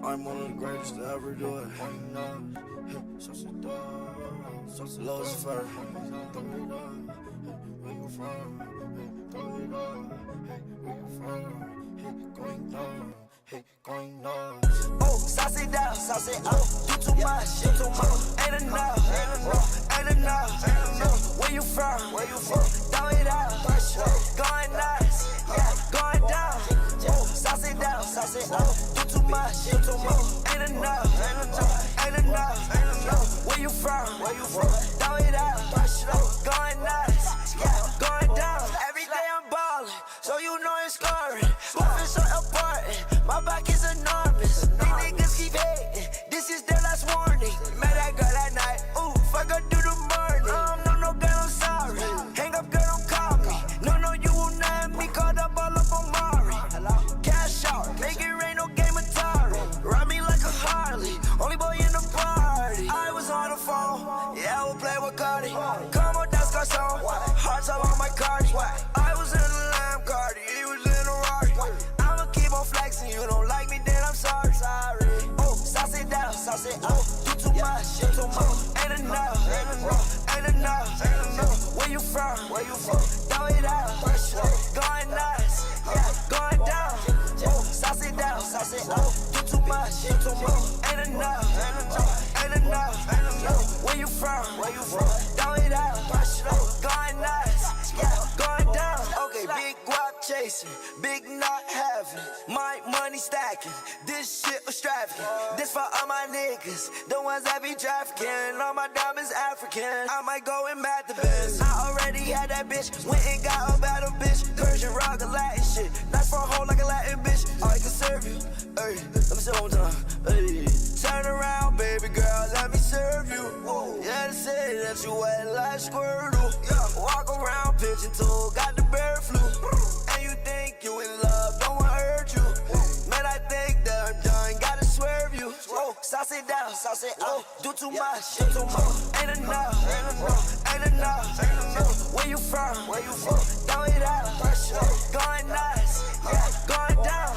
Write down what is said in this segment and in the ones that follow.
I'm one of the greatest to ever do it. Lowe's fur. Where you from? Going down. Oh, sauce it down, sauce it up. Do too much, ain't enough, ain't enough. Where you from? Throw it out, going nuts, yeah, going down. Oh, sauce it down, sauce it up. Do too much, ain't enough, ain't enough. Where you from? Throw it out, going nuts, yeah, going down. Every day I'm ballin', so you know it's scoring. Moving so important, my back is enormous. These niggas keep hating, this is their last warning. Met that girl at night, ooh, fuck her through the morning. No, girl, I'm sorry. Hang up, girl, don't call me. No, you will not have me caught up all up on Mari. Cash out, make it rain, no game Atari. Ride me like a Harley, only boy in the party. I was on the phone, yeah, I would play with Cardi. Come on, that's Garcon, hearts all on my Cardi. I was in the Lamb Cardi, he was in a Rari. I'ma keep on flexing, you don't like me, then I'm sorry. Oh, sauce it down, sauce it up. Do too much, ain't enough. Where you from? Throw it out, going nuts, yeah, going down. Oh, sauce it down, sauce it up. Do too much, ain't enough. Where you from? Throw it out, going nuts, yeah, going down. Okay, big guap chasing, big not having, my money stacking. This shit was trafficking. This for all my niggas, the ones that be trafficking. All my diamonds African. I might go and mad the best. I already had that bitch, went and got a battle bitch. Persian rock, a Latin shit. Nice for a hoe like a Latin bitch. I can serve you. Hey, let me say one time. Hey, turn around, baby girl, let me serve you. Whoa. Yeah, they say that you wet like Squirtle. Yeah, walk around pigeon toe, got the bird flu. And you think you in love, don't wanna hurt you. Man, I think that I'm done, gotta swerve you. Oh, sauce it down, sauce it up. Do too much, ain't enough. Where you from? Throw it out, going nuts, yeah, going down.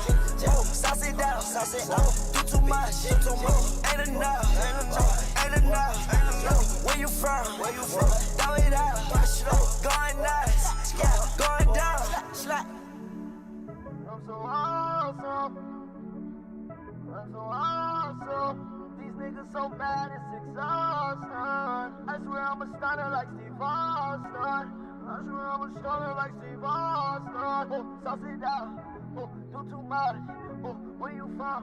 Oh, sauce it down, sauce it up. Do too much, ain't enough. Where you from? Throw it out, going nuts, yeah, going down. I'm so awesome. These niggas so bad, it's exhausting. I swear I'm a stunner like Steve Austin. Oh, sauce it down. Oh, do too much. Oh, where you from?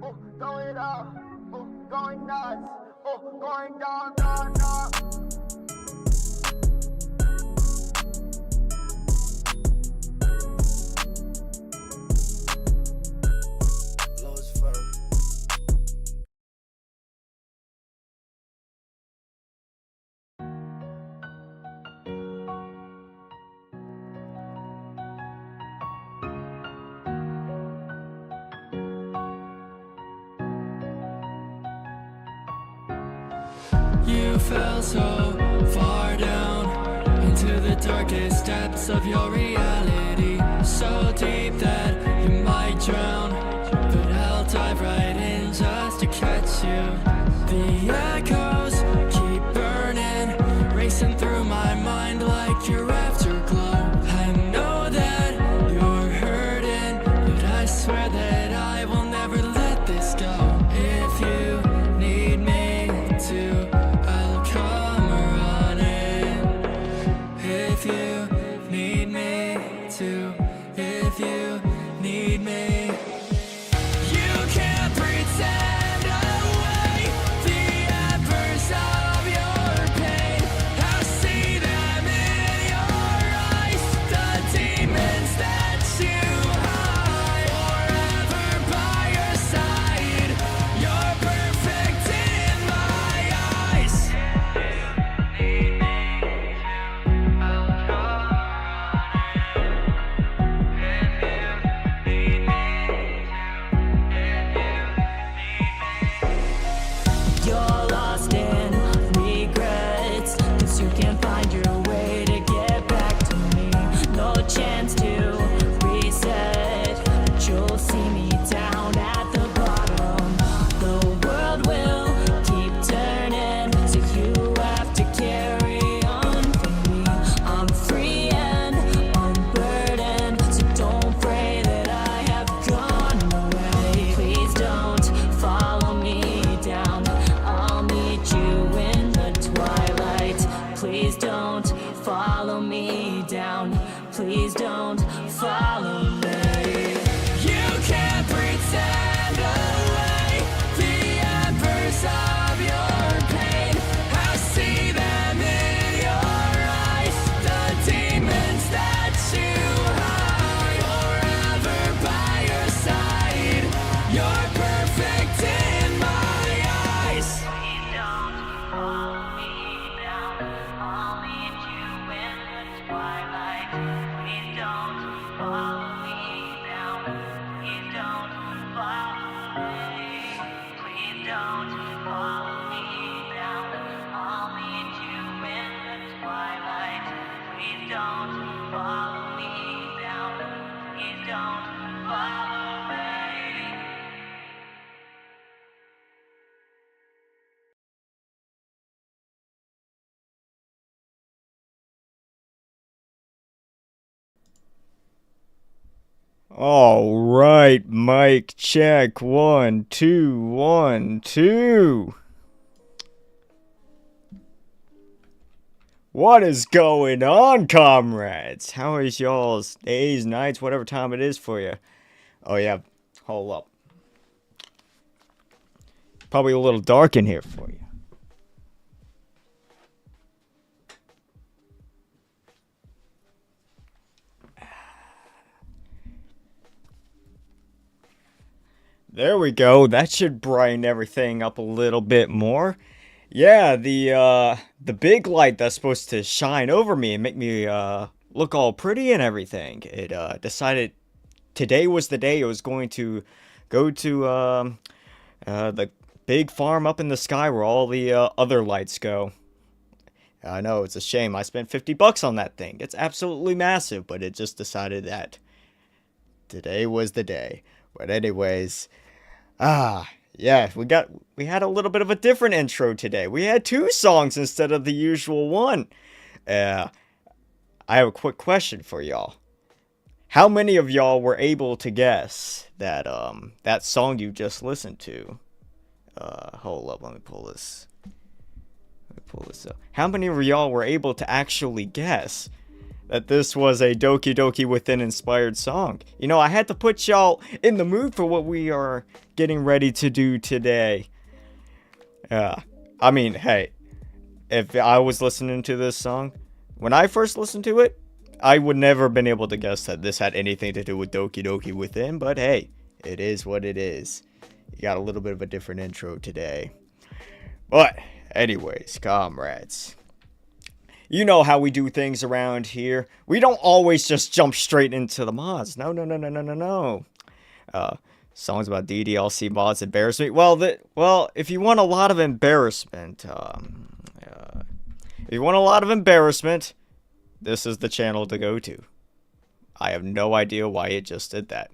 Oh, throw it out. Oh, going nuts. Oh, going down. You fell so far down into the darkest depths of your reality, so deep that you might drown, but I'll dive right in just to catch you. The echoes keep burning, racing through my mind like your afterglow. I know that you're hurting, but I swear that I will never let this go. If you need me to, I'll come running. If you need me to, if you need me. You can't pretend away the embers of your pain. I see them in your eyes, the demons that you hide. Forever by your side, you're perfect in my eyes. If you need me to, I'll come running. If you need me to, if you need please don't follow me. You can't pretend away the embers of your pain. I see them in your eyes, the demons that you hide. Forever by your side, you're perfect in my eyes. Please don't follow me down, I'll lead you in the twilight. Please don't follow me down, please don't follow me. Please don't follow me down, I'll lead you in the twilight. Please don't follow me down, please don't follow me. All right, mic check. 1, 2, 1, 2. What is going on, comrades? How is y'all's days, nights, whatever time it is for you? Oh yeah, hold up. Probably a little dark in here for you. There we go. That should brighten everything up a little bit more. Yeah, the big light that's supposed to shine over me and make me look all pretty and everything. It decided today was the day it was going to go to the big farm up in the sky where all the other lights go. I know, it's a shame. I spent $50 on that thing. It's absolutely massive, but it just decided that today was the day. But anyways, yeah, we had a little bit of a different intro today. We had 2 songs instead of the usual one. I have a quick question for y'all. How many of y'all were able to guess that that song you just listened to? Hold up, let me pull this up. How many of y'all were able to actually guess that this was a Doki Doki Within inspired song? You know, I had to put y'all in the mood for what we are getting ready to do today. I mean, hey, if I was listening to this song, when I first listened to it, I would never have been able to guess that this had anything to do with Doki Doki Within, but hey, it is what it is. You got a little bit of a different intro today. But, anyways, comrades, you know how we do things around here. We don't always just jump straight into the mods. No. Songs about DDLC mods embarrass me. Well, if you want a lot of embarrassment, this is the channel to go to. I have no idea why it just did that.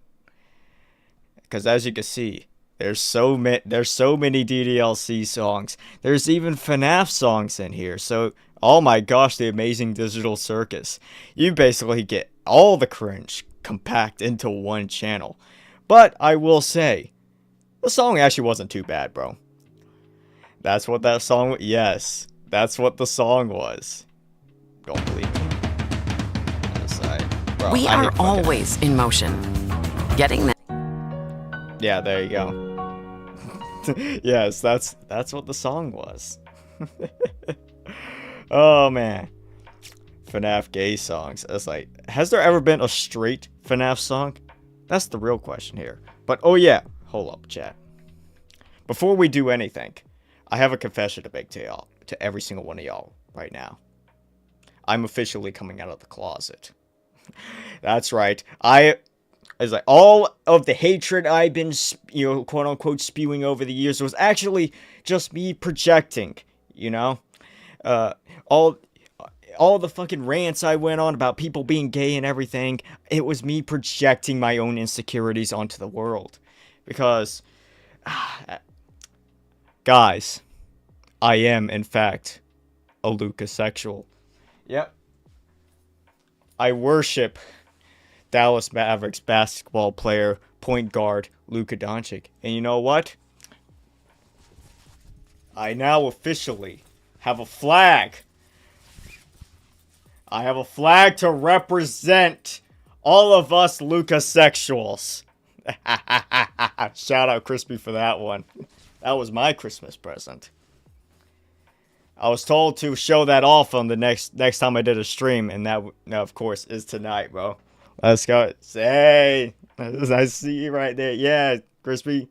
Because as you can see, there's so many DDLC songs. There's even FNAF songs in here. So, oh my gosh, the amazing digital circus. You basically get all the cringe compact into one channel. But I will say, the song actually wasn't too bad, bro. That's what that song. Yes, that's what the song was. Don't believe me. On the side. Bro, We are always in motion. Getting that. Yeah, there you go. Yes, that's what the song was. Oh man, FNAF gay songs. It's like, has there ever been a straight FNAF song? That's the real question here. But oh yeah, hold up, chat. Before we do anything, I have a confession to make to y'all, to every single one of y'all right now. I'm officially coming out of the closet. That's right. It's like all of the hatred I've been, quote unquote, spewing over the years was actually just me projecting, you know? All the fucking rants I went on about people being gay and everything, it was me projecting my own insecurities onto the world. Because, guys, I am, in fact, a Lucasexual. Yep. I worship Dallas Mavericks basketball player, point guard, Luka Doncic. And you know what? I now officially have a flag. I have a flag to represent All of us Lucasexuals. Shout out Crispy for that one. That was my Christmas present. I was told to show that off on the next time I did a stream, and that of course is tonight, bro. Let's go. Hey, I see you right there. Yeah, Crispy.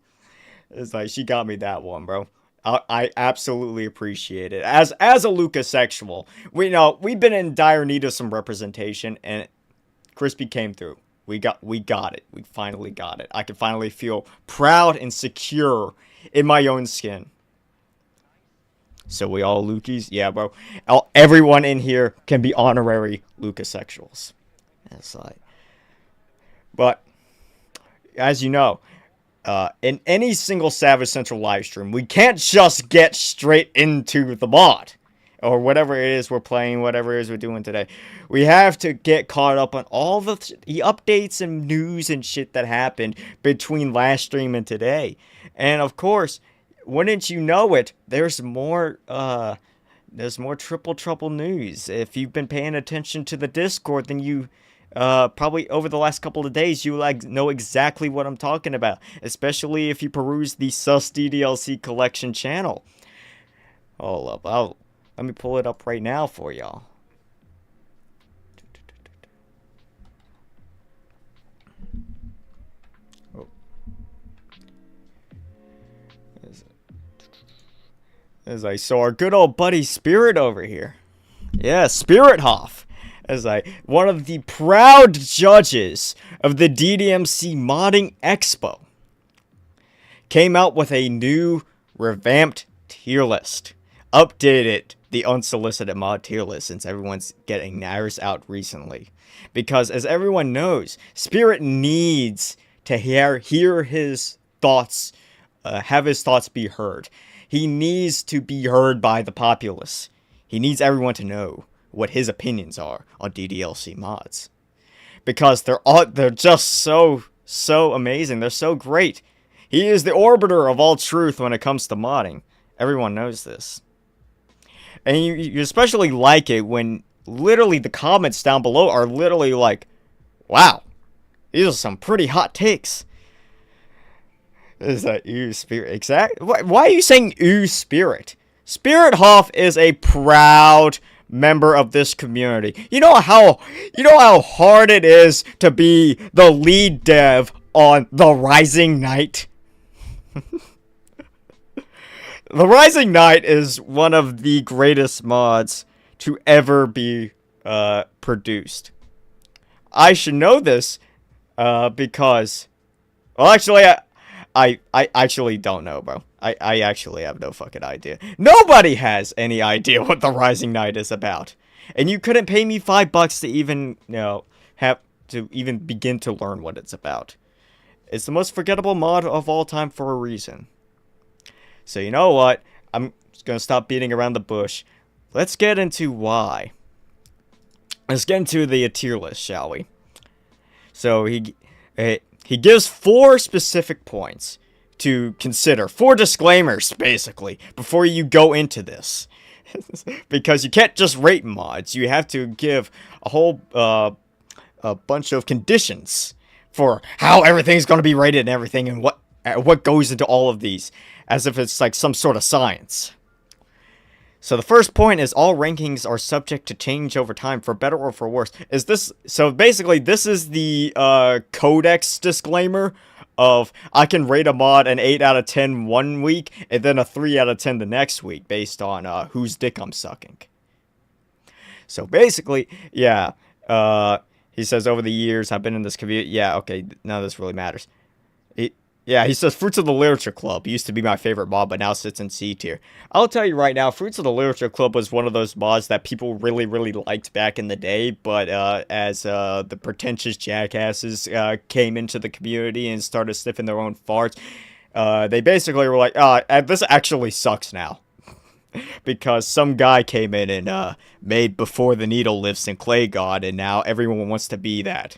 It's like she got me that one, bro. I absolutely appreciate it. As a Lucasexual, we've been in dire need of some representation, and Crispy came through. We got it. We finally got it. I can finally feel proud and secure in my own skin. So we all Lukies? Yeah, bro. Everyone in here can be honorary Lucasexuals. That's like... But, as you know, in any single Savage Central live stream, we can't just get straight into the mod. Or whatever it is we're playing, whatever it is we're doing today. We have to get caught up on all the updates and news and shit that happened between last stream and today. And of course, wouldn't you know it, there's more Triple Trouble news. If you've been paying attention to the Discord, then you probably over the last couple of days, you know exactly what I'm talking about. Especially if you peruse the Sus DDLC collection channel. Hold up, let me pull it up right now for y'all. As I saw our good old buddy Spirit over here. Yeah, Spirit Hoff. As one of the proud judges of the DDMC Modding Expo. Came out with a new revamped tier list. Updated the unsolicited mod tier list since everyone's getting theirs out recently. Because as everyone knows, Spirit needs to hear his thoughts, have his thoughts be heard. He needs to be heard by the populace. He needs everyone to know what his opinions are on DDLC mods. Because they're just so amazing. They're so great. He is the arbiter of all truth when it comes to modding. Everyone knows this. And you especially like it when literally the comments down below are literally like, wow, these are some pretty hot takes. Is that ooh, Spirit? Exactly. Why are you saying ooh, Spirit? Spirit Hoff is a proud member of this community. You know how hard it is to be the lead dev on The Rising Knight? The Rising Knight is one of the greatest mods to ever be produced. I should know this because... Well, actually, I actually don't know, bro. I actually have no fucking idea. Nobody has any idea what The Rising Knight is about. And you couldn't pay me $5 to even, have to even begin to learn what it's about. It's the most forgettable mod of all time for a reason. So you know what? I'm just gonna stop beating around the bush. Let's get into why. Let's get into the tier list, shall we? So he gives 4 specific points to consider. 4 disclaimers, basically, before you go into this. Because you can't just rate mods. You have to give a whole a bunch of conditions for how everything's going to be rated and everything, and what goes into all of these, as if it's like some sort of science. So the first point is all rankings are subject to change over time, for better or for worse. So basically, this is the codex disclaimer of I can rate a mod an 8 out of 10 one week, and then a 3 out of 10 the next week, based on whose dick I'm sucking. So basically, yeah, he says over the years I've been in this community. Yeah, okay, none of this really matters. He says Fruits of the Literature Club used to be my favorite mod, but now sits in C tier. I'll tell you right now, Fruits of the Literature Club was one of those mods that people really, really liked back in the day, but as the pretentious jackasses came into the community and started sniffing their own farts, they basically were like, this actually sucks now. Because some guy came in and made Before the Needle Lifts in Clay God, and now everyone wants to be that.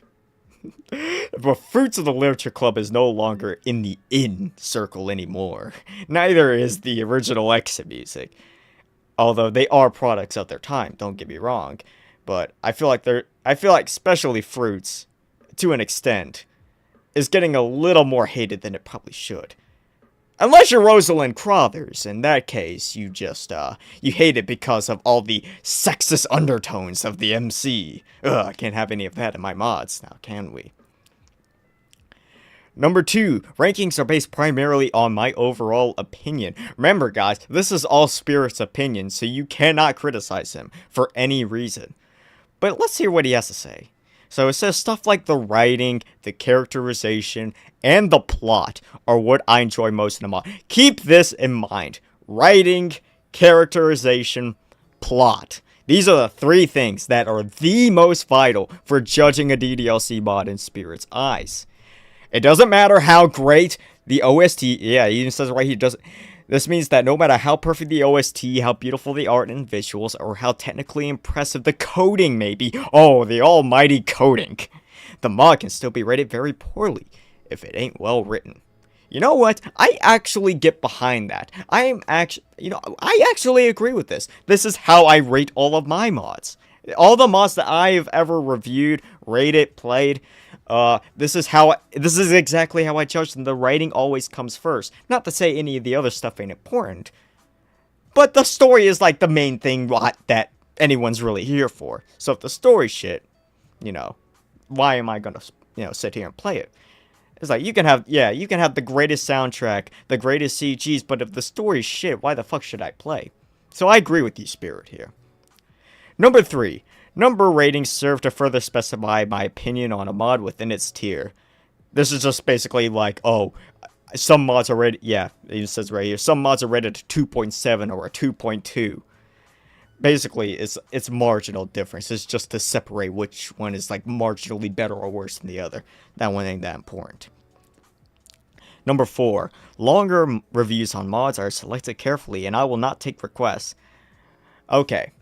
But Fruits of the Literature Club is no longer in the in circle anymore. Neither is the original exit music. Although they are products of their time, don't get me wrong. But I feel like especially Fruits, to an extent, is getting a little more hated than it probably should. Unless you're Rosalind Crothers, in that case, you just, you hate it because of all the sexist undertones of the MC. Ugh, I can't have any of that in my mods now, can we? Number 2, rankings are based primarily on my overall opinion. Remember, guys, this is all Spirit's opinion, so you cannot criticize him for any reason. But let's hear what he has to say. So it says stuff like the writing, the characterization, and the plot are what I enjoy most in the mod. Keep this in mind. Writing, characterization, plot. These are the 3 things that are the most vital for judging a DDLC mod in Spirit's eyes. It doesn't matter how great the OST, yeah, he even says it right here, this means that no matter how perfect the OST, how beautiful the art and visuals, or how technically impressive the coding may be, oh, the almighty coding, the mod can still be rated very poorly if it ain't well written. You know what? I actually get behind that. I actually agree with this. This is how I rate all of my mods. All the mods that I have ever reviewed, rated, played, this is exactly how I judge them. The writing always comes first. Not to say any of the other stuff ain't important, but the story is like the main thing that anyone's really here for. So if the story's shit, why am I gonna, sit here and play it? It's like, you can have the greatest soundtrack, the greatest CGs, but if the story's shit, why the fuck should I play? So I agree with you, Spirit, here. Number 3. Number ratings serve to further specify my opinion on a mod within its tier. This is just basically like, oh, some mods are rated, yeah, it says right here, some mods are rated to 2.7 or a 2.2. Basically, it's marginal difference. It's just to separate which one is like marginally better or worse than the other. That one ain't that important. Number 4. Longer reviews on mods are selected carefully, and I will not take requests. Okay,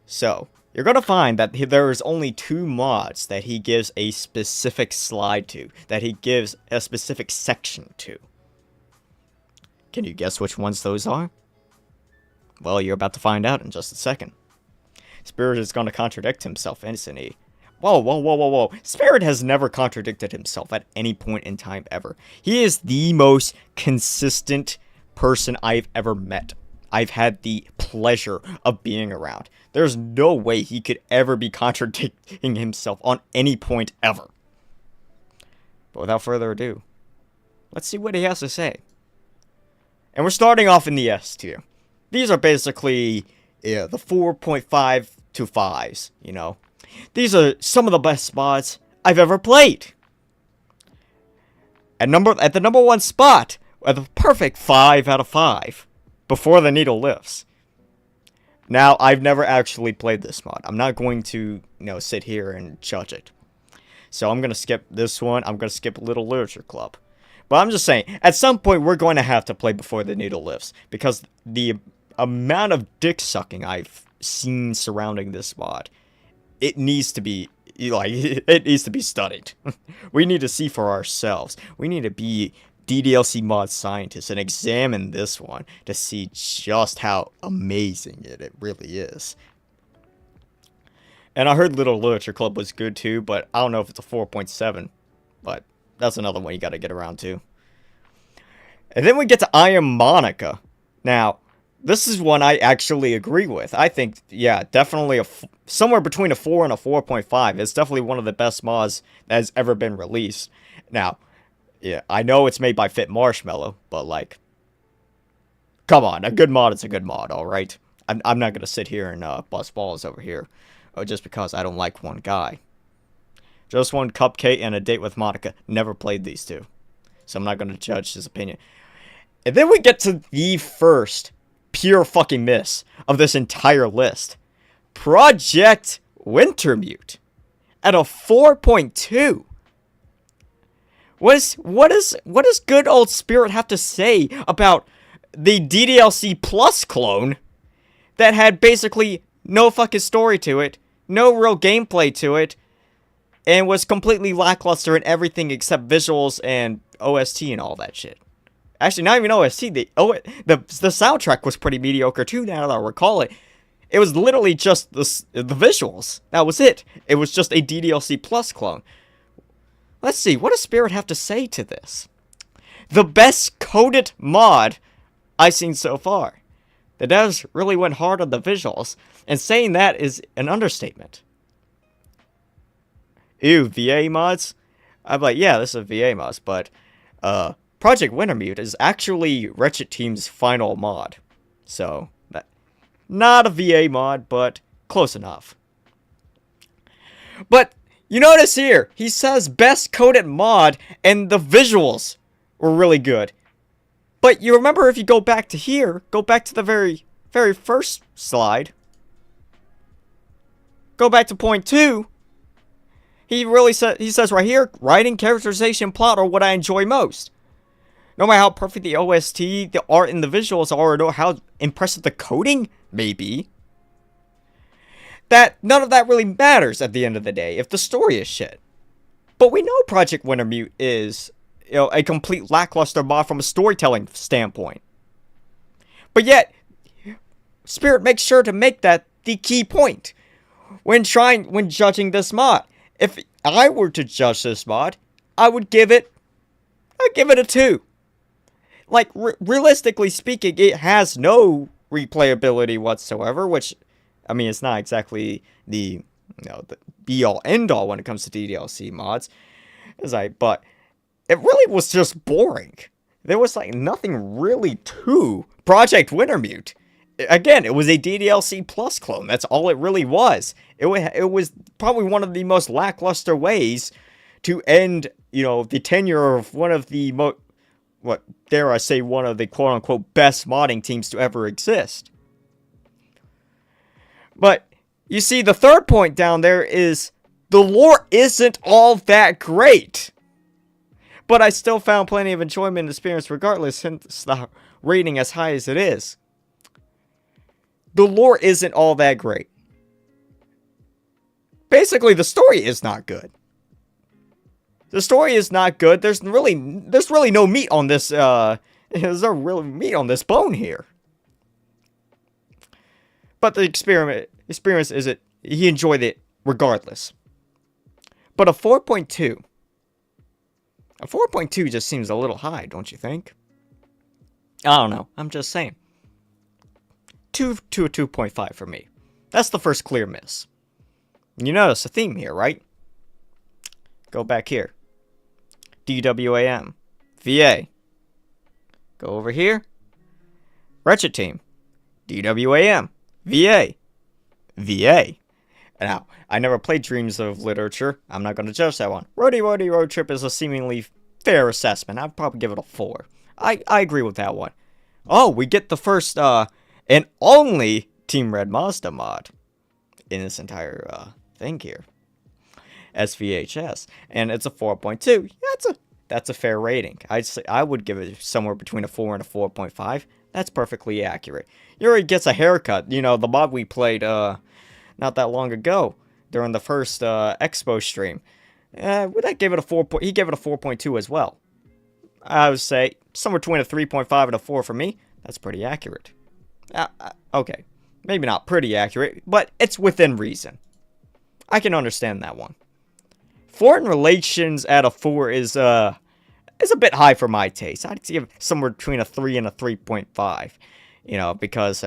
so you're going to find that there is only 2 mods that he gives a specific slide to, that he gives a specific section to. Can you guess which ones those are? Well, you're about to find out in just a second. Spirit is going to contradict himself, isn't he? Whoa. Spirit has never contradicted himself at any point in time ever. He is the most consistent person I've ever met. I've had the pleasure of being around. There's no way he could ever be contradicting himself on any point ever. But without further ado, let's see what he has to say. And we're starting off in the S tier. These are basically the 4.5 to 5s, These are some of the best mods I've ever played. At the number 1 spot, at the perfect 5 out of 5. Before the needle lifts. Now, I've never actually played this mod. I'm not going to, sit here and judge it. So I'm going to skip this one. I'm going to skip Little Literature Club. But I'm just saying, at some point, we're going to have to play Before the Needle Lifts. Because the amount of dick sucking I've seen surrounding this mod, it needs to be, it needs to be studied. We need to see for ourselves. We need to be DDLC mod scientists and examine this one to see just how amazing it really is. And I heard Little Literature Club was good too, but I don't know if it's a 4.7. But that's another one you gotta get around to. And then we get to I Am Monica. Now, this is one I actually agree with. I think, yeah, definitely somewhere between a 4 and a 4.5. It's definitely one of the best mods that has ever been released. Now, yeah, I know it's made by Fit Marshmallow, but come on, a good mod is a good mod, alright? I'm not gonna sit here and bust balls over here, just because I don't like one guy. Just One Cupcake and A Date with Monica. Never played these two, so I'm not gonna judge his opinion. And then we get to the first pure fucking miss of this entire list. Project Wintermute at a 4.2. What does good old Spirit have to say about the DDLC Plus clone that had basically no fucking story to it, no real gameplay to it, and was completely lackluster in everything except visuals and OST and all that shit? Actually, not even OST. The soundtrack was pretty mediocre too, now that I recall it. It was literally just the visuals. That was it. It was just a DDLC Plus clone. Let's see, what does Spirit have to say to this? The best coded mod I've seen so far. The devs really went hard on the visuals, and saying that is an understatement. Ew, VA mods? I'm like, yeah, this is a VA mods, but Project Wintermute is actually Wretched Team's final mod. So, not a VA mod, but close enough. But you notice here, he says best coded mod, and the visuals were really good. But you remember, if you go back to here, go back to the very first slide. Go back to point 2. He says right here, writing, characterization, plot are what I enjoy most. No matter how perfect the OST, the art, and the visuals are, or how impressive the coding may be, that none of that really matters at the end of the day if the story is shit. But we know Project Wintermute is, a complete lackluster mod from a storytelling standpoint. But yet, Spirit makes sure to make that the key point when judging this mod. If I were to judge this mod, I'd give it a 2. Like, realistically speaking, it has no replayability whatsoever, which, I mean, it's not exactly the be-all, end-all when it comes to DDLC mods. But it really was just boring. There was, nothing really to Project Wintermute. Again, it was a DDLC Plus clone. That's all it really was. It was probably one of the most lackluster ways to end, the tenure of one of the one of the quote-unquote best modding teams to ever exist. But, you see, the third point down there is the lore isn't all that great. But I still found plenty of enjoyment and experience regardless, since the rating as high as it is. The lore isn't all that great. Basically, the story is not good. The story is not good. There's really no meat on this. There's no real meat on this bone here. But the experience is it. He enjoyed it regardless. But a 4.2. A 4.2 just seems a little high, don't you think? I don't know. I'm just saying. 2 to a 2.5 for me. That's the first clear miss. You notice a theme here, right? Go back here. DWAM. VA. Go over here. Wretched Team. DWAM. VA. VA. Now, I never played Dreams of Literature. I'm not going to judge that one. Roadie Road Trip is a seemingly fair assessment. I'd probably give it a 4. I agree with that one. Oh, we get the first, and only Team Red Mazda mod in this entire, thing here. SVHS. And it's a 4.2. That's a fair rating. I would give it somewhere between a 4 and a 4.5. That's perfectly accurate. Yuri gets a haircut. The mod we played, not that long ago during the first Expo stream. That gave it a 4. He gave it a 4.2 as well. I would say somewhere between a 3.5 and a 4 for me. That's pretty accurate. Okay, maybe not pretty accurate, but it's within reason. I can understand that one. Foreign relations at a 4 is a bit high for my taste. I'd give somewhere between a 3 and a 3.5. Because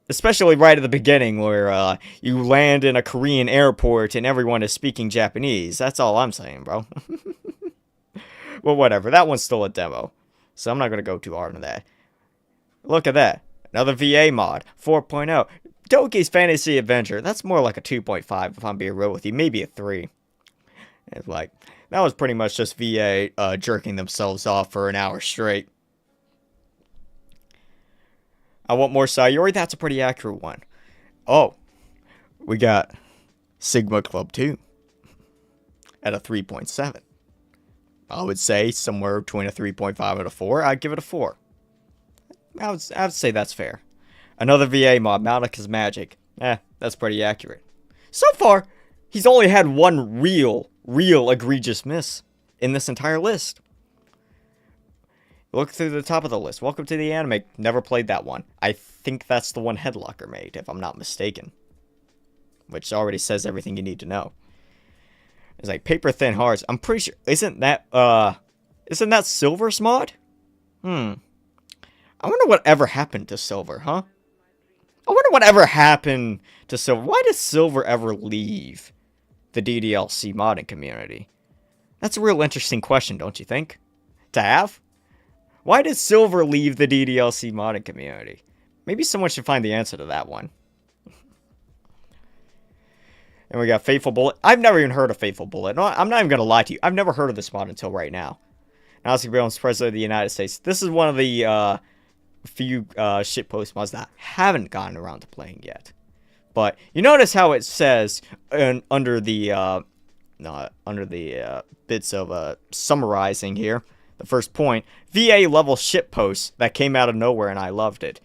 especially right at the beginning where you land in a Korean airport and everyone is speaking Japanese. That's all I'm saying, bro. Well, whatever. That one's still a demo. So I'm not going to go too hard on that. Look at that. Another VA mod. 4.0. Toki's Fantasy Adventure. That's more like a 2.5 if I'm being real with you. Maybe a 3. It's that was pretty much just VA jerking themselves off for an hour straight. I want more Sayori. That's a pretty accurate one. Oh, we got Sigma Club 2 at a 3.7. I would say somewhere between a 3.5 and a 4. I'd give it a 4. I would say that's fair. Another VA mod, Malika's Magic. That's pretty accurate. So far, he's only had one real egregious miss in this entire list. Look through the top of the list. Welcome to the Anime. Never played that one. I think that's the one Headlocker made, if I'm not mistaken. Which already says everything you need to know. It's like paper thin hearts. I'm pretty sure isn't that Silver's mod? I wonder whatever happened to Silver, huh? I wonder whatever happened to Silver. Why did Silver ever leave the DDLC modding community? That's a real interesting question, don't you think? To have? Why did Silver leave the DDLC modding community? Maybe someone should find the answer to that one. And we got Faithful Bullet. I've never even heard of Faithful Bullet. No, I'm not even going to lie to you. I've never heard of this mod until right now. Nazi Bill's President of the United States. This is one of the few shitpost mods that I haven't gotten around to playing yet. But you notice how it says under the bits of summarizing here, the first point, VA level shitpost that came out of nowhere and I loved it.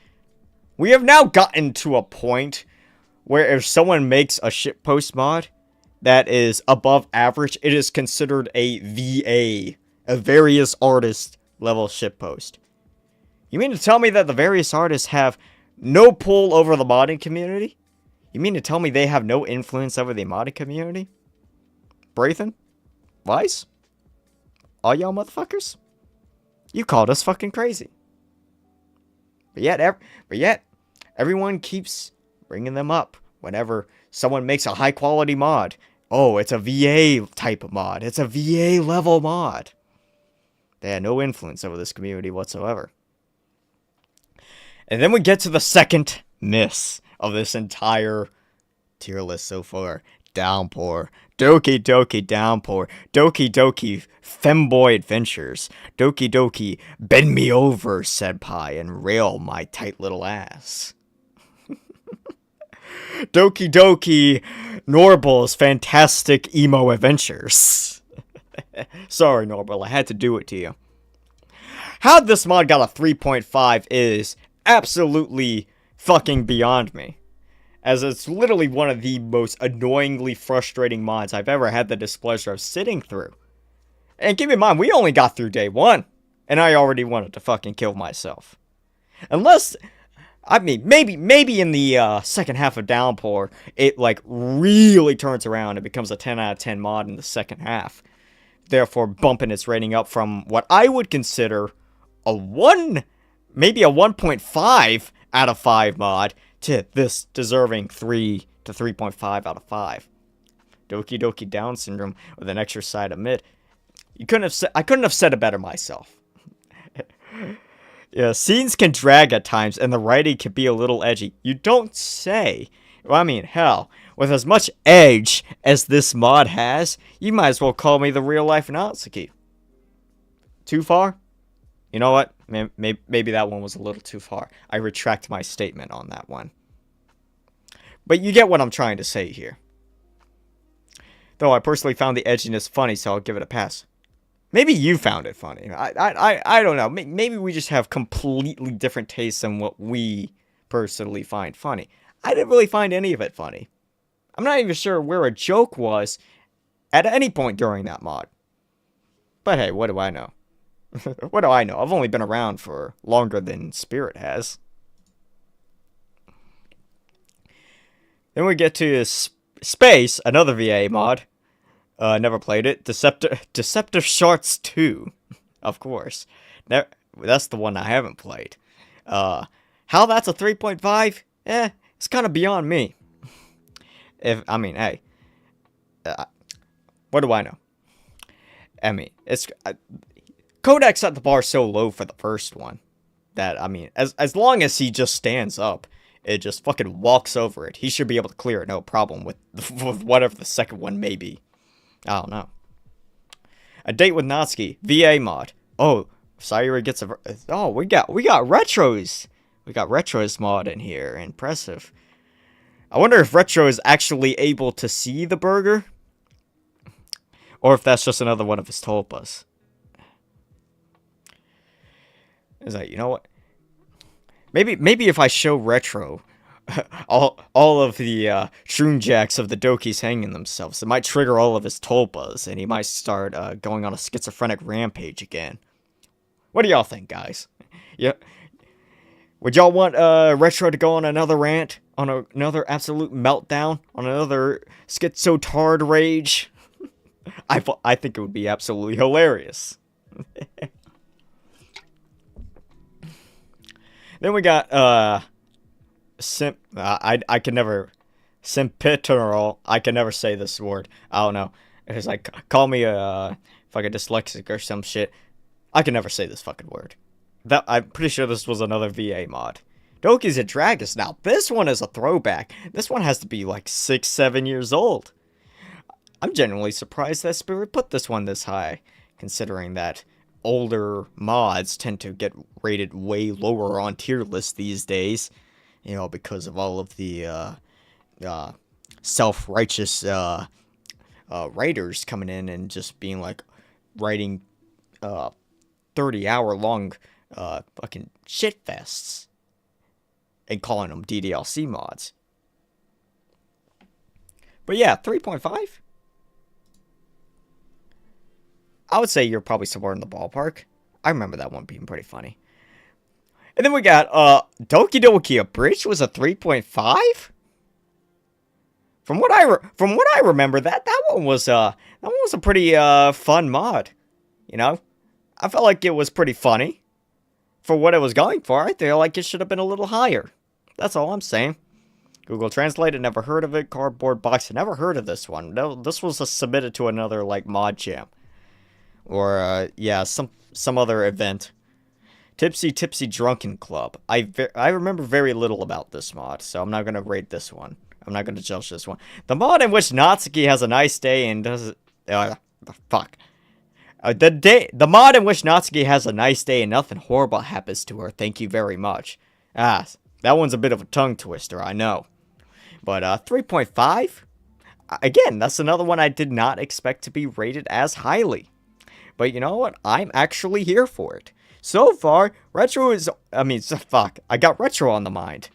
We have now gotten to a point where if someone makes a shitpost mod that is above average, it is considered a VA, a various artist level shitpost. You mean to tell me that the various artists have no pull over the modding community? You mean to tell me they have no influence over the modding community? Brathen? Weiss? All y'all motherfuckers? You called us fucking crazy. But yet, everyone keeps bringing them up whenever someone makes a high quality mod. Oh, it's a VA type of mod. It's a VA level mod. They had no influence over this community whatsoever. And then we get to the second miss of this entire tier list so far. Downpour. Doki Doki Downpour. Doki Doki Femboy Adventures. Doki Doki Bend Me Over, Senpai, and Rail My Tight Little Ass. Doki Doki Norble's Fantastic Emo Adventures. Sorry, Norble, I had to do it to you. How this mod got a 3.5 is absolutely fucking beyond me. As it's literally one of the most annoyingly frustrating mods I've ever had the displeasure of sitting through. And keep in mind, we only got through day 1, and I already wanted to fucking kill myself. Unless, I mean, maybe in the second half of Downpour, it like really turns around and becomes a 10 out of 10 mod in the second half. Therefore, bumping its rating up from what I would consider a 1, maybe a 1.5 out of 5 mod to this deserving 3 to 3.5 out of 5. Doki Doki Down Syndrome with an extra side of mid. I couldn't have said it better myself. Yeah, scenes can drag at times and the writing can be a little edgy. You don't say. Well, I mean, hell, with as much edge as this mod has, you might as well call me the real life Natsuki. Too far? You know what? Maybe that one was a little too far. I retract my statement on that one. But you get what I'm trying to say here. Though I personally found the edginess funny, so I'll give it a pass. Maybe you found it funny. I don't know. Maybe we just have completely different tastes than what we personally find funny. I didn't really find any of it funny. I'm not even sure where a joke was at any point during that mod. But hey, what do I know? What do I know? I've only been around for longer than Spirit has. Then we get to Space, another VA mod. Never played it. Deceptive Sharks 2. Of course. That's the one I haven't played. How that's a 3.5? It's kind of beyond me. Hey. What do I know? I mean, it's... Kodak set the bar so low for the first one that, I mean, as long as he just stands up, it just fucking walks over it. He should be able to clear it, no problem with whatever the second one may be. I don't know. A Date with Natsuki, VA mod. Oh, Sayuri gets a... Oh, we got Retros. We got Retros mod in here. Impressive. I wonder if Retro is actually able to see the burger. Or if that's just another one of his tulpas. Is that, you know what? Maybe if I show Retro all of the Shroom Jacks of the Dokis hanging themselves, it might trigger all of his tulpas, and he might start going on a schizophrenic rampage again. What do y'all think, guys? Yeah, would y'all want Retro to go on another rant, on another absolute meltdown, on another schizotard rage? I think it would be absolutely hilarious. Then we got I can never Sempiternal. I can never say this word. I don't know. It's like call me a fucking dyslexic or some shit. I can never say this fucking word. I'm pretty sure this was another VA mod. Doki's a Dragus. Now this one is a throwback. This one has to be like 6-7 years old. I'm genuinely surprised that Spirit put this one this high, considering that older mods tend to get rated way lower on tier lists these days, you know, because of all of the self-righteous writers coming in and just being like writing 30-hour-long fucking shit fests and calling them DDLC mods. But yeah, 3.5. I would say you're probably somewhere in the ballpark. I remember that one being pretty funny. And then we got, Doki Doki Abridged was a 3.5? From what I remember, that one was a pretty, fun mod. You know? I felt like it was pretty funny. For what it was going for, I feel like it should have been a little higher. That's all I'm saying. Google Translate, never heard of it. Cardboard Box, I never heard of this one. No, this was submitted to another, like, mod jam. Or, yeah, some other event. Tipsy Drunken Club. I remember very little about this mod, so I'm not going to rate this one. I'm not going to judge this one. The mod in which Natsuki has a nice day and does... fuck. The mod in which Natsuki has a nice day and nothing horrible happens to her. Thank you very much. Ah, that one's a bit of a tongue twister, I know. But, 3.5? Again, that's another one I did not expect to be rated as highly. But you know what? I'm actually here for it. So far, Retro is... fuck. I got Retro on the mind.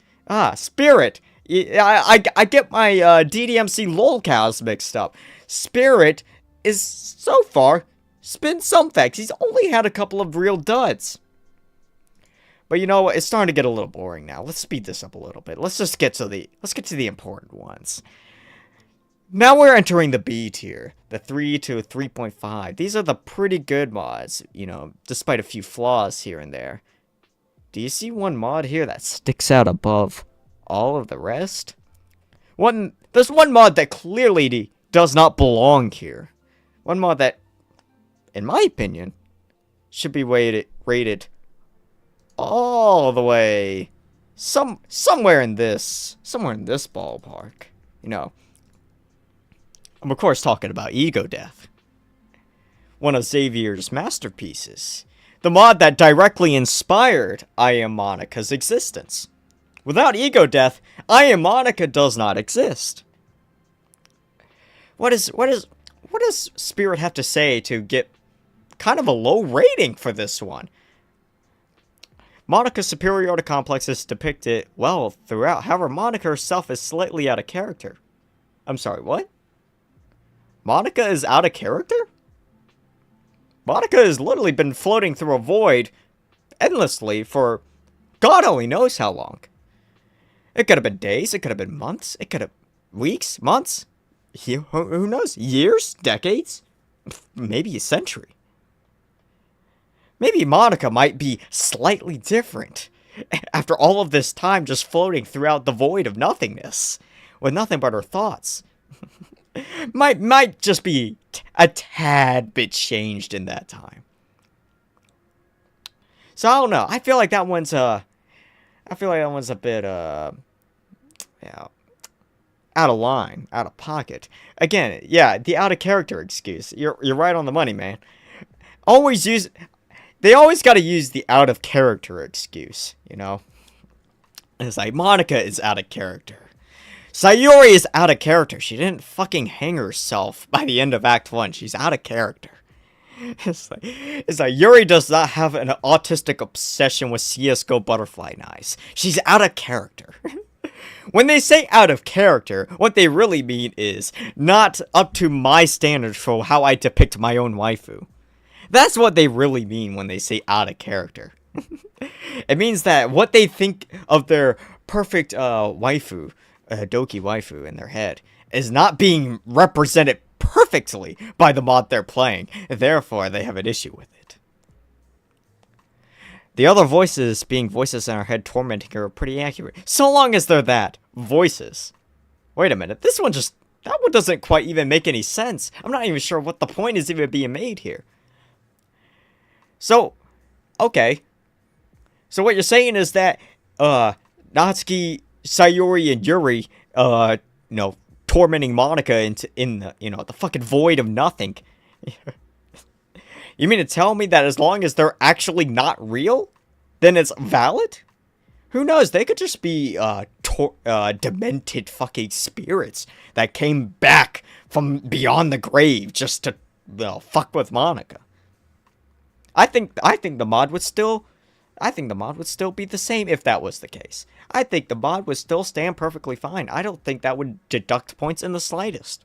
Spirit. I get my DDMC lolcows mixed up. Spirit is, so far, spin some facts. He's only had a couple of real duds. But you know what? It's starting to get a little boring now. Let's speed this up a little bit. Let's get to the important ones. Now we're entering the B tier, the 3 to 3.5. These are the pretty good mods, you know, despite a few flaws here and there. Do you see one mod here that sticks out above all of the rest? There's one mod that clearly does not belong here. One mod that, in my opinion, should be rated all the way somewhere in this ballpark, you know. I'm of course talking about Ego Death, one of Xavier's masterpieces, the mod that directly inspired I Am Monica's existence. Without Ego Death, I Am Monica does not exist. What does Spirit have to say to get kind of a low rating for this one? Monica's superiority complex is depicted well throughout. However, Monica herself is slightly out of character. I'm sorry, what? Monica is out of character? Monica has literally been floating through a void endlessly for God only knows how long. It could have been days, it could have been months, it could have weeks, months, who knows, years, decades, maybe a century. Maybe Monica might be slightly different after all of this time just floating throughout the void of nothingness with nothing but her thoughts. might just be a tad bit changed in that time. So I don't know. I feel like that one's a bit yeah, out of line, out of pocket. Again, yeah, the out of character excuse. You're right on the money, man. They always got to use the out of character excuse, you know? It's like Monica is out of character. Sayori is out of character. She didn't fucking hang herself by the end of Act 1. She's out of character. It's like Yuri does not have an autistic obsession with CSGO butterfly knives. She's out of character. When they say out of character, what they really mean is not up to my standards for how I depict my own waifu. That's what they really mean when they say out of character. It means that what they think of their perfect waifu, Doki waifu in their head, is not being represented perfectly by the mod they're playing. Therefore, they have an issue with it. The other voices being voices in our head tormenting her are pretty accurate. So long as they're that. Voices. Wait a minute. This one just... That one doesn't quite even make any sense. I'm not even sure what the point is even being made here. So, okay. So what you're saying is that, Natsuki, Sayori, and Yuri, tormenting Monica in the, the fucking void of nothing. You mean to tell me that as long as they're actually not real, then it's valid? Who knows? They could just be, demented fucking spirits that came back from beyond the grave just to, fuck with Monica. I think the mod would still be the same if that was the case. I think the mod would still stand perfectly fine. I don't think that would deduct points in the slightest.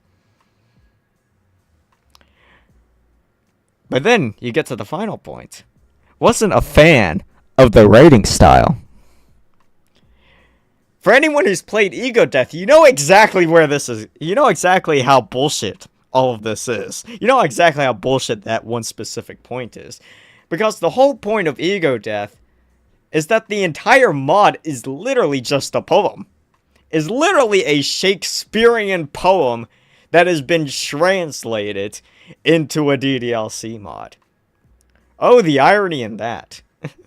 But then you get to the final point. Wasn't a fan of the writing style. For anyone who's played Ego Death, you know exactly where this is. You know exactly how bullshit all of this is. You know exactly how bullshit that one specific point is. Because the whole point of Ego Death is that the entire mod is literally just a poem. Is literally a Shakespearean poem that has been translated into a DDLC mod. Oh, the irony in that.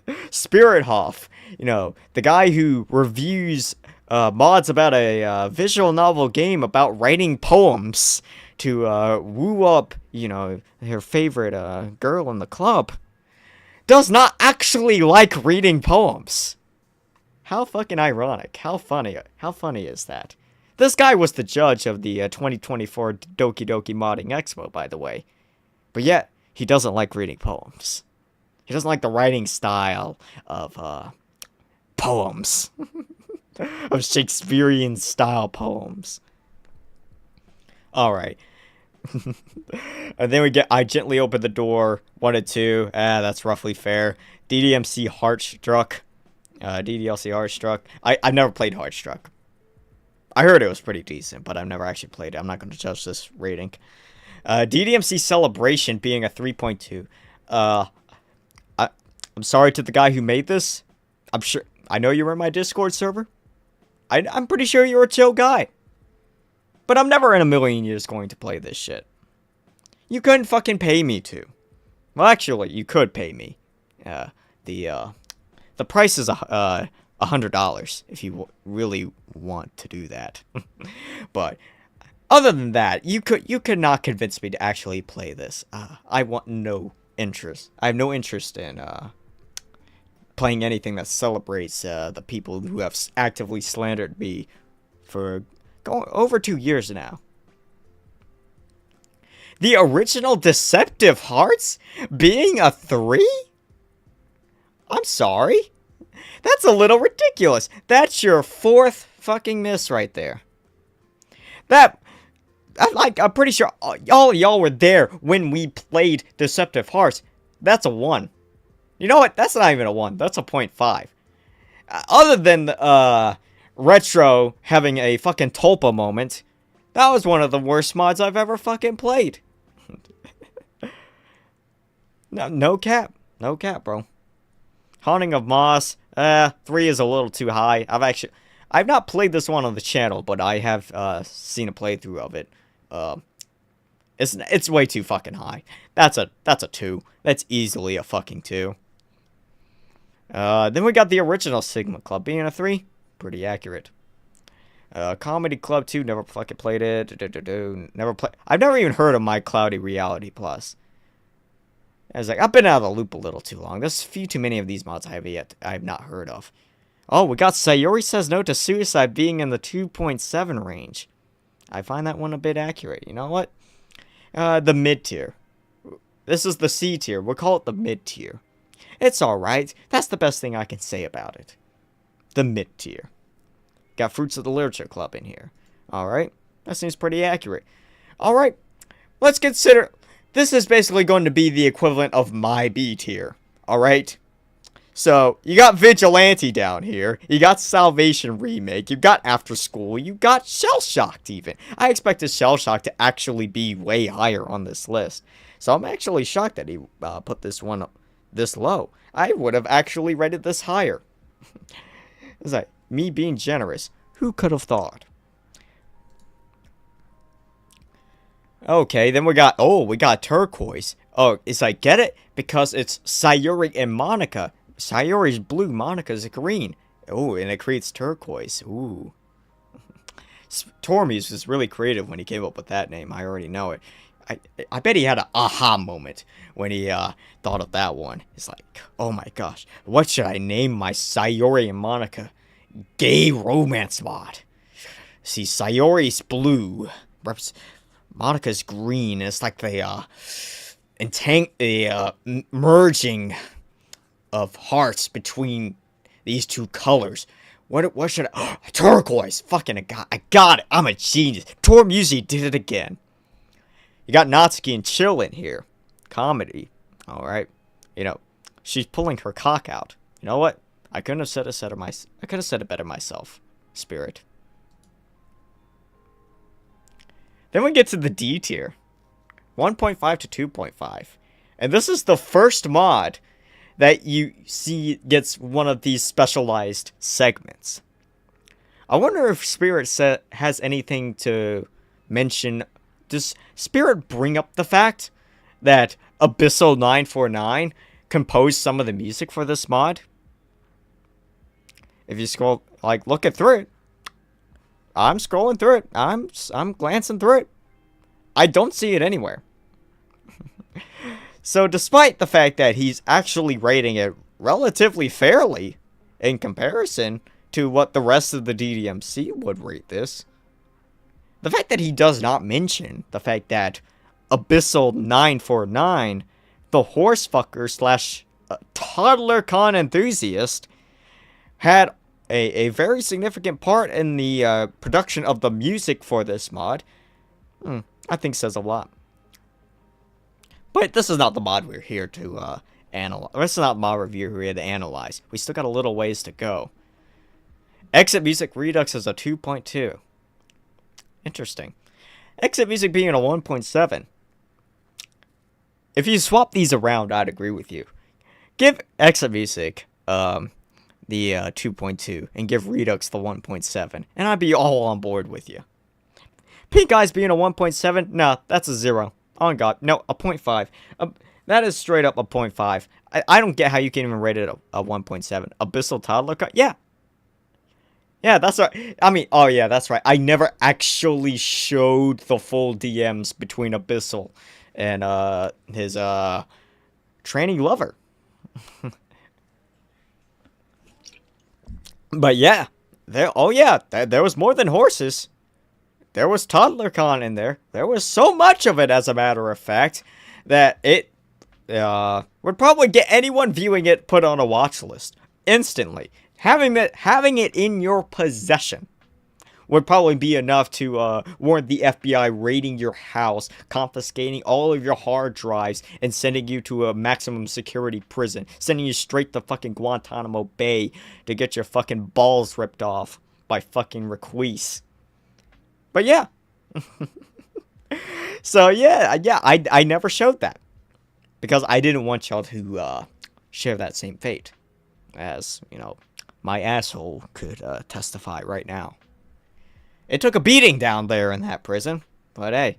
Spirithoff, the guy who reviews mods about a visual novel game about writing poems to woo up, her favorite girl in the club, does not actually like reading poems. How fucking ironic. How funny is that? This guy was the judge of the 2024 Doki Doki Modding Expo, by the way. But yet, he doesn't like reading poems. He doesn't like the writing style of poems. Of Shakespearean style poems. Alright. And then we get I Gently Open the Door, 1 and 2. That's roughly fair. DDMC Heartstruck. DDLC Heartstruck. I've never played Heartstruck. I heard it was pretty decent, but I've never actually played it. I'm not going to judge this rating. DDMC Celebration being a 3.2. I'm sorry to the guy who made this. I know you were in my Discord server. I'm pretty sure you're a chill guy. But I'm never in a million years going to play this shit. You couldn't fucking pay me to. Well, actually, you could pay me. The price is $100 if you really want to do that. But other than that, you could not convince me to actually play this. I want no interest. I have no interest in playing anything that celebrates the people who have actively slandered me for going over 2 years now. The original Deceptive Hearts being a 3? I'm sorry. That's a little ridiculous. That's your 4th fucking miss right there. I'm pretty sure all y'all were there when we played Deceptive Hearts. That's a 1. You know what? That's not even a 1. That's a 0.5. Other than Retro having a fucking Tulpa moment, that was one of the worst mods I've ever fucking played. No cap. No cap, bro. Haunting of Moss, 3 is a little too high. I've not played this one on the channel, but I have seen a playthrough of it. It's way too fucking high. That's a 2. That's easily a fucking 2. Then we got the original Sigma Club being a 3. Pretty accurate. Comedy Club 2, never fucking played it. I've never even heard of My Cloudy Reality Plus. I've been out of the loop a little too long. There's a few too many of these mods I have not heard of. Oh, we got Sayori Says No to Suicide being in the 2.7 range. I find that one a bit accurate. You know what? The mid tier. This is the C tier. We'll call it the mid tier. It's alright. That's the best thing I can say about it. The mid tier. Got Fruits of the Literature Club in here. Alright. That seems pretty accurate. Alright. Let's consider... This is basically going to be the equivalent of my B tier. Alright? So, you got Vigilante down here, you got Salvation Remake, you got After School, you got Shell Shocked even. I expected Shell Shocked to actually be way higher on this list. So I'm actually shocked that he put this one up this low. I would have actually rated this higher. It's like, me being generous. Who could have thought? Okay, then we got Turquoise. Oh, it's like, get it? Because it's Sayuri and Monica. Sayuri's blue, Monica's green. Oh, and it creates turquoise. Ooh. Tormuse was really creative when he came up with that name. I already know it. I bet he had an aha moment when he thought of that one. It's like, oh my gosh, what should I name my Sayuri and Monica gay romance mod? See, Sayuri's blue, Monica's green. It's like the merging of hearts between these two colors. What should I... turquoise! Fucking I got it! I'm a genius! Tormuse did it again. You got Natsuki and Chill in here. Comedy. Alright. You know, she's pulling her cock out. You know what? I couldn't have said it better myself. Spirit. Then we get to the D tier. 1.5 to 2.5. And this is the first mod that you see gets one of these specialized segments. I wonder if Spirit has anything to mention. Does Spirit bring up the fact that Abyssal 949 composed some of the music for this mod? If you scroll, like, look through it. I'm scrolling through it. I'm glancing through it. I don't see it anywhere. So despite the fact that he's actually rating it relatively fairly in comparison to what the rest of the DDMC would rate this, the fact that he does not mention the fact that Abyssal 949, the horsefucker slash toddler con enthusiast, had a very significant part in the production of the music for this mod, I think says a lot. But this is not the mod we're here to analyze. This is not mod review we're here to analyze. We still got a little ways to go. Exit Music Redux is a 2.2. Interesting. Exit Music being a 1.7. If you swap these around, I'd agree with you. Give Exit Music the 2.2 and give Redux the 1.7, and I'd be all on board with you. Pink Eyes being a 1.7, nah, that's a 0. On God, no, a 0.5. That is straight up a 0.5. I don't get how you can even rate it a 1.7. Abyssal Toddler Cut? Yeah. Yeah, that's right. I mean, oh yeah, that's right. I never actually showed the full DMs between Abyssal and his tranny lover. But yeah, there was more than horses. There was ToddlerCon in there. There was so much of it, as a matter of fact, that it would probably get anyone viewing it put on a watch list instantly. Having it in your possession would probably be enough to warrant the FBI raiding your house, confiscating all of your hard drives, and sending you to a maximum security prison, sending you straight to fucking Guantanamo Bay to get your fucking balls ripped off by fucking Requise. But yeah. So yeah, I never showed that. Because I didn't want y'all to share that same fate. As, you know, my asshole could testify right now. It took a beating down there in that prison. But hey,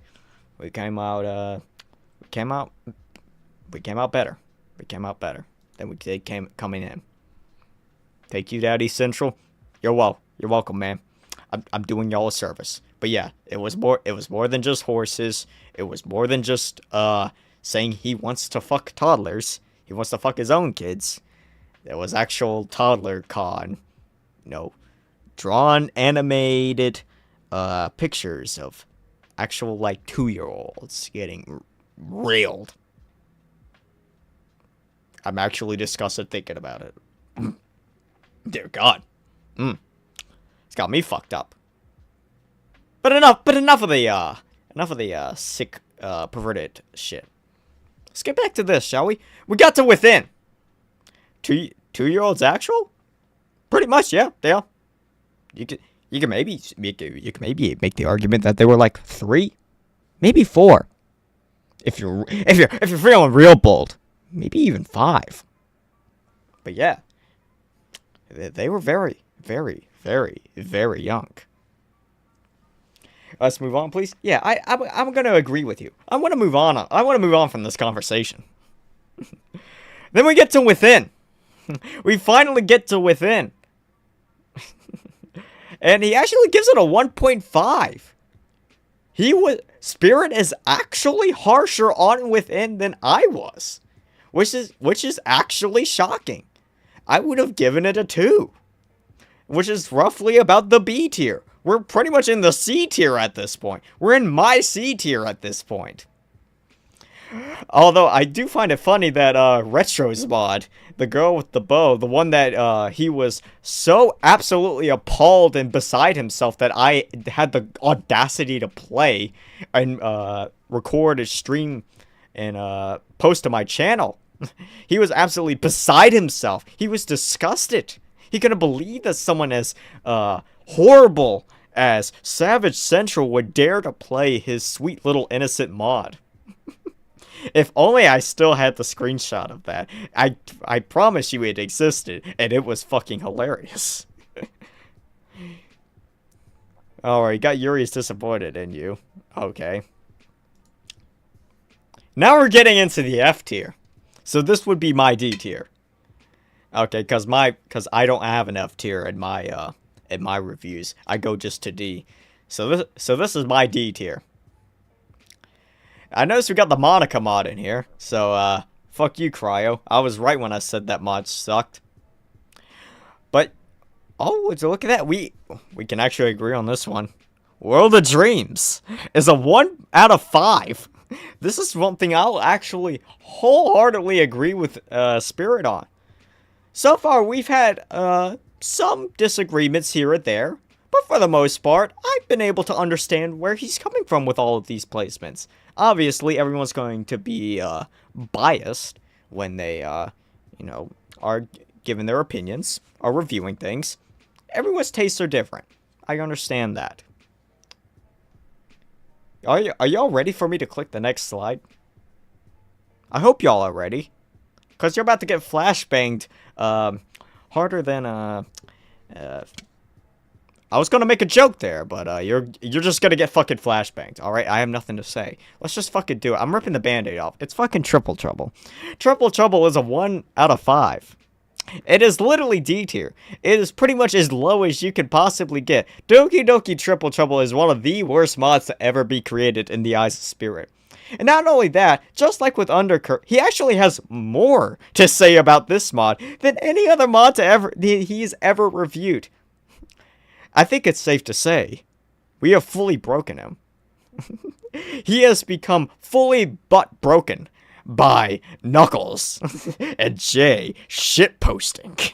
we came out better. We came out better than we did coming in. Thank you, Daddy Sentral. You're welcome, man. I'm doing y'all a service. But yeah, it was more than just horses. It was more than just saying he wants to fuck toddlers. He wants to fuck his own kids. There was actual toddler con, you know, drawn animated pictures of actual like 2-year-olds getting railed. I'm actually disgusted thinking about it. Dear God. It's got me fucked up. But enough of the sick, perverted shit. Let's get back to this, shall we? We got to Within. 2 2-year-olds actual? Pretty much, yeah, they are. You can maybe make the argument that they were like 3, maybe 4. If you're feeling real bold, maybe even 5. But yeah, they were very, very, very, very young. Let's move on, please. Yeah, I'm gonna agree with you. I want to move on. I want to move on from this conversation. Then we get to Within. We finally get to Within. And he actually gives it a 1.5. Spirit is actually harsher on Within than I was, which is actually shocking. I would have given it a 2, which is roughly about the B tier. We're pretty much in the C tier at this point. We're in my C tier at this point. Although I do find it funny that Retro's mod, the girl with the bow, the one that he was so absolutely appalled and beside himself that I had the audacity to play and record a stream and post to my channel. He was absolutely beside himself. He was disgusted. He couldn't believe that someone as horrible as Savage Sentral would dare to play his sweet little innocent mod. If only I still had the screenshot of that. I promise you it existed, and it was fucking hilarious. Alright, got Yuri's disappointed in you. Okay. Now we're getting into the F tier. So this would be my D tier. Okay, cause I don't have an F tier in my reviews. I go just to D. So this is my D tier. I noticed we got the Monica mod in here, so fuck you, Cryo. I was right when I said that mod sucked. But oh, would you look at that? We can actually agree on this one. World of Dreams is a 1 out of 5. This is one thing I'll actually wholeheartedly agree with Spirit on. So far, we've had some disagreements here or there, but for the most part, I've been able to understand where he's coming from with all of these placements. Obviously, everyone's going to be biased when they, are giving their opinions, are reviewing things. Everyone's tastes are different. I understand that. Are y'all ready for me to click the next slide? I hope y'all are ready, because you're about to get flashbanged harder than I was gonna make a joke there, but you're just gonna get fucking flashbanged, alright? I have nothing to say. Let's just fucking do it. I'm ripping the band-aid off. It's fucking Triple Trouble. Triple Trouble is a 1 out of 5. It is literally D tier. It is pretty much as low as you could possibly get. Doki Doki Triple Trouble is one of the worst mods to ever be created in the eyes of Spirit. And not only that, just like with Undercurrent, he actually has more to say about this mod than any other mod he's ever reviewed. I think it's safe to say, we have fully broken him. He has become fully butt broken by Knuckles and Jay shitposting.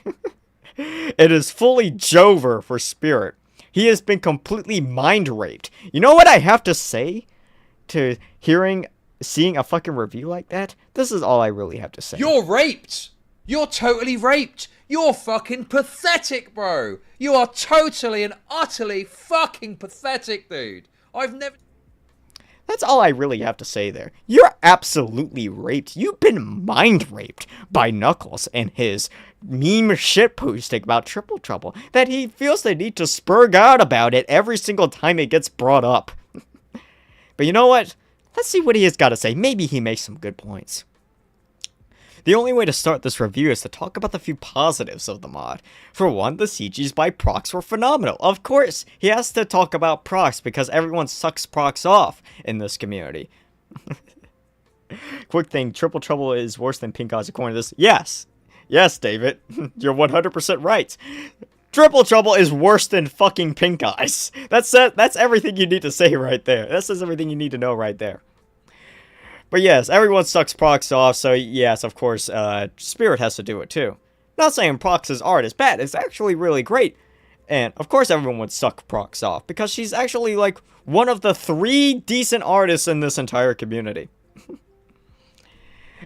It is fully Jover for Spirit. He has been completely mind raped. You know what I have to say to seeing a fucking review like that? This is all I really have to say. You're raped! You're totally raped! You're fucking pathetic, bro! You are totally and utterly fucking pathetic, dude! I've never... That's all I really have to say there. You're absolutely raped. You've been mind raped by Knuckles and his meme shitposting about Triple Trouble that he feels the need to spurg out about it every single time it gets brought up. But you know what? Let's see what he has got to say. Maybe he makes some good points. The only way to start this review is to talk about the few positives of the mod. For one, the CGs by procs were phenomenal. Of course, he has to talk about procs because everyone sucks procs off in this community. Quick thing, Triple Trouble is worse than Pink Eyes according to this. Yes. Yes, David. You're 100% right. Triple Trouble is worse than fucking Pink Eyes. That's everything you need to say right there. That says everything you need to know right there. But yes, everyone sucks procs off, so yes, of course, Spirit has to do it too. Not saying procs' art is bad, it's actually really great. And, of course, everyone would suck procs off, because she's actually, like, one of the 3 decent artists in this entire community.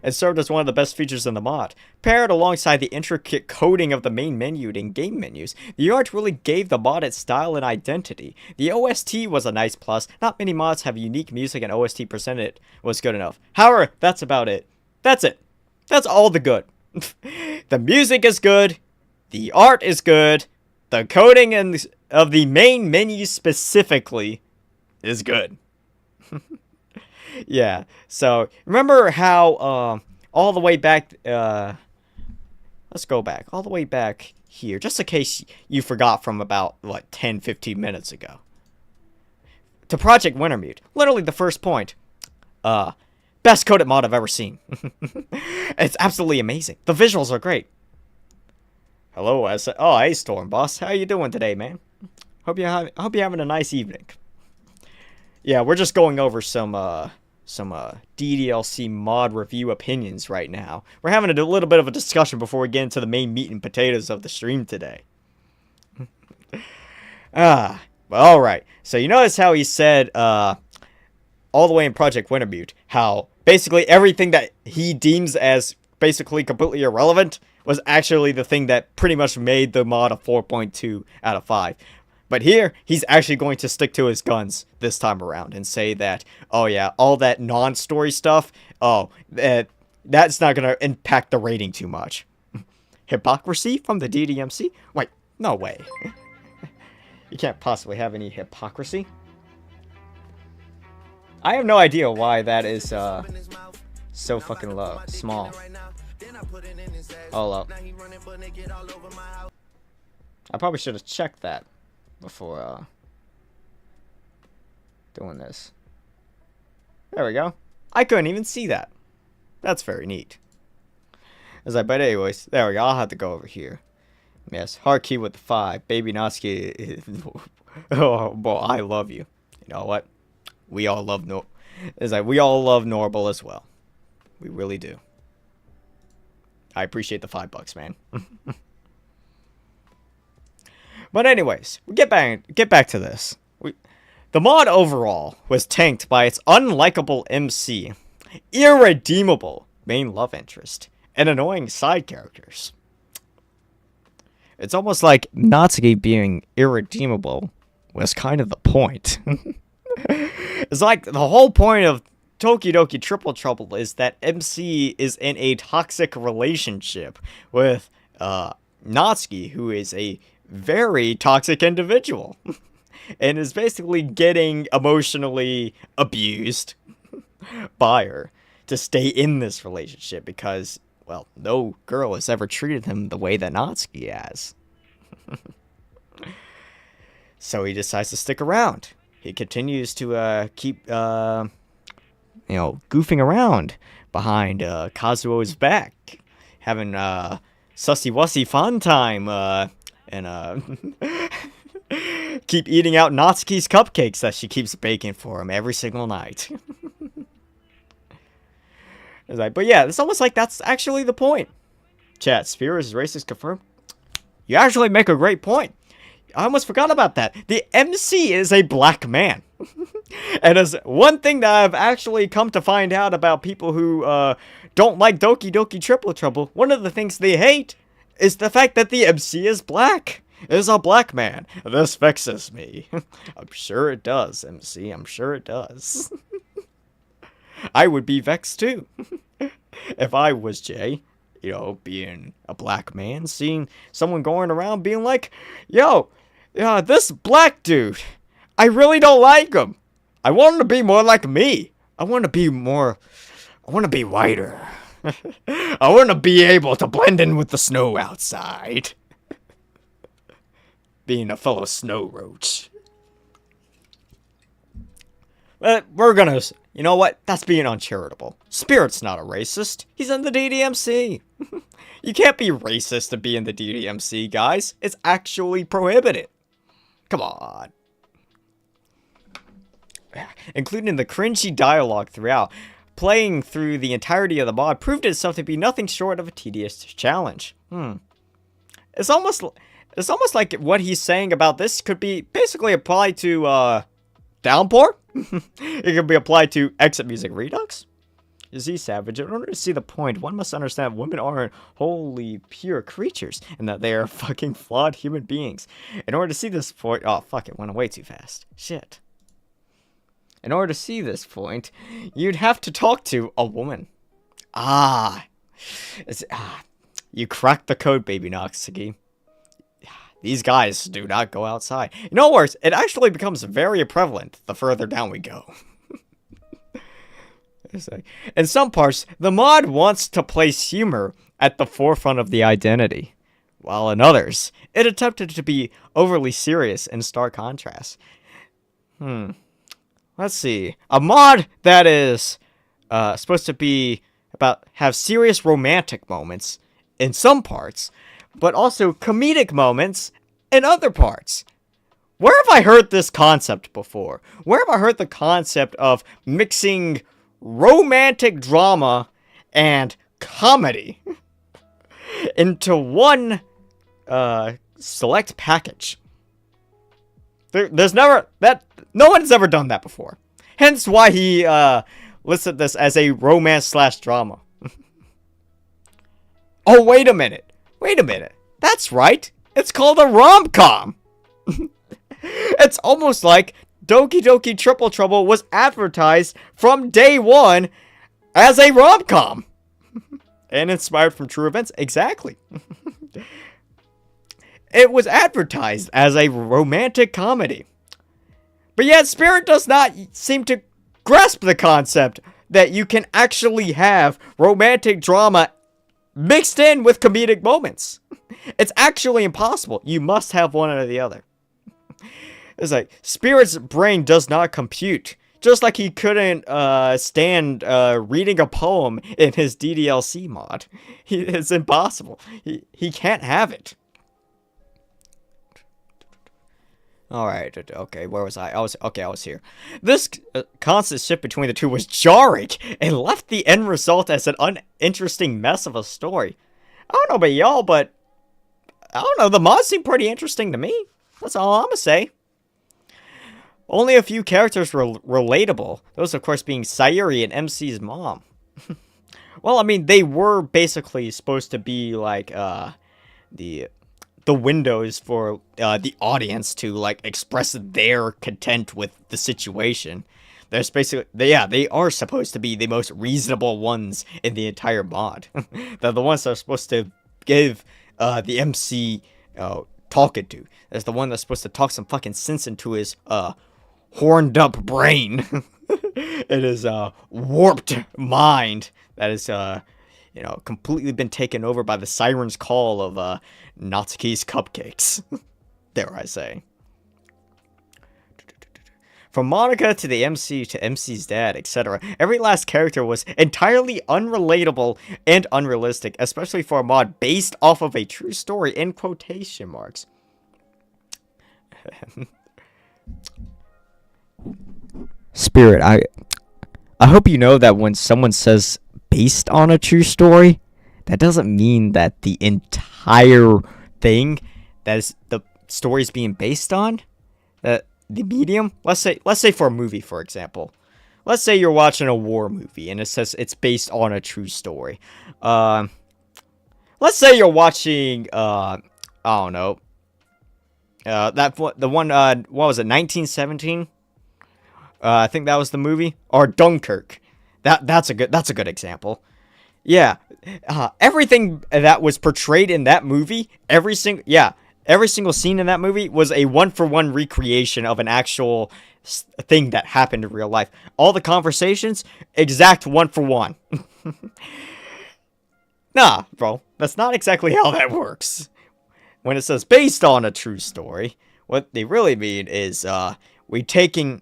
and served as one of the best features in the mod. Paired alongside the intricate coding of the main menu and game menus, the art really gave the mod its style and identity. The OST was a nice plus. Not many mods have unique music, and OST presented was good enough. However, that's about it. That's it. That's all the good. The music is good. The art is good. The coding of the main menu specifically is good. Yeah, so remember how all the way back, let's go back, all the way back here, just in case you forgot from about, what, 10-15 minutes ago. To Project Wintermute, literally the first point, best coded mod I've ever seen. It's absolutely amazing. The visuals are great. Hello, hey Storm Boss, how you doing today, man? Hope you're having a nice evening. Yeah, we're just going over some DDLC mod review opinions right now. We're having a little bit of a discussion before we get into the main meat and potatoes of the stream today. Alright. So you notice how he said, all the way in Project Wintermute, how basically everything that he deems as basically completely irrelevant was actually the thing that pretty much made the mod a 4.2 out of 5. But here, he's actually going to stick to his guns this time around and say that, oh yeah, all that non-story stuff, that's not going to impact the rating too much. Hypocrisy from the DDMC? Wait, no way. You can't possibly have any hypocrisy. I have no idea why that is so fucking small. Hold up. I probably should have checked that before doing this. There we go. I couldn't even see that. That's very neat. But anyways, there we go. I'll have to go over here. Yes, hard key with the 5. Baby Natsuki. Oh boy, I love you. You know what? We all love we all love Norble as well. We really do. I appreciate the $5, man. But anyways, we get back to this. The mod overall was tanked by its unlikable MC, irredeemable main love interest, and annoying side characters. It's almost like Natsuki being irredeemable was kind of the point. It's like the whole point of Tokidoki Triple Trouble is that MC is in a toxic relationship with Natsuki, who is a very toxic individual and is basically getting emotionally abused by her to stay in this relationship because, well, no girl has ever treated him the way that Natsuki has. So he decides to stick around. He continues to keep goofing around behind Kazuo's back, having sussy-wussy fun time, and keep eating out Natsuki's cupcakes that she keeps baking for him every single night. But yeah, it's almost like that's actually the point. Chat, Sphere is racist confirmed? You actually make a great point. I almost forgot about that. The MC is a black man. And as one thing that I've actually come to find out about people who don't like Doki Doki Triple Trouble, one of the things they hate is the fact that the MC is black. Is a black man. This vexes me. I'm sure it does, MC. I'm sure it does. I would be vexed too. If I was Jay, being a black man, seeing someone going around being like, yo, this black dude, I really don't like him. I want him to be more like me. I want to be whiter. I want to be able to blend in with the snow outside. Being a fellow snow roach. But we're gonna, you know what? That's being uncharitable. Spirit's not a racist. He's in the DDMC. You can't be racist to be in the DDMC, guys. It's actually prohibited. Come on. Including the cringy dialogue throughout, playing through the entirety of the mod proved itself to be nothing short of a tedious challenge. It's almost like what he's saying about this could be basically applied to Downpour. It could be applied to Exit Music Redux, You see, Savage, in order to see the point, one must understand women aren't wholly pure creatures, and that they are fucking flawed human beings. In order to see this point... Oh, fuck, it went away too fast. Shit. In order to see this point, you'd have to talk to a woman. You cracked the code, Baby Noxugi. These guys do not go outside. You know what? It actually becomes very prevalent the further down we go. In some parts, the mod wants to place humor at the forefront of the identity, while in others, it attempted to be overly serious in stark contrast. Let's see. A mod that is supposed to be have serious romantic moments in some parts, but also comedic moments in other parts. Where have I heard this concept before? Where have I heard the concept of mixing romantic drama and comedy into one select package? There's never that. No one's ever done that before. Hence why he listed this as a romance/drama. Oh, wait a minute. That's right. It's called a rom-com. It's almost like Doki Doki Triple Trouble was advertised from day one as a rom-com. And inspired from true events. Exactly. It was advertised as a romantic comedy. But yet Spirit does not seem to grasp the concept that you can actually have romantic drama mixed in with comedic moments. It's actually impossible. You must have one or the other. It's like, Spirit's brain does not compute. Just like he couldn't stand reading a poem in his DDLC mod. It's impossible. He can't have it. Alright, okay, where was I? I was here. This constant shift between the two was jarring, and left the end result as an uninteresting mess of a story. I don't know about y'all, but I don't know, the mods seem pretty interesting to me. That's all I'm gonna say. Only a few characters were relatable, those of course being Sayuri and MC's mom. Well, I mean, they were basically supposed to be like, the windows for the audience to like express their content with the situation. There's basically, they are supposed to be the most reasonable ones in the entire mod. They're the ones that are supposed to give the MC talking to. There's the one that's supposed to talk some fucking sense into his horned up brain. It is warped mind that is completely been taken over by the siren's call of Natsuki's cupcakes. Dare I say. From Monica to the MC to MC's dad, etc., every last character was entirely unrelatable and unrealistic, especially for a mod based off of a true story in quotation marks. Spirit, I hope you know that when someone says based on a true story, that doesn't mean that the entire thing that is the story is being based on, the medium, let's say for a movie, for example. Let's say you're watching a war movie and it says it's based on a true story. Let's say you're watching I don't know. What was it, 1917? I think that was the movie, or Dunkirk. That's a good example. Yeah, everything that was portrayed in that movie, every single scene in that movie was a one-for-one recreation of an actual thing that happened in real life. All the conversations, exact one-for-one. Nah, bro, that's not exactly how that works. When it says based on a true story, what they really mean is we taking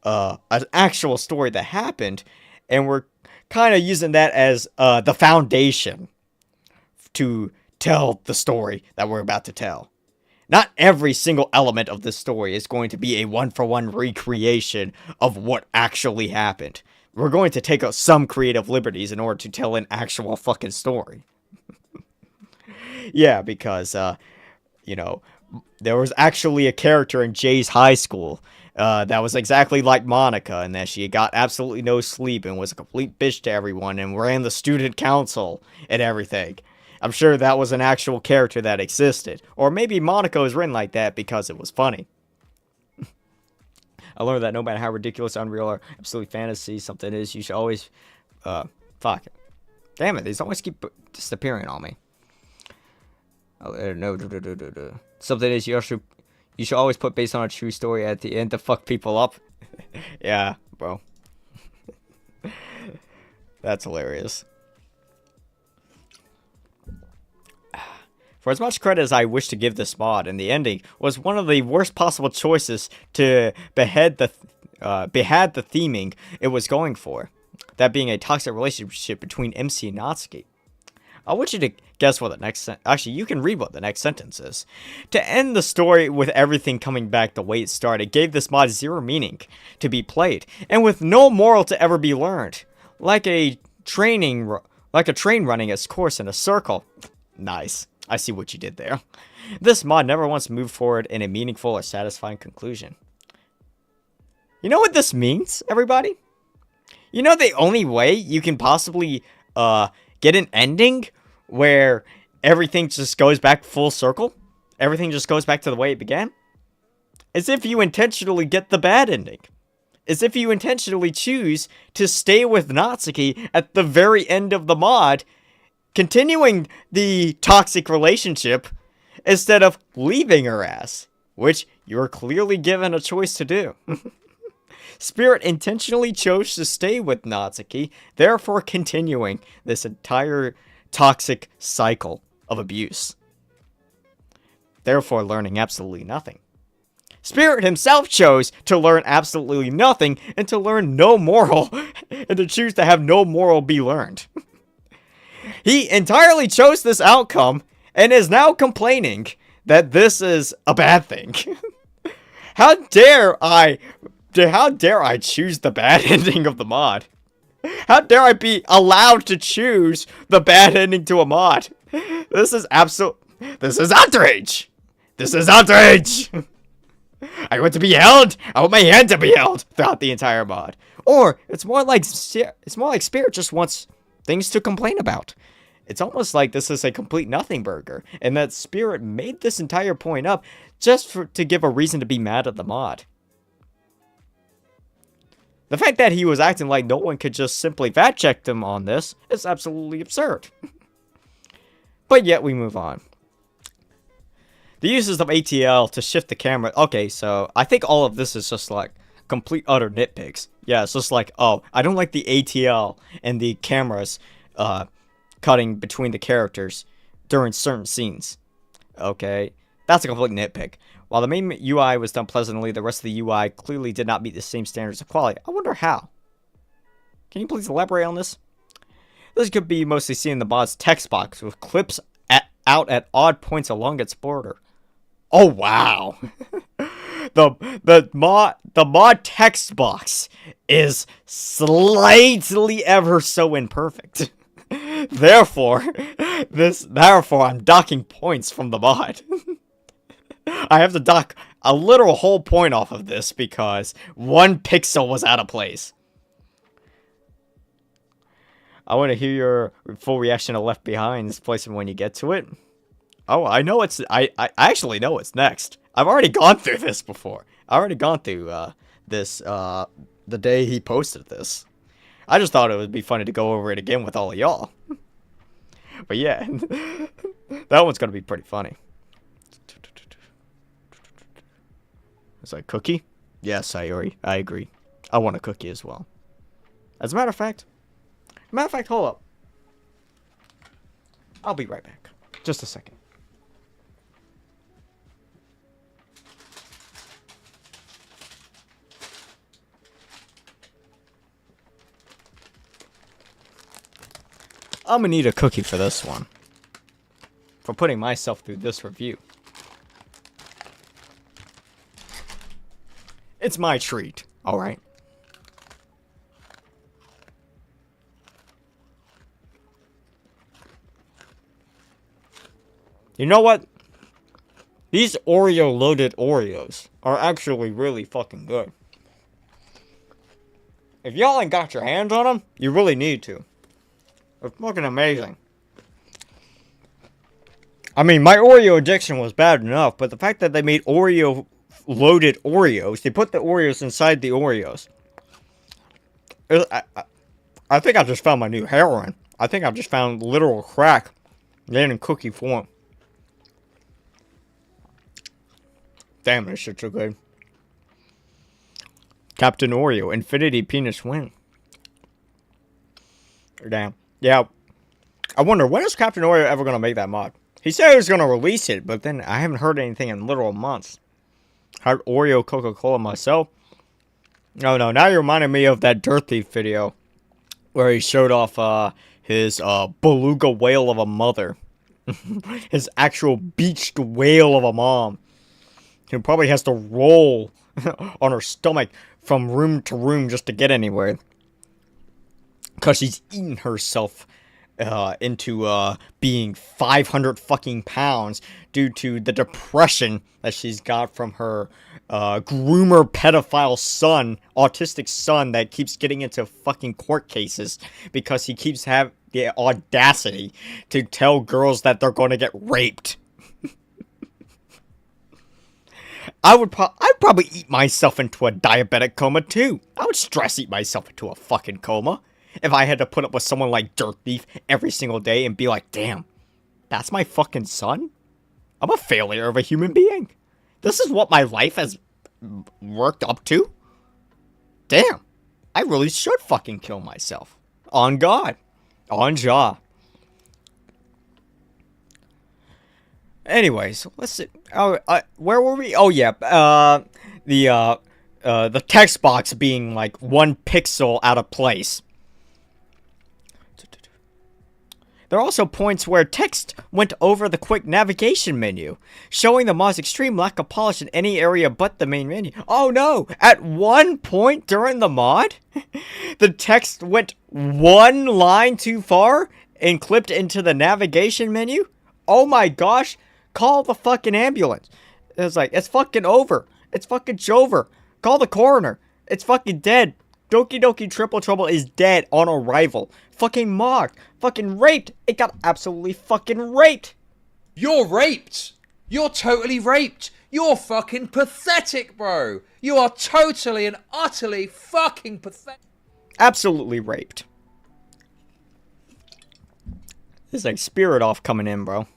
an actual story that happened, and we're kind of using that as the foundation to tell the story that we're about to tell. Not every single element of this story is going to be a one-for-one recreation of what actually happened. We're going to take some creative liberties in order to tell an actual fucking story. Yeah, because, there was actually a character in Jay's high school that was exactly like Monica, and that she got absolutely no sleep and was a complete bitch to everyone and ran the student council and everything. I'm sure that was an actual character that existed. Or maybe Monica was written like that because it was funny. I learned that no matter how ridiculous, unreal, or absolutely fantasy something is, you should always... fuck it. Damn it, these always keep disappearing on me. No, something is, you should always put based on a true story at the end to fuck people up. Yeah, bro. That's hilarious. For as much credit as I wish to give this mod, and the ending was one of the worst possible choices to behead the theming it was going for. That being a toxic relationship between MC and Natsuki. I want you to guess what the next actually, you can read what the next sentence is. To end the story with everything coming back the way it started gave this mod zero meaning to be played, and with no moral to ever be learned. Like a train running its course in a circle. Nice. I see what you did there. This mod never once moved forward in a meaningful or satisfying conclusion. You know what this means, everybody? You know the only way you can possibly get an ending where everything just goes back full circle? Everything just goes back to the way it began? As if you intentionally get the bad ending. As if you intentionally choose to stay with Natsuki at the very end of the mod, continuing the toxic relationship instead of leaving her ass, which you're clearly given a choice to do. Spirit intentionally chose to stay with Natsuki, therefore continuing this entire toxic cycle of abuse. Therefore learning absolutely nothing. Spirit himself chose to learn absolutely nothing and to learn no moral, and to choose to have no moral be learned. He entirely chose this outcome and is now complaining that this is a bad thing. How dare I choose the bad ending of the mod? How dare I be allowed to choose the bad ending to a mod? This is outrage. This is outrage. I want to be held. I want my hand to be held throughout the entire mod. Or it's more like Spirit just wants things to complain about. It's almost like this is a complete nothing burger, and that Spirit made this entire point up just to give a reason to be mad at the mod. The fact that he was acting like no one could just simply fact check him on this is absolutely absurd. But yet we move on. The uses of ATL to shift the camera. Okay, so I think all of this is just like complete utter nitpicks. Yeah, it's just like, oh, I don't like the ATL and the cameras cutting between the characters during certain scenes. Okay, that's a complete nitpick. While the main UI was done pleasantly, the rest of the UI clearly did not meet the same standards of quality. I wonder how. Can you please elaborate on this? This could be mostly seen in the mod's text box with clips out at odd points along its border. Oh wow. The mod text box is slightly ever so imperfect. Therefore I'm docking points from the mod. I have to dock a literal whole point off of this because one pixel was out of place. I want to hear your full reaction to Left Behind's placement when you get to it. Oh, I know I actually know what's next. I've already gone through this before. I already gone through this the day he posted this. I just thought it would be funny to go over it again with all of y'all. But yeah, that one's gonna be pretty funny. It's like cookie? Yes, Sayori, I agree. I want a cookie as well. As a matter of fact, hold up. I'll be right back. Just a second. I'm gonna need a cookie for this one. For putting myself through this review. It's my treat, alright? You know what? These Oreo-loaded Oreos are actually really fucking good. If y'all ain't got your hands on them, you really need to. They're fucking amazing. I mean, my Oreo addiction was bad enough, but the fact that they made Oreo-loaded Oreos, they put the Oreos inside the Oreos. I think I just found my new heroin. I think I just found literal crack, then in cookie form. Damn, this shit's so good. Captain Oreo, Infinity Penis Wing. Damn. Yeah. I wonder, when is Captain Oreo ever going to make that mod? He said he was going to release it, but then I haven't heard anything in literal months. Had Oreo Coca-Cola myself. No, now you're reminding me of that Dirt Thief video. Where he showed off his beluga whale of a mother. His actual beached whale of a mom. Who probably has to roll on her stomach from room to room just to get anywhere. Because she's eaten herself into being 500 fucking pounds due to the depression that she's got from her groomer pedophile son, autistic son that keeps getting into fucking court cases because he keeps having the audacity to tell girls that they're going to get raped. I'd probably eat myself into a diabetic coma too. I would stress eat myself into a fucking coma if I had to put up with someone like Dirt Thief every single day and be like, damn, that's my fucking son? I'm a failure of a human being. This is what my life has worked up to? Damn, I really should fucking kill myself. On God. On Jah. Anyways, let's see. Where were we? Oh yeah, the text box being like 1 pixel out of place. There are also points where text went over the quick navigation menu, showing the mod's extreme lack of polish in any area but the main menu. Oh no! At one point during the mod, the text went 1 line too far and clipped into the navigation menu? Oh my gosh! Call the fucking ambulance. It's like, it's fucking over. It's fucking Jover. Call the coroner. It's fucking dead. Doki Doki Triple Trouble is dead on arrival. Fucking mocked. Fucking raped. It got absolutely fucking raped. You're raped. You're totally raped. You're fucking pathetic, bro. You are totally and utterly fucking pathetic. Absolutely raped. This is like Spirit Off coming in, bro.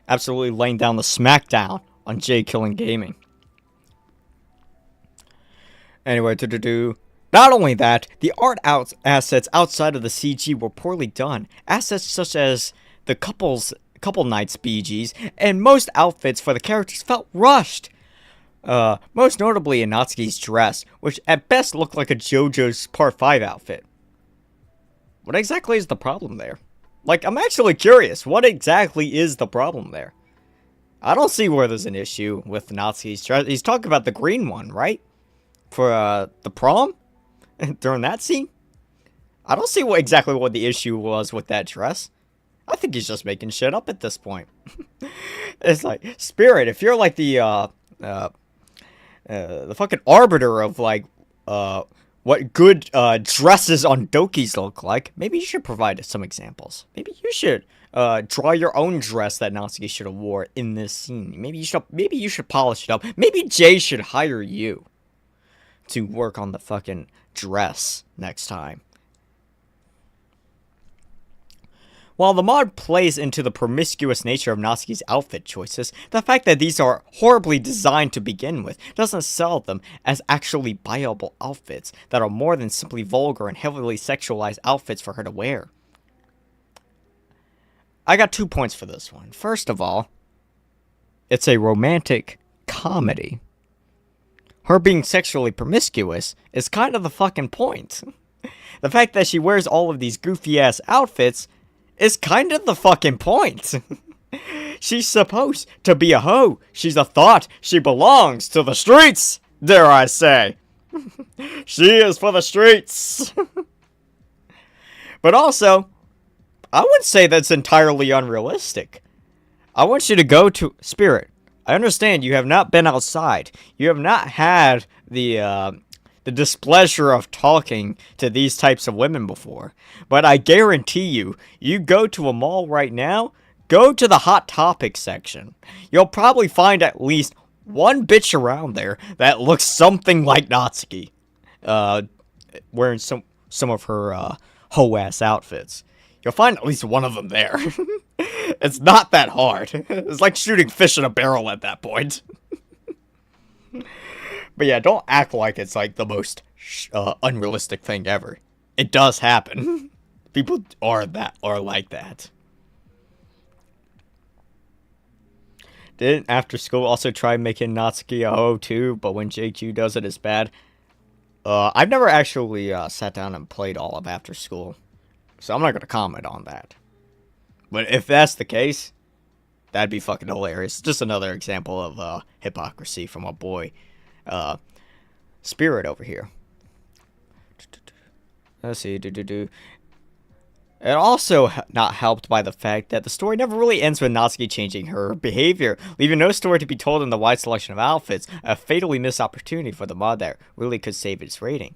Absolutely laying down the smackdown on J Killing Gaming. Anyway, not only that, the art assets outside of the CG were poorly done. Assets such as the couple nights BGs and most outfits for the characters felt rushed. Most notably Natsuki's dress, which at best looked like a JoJo's Part 5 outfit. What exactly is the problem there? Like, I'm actually curious, what exactly is the problem there? I don't see where there's an issue with Natsuki's dress. He's talking about the green one, right? For the prom? During that scene? I don't see exactly what the issue was with that dress. I think he's just making shit up at this point. It's like, Spirit, if you're like the fucking arbiter of like, what good dresses on Dokis look like, maybe you should provide some examples. Maybe you should draw your own dress that Natsuki should have wore in this scene. Maybe you should polish it up. Maybe Jay should hire you to work on the fucking dress next time. While the mod plays into the promiscuous nature of Natsuki's outfit choices, the fact that these are horribly designed to begin with doesn't sell them as actually buyable outfits that are more than simply vulgar and heavily sexualized outfits for her to wear. I got 2 points for this one. First of all, it's a romantic comedy. Her being sexually promiscuous is kind of the fucking point. The fact that she wears all of these goofy-ass outfits is kind of the fucking point. She's supposed to be a hoe. She's a thought. She belongs to the streets, dare I say. She is for the streets. But also, I wouldn't say that's entirely unrealistic. I want you to go to Spirit. I understand you have not been outside. You have not had the displeasure of talking to these types of women before. But I guarantee you, you go to a mall right now, go to the Hot Topics section. You'll probably find at least one bitch around there that looks something like Natsuki. Wearing some of her hoe-ass outfits. You'll find at least one of them there. It's not that hard. It's like shooting fish in a barrel at that point. But yeah, don't act like it's like the most unrealistic thing ever. It does happen. People are like that. Didn't After School also try making Natsuki a hoe too, but when JQ does it, it's bad? I've never actually sat down and played all of After School, so I'm not going to comment on that. But if that's the case, that'd be fucking hilarious. Just another example of hypocrisy from a boy. Spirit over here. Let's see. It also not helped by the fact that the story never really ends with Natsuki changing her behavior, leaving no story to be told in the wide selection of outfits, a fatally missed opportunity for the mod that really could save its rating.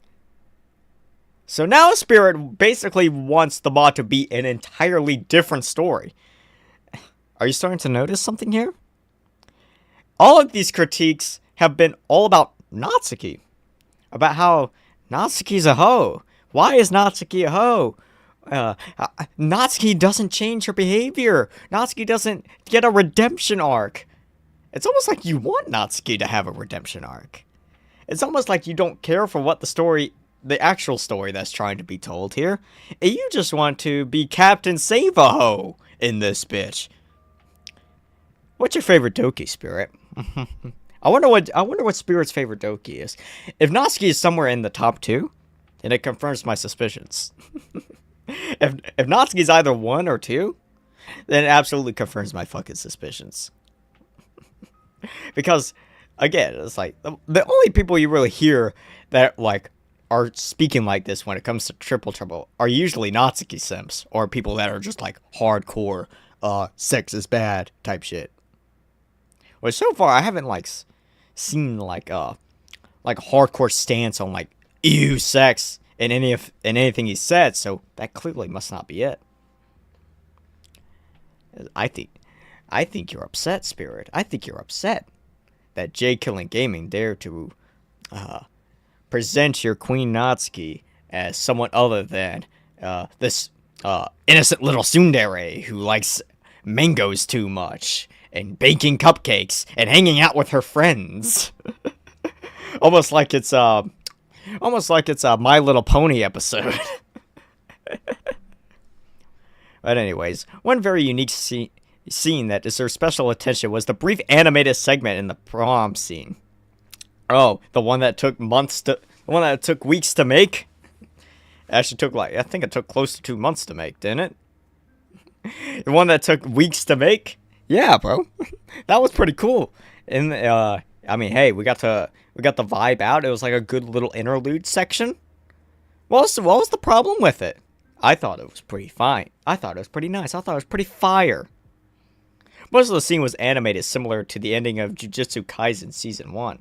So now Spirit basically wants the mod to be an entirely different story. Are you starting to notice something here? All of these critiques have been all about Natsuki. About how Natsuki's a hoe. Why is Natsuki a hoe? Natsuki doesn't change her behavior. Natsuki doesn't get a redemption arc. It's almost like you want Natsuki to have a redemption arc. It's almost like you don't care for what the actual story that's trying to be told here. You just want to be Captain Save-A-Ho in this bitch. What's your favorite Doki, Spirit? I wonder what Spirit's favorite Doki is. If Natsuki is somewhere in the top 2, then it confirms my suspicions. If Natsuki's either 1 or 2, then it absolutely confirms my fucking suspicions. Because, again, it's like, the only people you really hear that, like, are speaking like this when it comes to Triple Trouble are usually Natsuki simps, or people that are just, like, hardcore, sex is bad type shit. Which, so far, I haven't, like, seen, like a hardcore stance on, like, ew, sex in anything he said, so that clearly must not be it. I think you're upset, Spirit. I think you're upset that J Killing Gaming dared to present your Queen Natsuki as someone other than this innocent little tsundere who likes mangoes too much and baking cupcakes and hanging out with her friends. Almost like it's a My Little Pony episode. But anyways, one very unique scene that deserves special attention was the brief animated segment in the prom scene. Oh, the one that took weeks to make? It actually took I think it took close to 2 months to make, didn't it? The one that took weeks to make? Yeah, bro. That was pretty cool. And I mean, hey, we got the vibe out. It was like a good little interlude section. What was the problem with it? I thought it was pretty fine. I thought it was pretty nice. I thought it was pretty fire. Most of the scene was animated similar to the ending of Jujutsu Kaisen Season 1.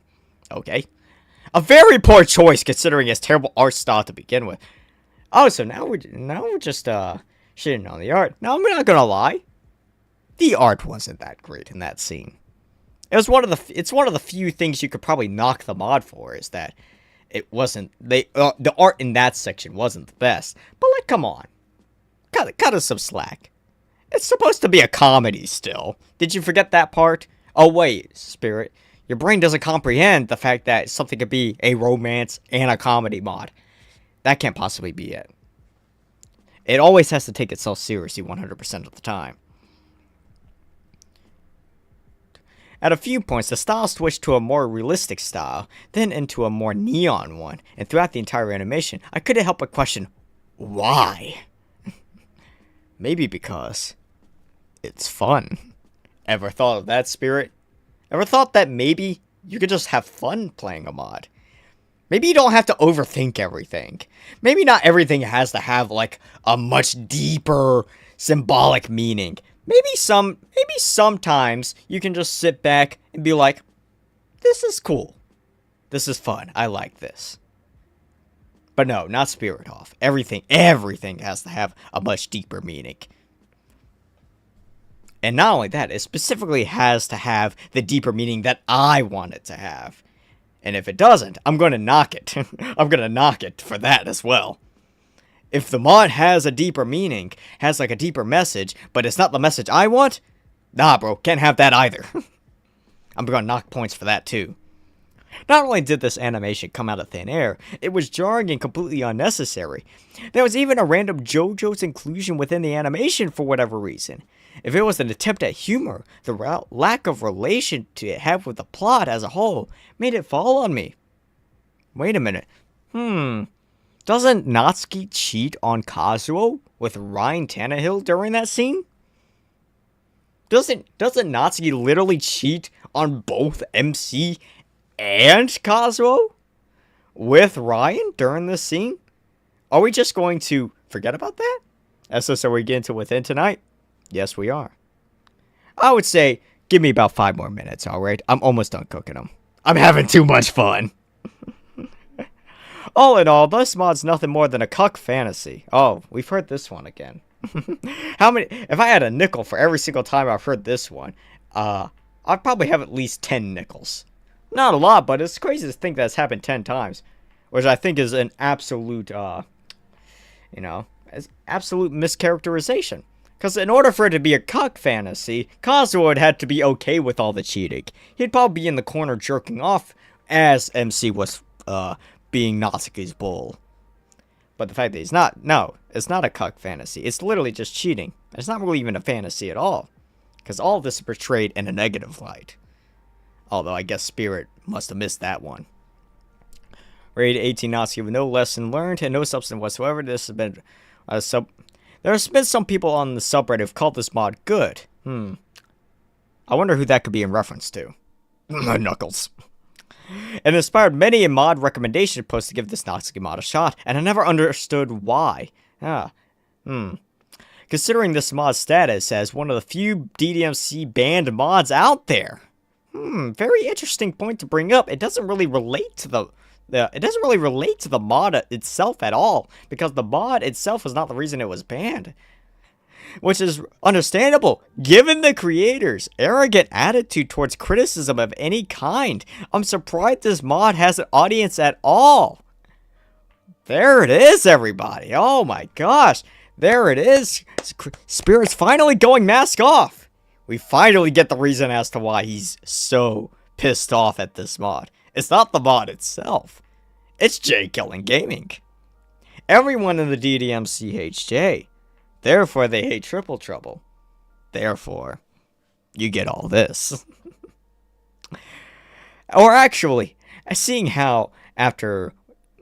Okay. A very poor choice considering its terrible art style to begin with. Oh, so now we're just shitting on the art. Now, I'm not gonna lie. The art wasn't that great in that scene. It's one of the few things you could probably knock the mod for, is that it wasn't, the art in that section wasn't the best. But like, come on. Cut us some slack. It's supposed to be a comedy still. Did you forget that part? Oh wait, Spirit. Your brain doesn't comprehend the fact that something could be a romance and a comedy mod. That can't possibly be it. It always has to take itself seriously 100% of the time. At a few points, the style switched to a more realistic style, then into a more neon one, and throughout the entire animation, I couldn't help but question, why? Maybe because it's fun. Ever thought of that, Spirit? Ever thought that maybe you could just have fun playing a mod? Maybe you don't have to overthink everything. Maybe not everything has to have, like, a much deeper symbolic meaning. maybe sometimes you can just sit back and be like, this is cool. This is fun. I like this. But no, not Spirit Off. Everything has to have a much deeper meaning. And not only that, it specifically has to have the deeper meaning that I want it to have. And if it doesn't, I'm going to knock it. I'm going to knock it for that as well. If the mod has a deeper meaning, has like a deeper message, but it's not the message I want, nah bro, can't have that either. I'm going to knock points for that too. Not only did this animation come out of thin air, it was jarring and completely unnecessary. There was even a random JoJo's inclusion within the animation for whatever reason. If it was an attempt at humor, the lack of relation to it have with the plot as a whole made it fall on me. Wait a minute. Doesn't Natsuki cheat on Kazuo with Ryan Tannehill during that scene? Doesn't Natsuki literally cheat on both MC and Kazuo with Ryan during this scene? Are we just going to forget about that? So we get into Within tonight? Yes, we are. I would say, give me about 5 more minutes, alright? I'm almost done cooking them. I'm having too much fun. All in all, this mod's nothing more than a cuck fantasy. Oh, we've heard this one again. If I had a nickel for every single time I've heard this one, I'd probably have at least 10 nickels. Not a lot, but it's crazy to think that's happened 10 times. Which I think is an absolute, absolute mischaracterization. Because in order for it to be a cuck fantasy, Kazuo would have to be okay with all the cheating. He'd probably be in the corner jerking off as MC was, being Natsuki's bull. But the fact that he's not, no, it's not a cuck fantasy. It's literally just cheating. It's not really even a fantasy at all. Because all of this is portrayed in a negative light. Although I guess Spirit must have missed that one. Rated 18 Natsuki with no lesson learned and no substance whatsoever. This has been there's been some people on the subreddit who've called this mod good. I wonder who that could be in reference to. Knuckles. It inspired many a mod recommendation posts to give this Natsuki mod a shot, and I never understood why. Considering this mod's status as one of the few DDMC banned mods out there. Very interesting point to bring up. It doesn't really relate to the mod itself at all, because the mod itself was not the reason it was banned. Which is understandable, given the creator's arrogant attitude towards criticism of any kind. I'm surprised this mod has an audience at all. There it is, everybody. Oh my gosh. There it is. Spirit's finally going mask off. We finally get the reason as to why he's so pissed off at this mod. It's not the mod itself. It's J Killing Gaming. Everyone in the DDMC hates J. Therefore, they hate Triple Trouble. Therefore, you get all this. Or actually, seeing how, after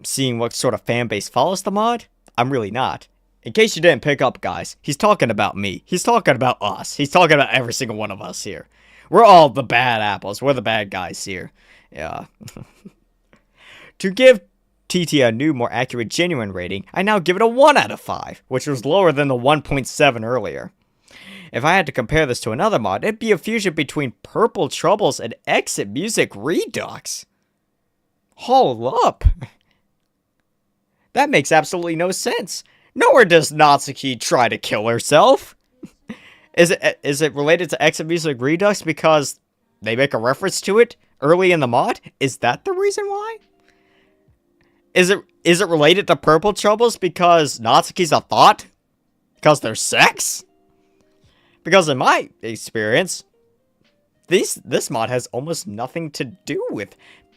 seeing what sort of fan base follows the mod, I'm really not. In case you didn't pick up, guys, he's talking about me. He's talking about us. He's talking about every single one of us here. We're all the bad apples. We're the bad guys here. Yeah. To give TT a new, more accurate, genuine rating, I now give it a 1 out of 5, which was lower than the 1.7 earlier. If I had to compare this to another mod, it'd be a fusion between Purple Troubles and Exit Music Redux. Hold up. That makes absolutely no sense. Nowhere does Natsuki try to kill herself. Is it related to Exit Music Redux because they make a reference to it early in the mod? Is that the reason why? Is it related to Purple Troubles because Natsuki's a thought? Because there's sex? Because in my experience, this mod has almost nothing to do with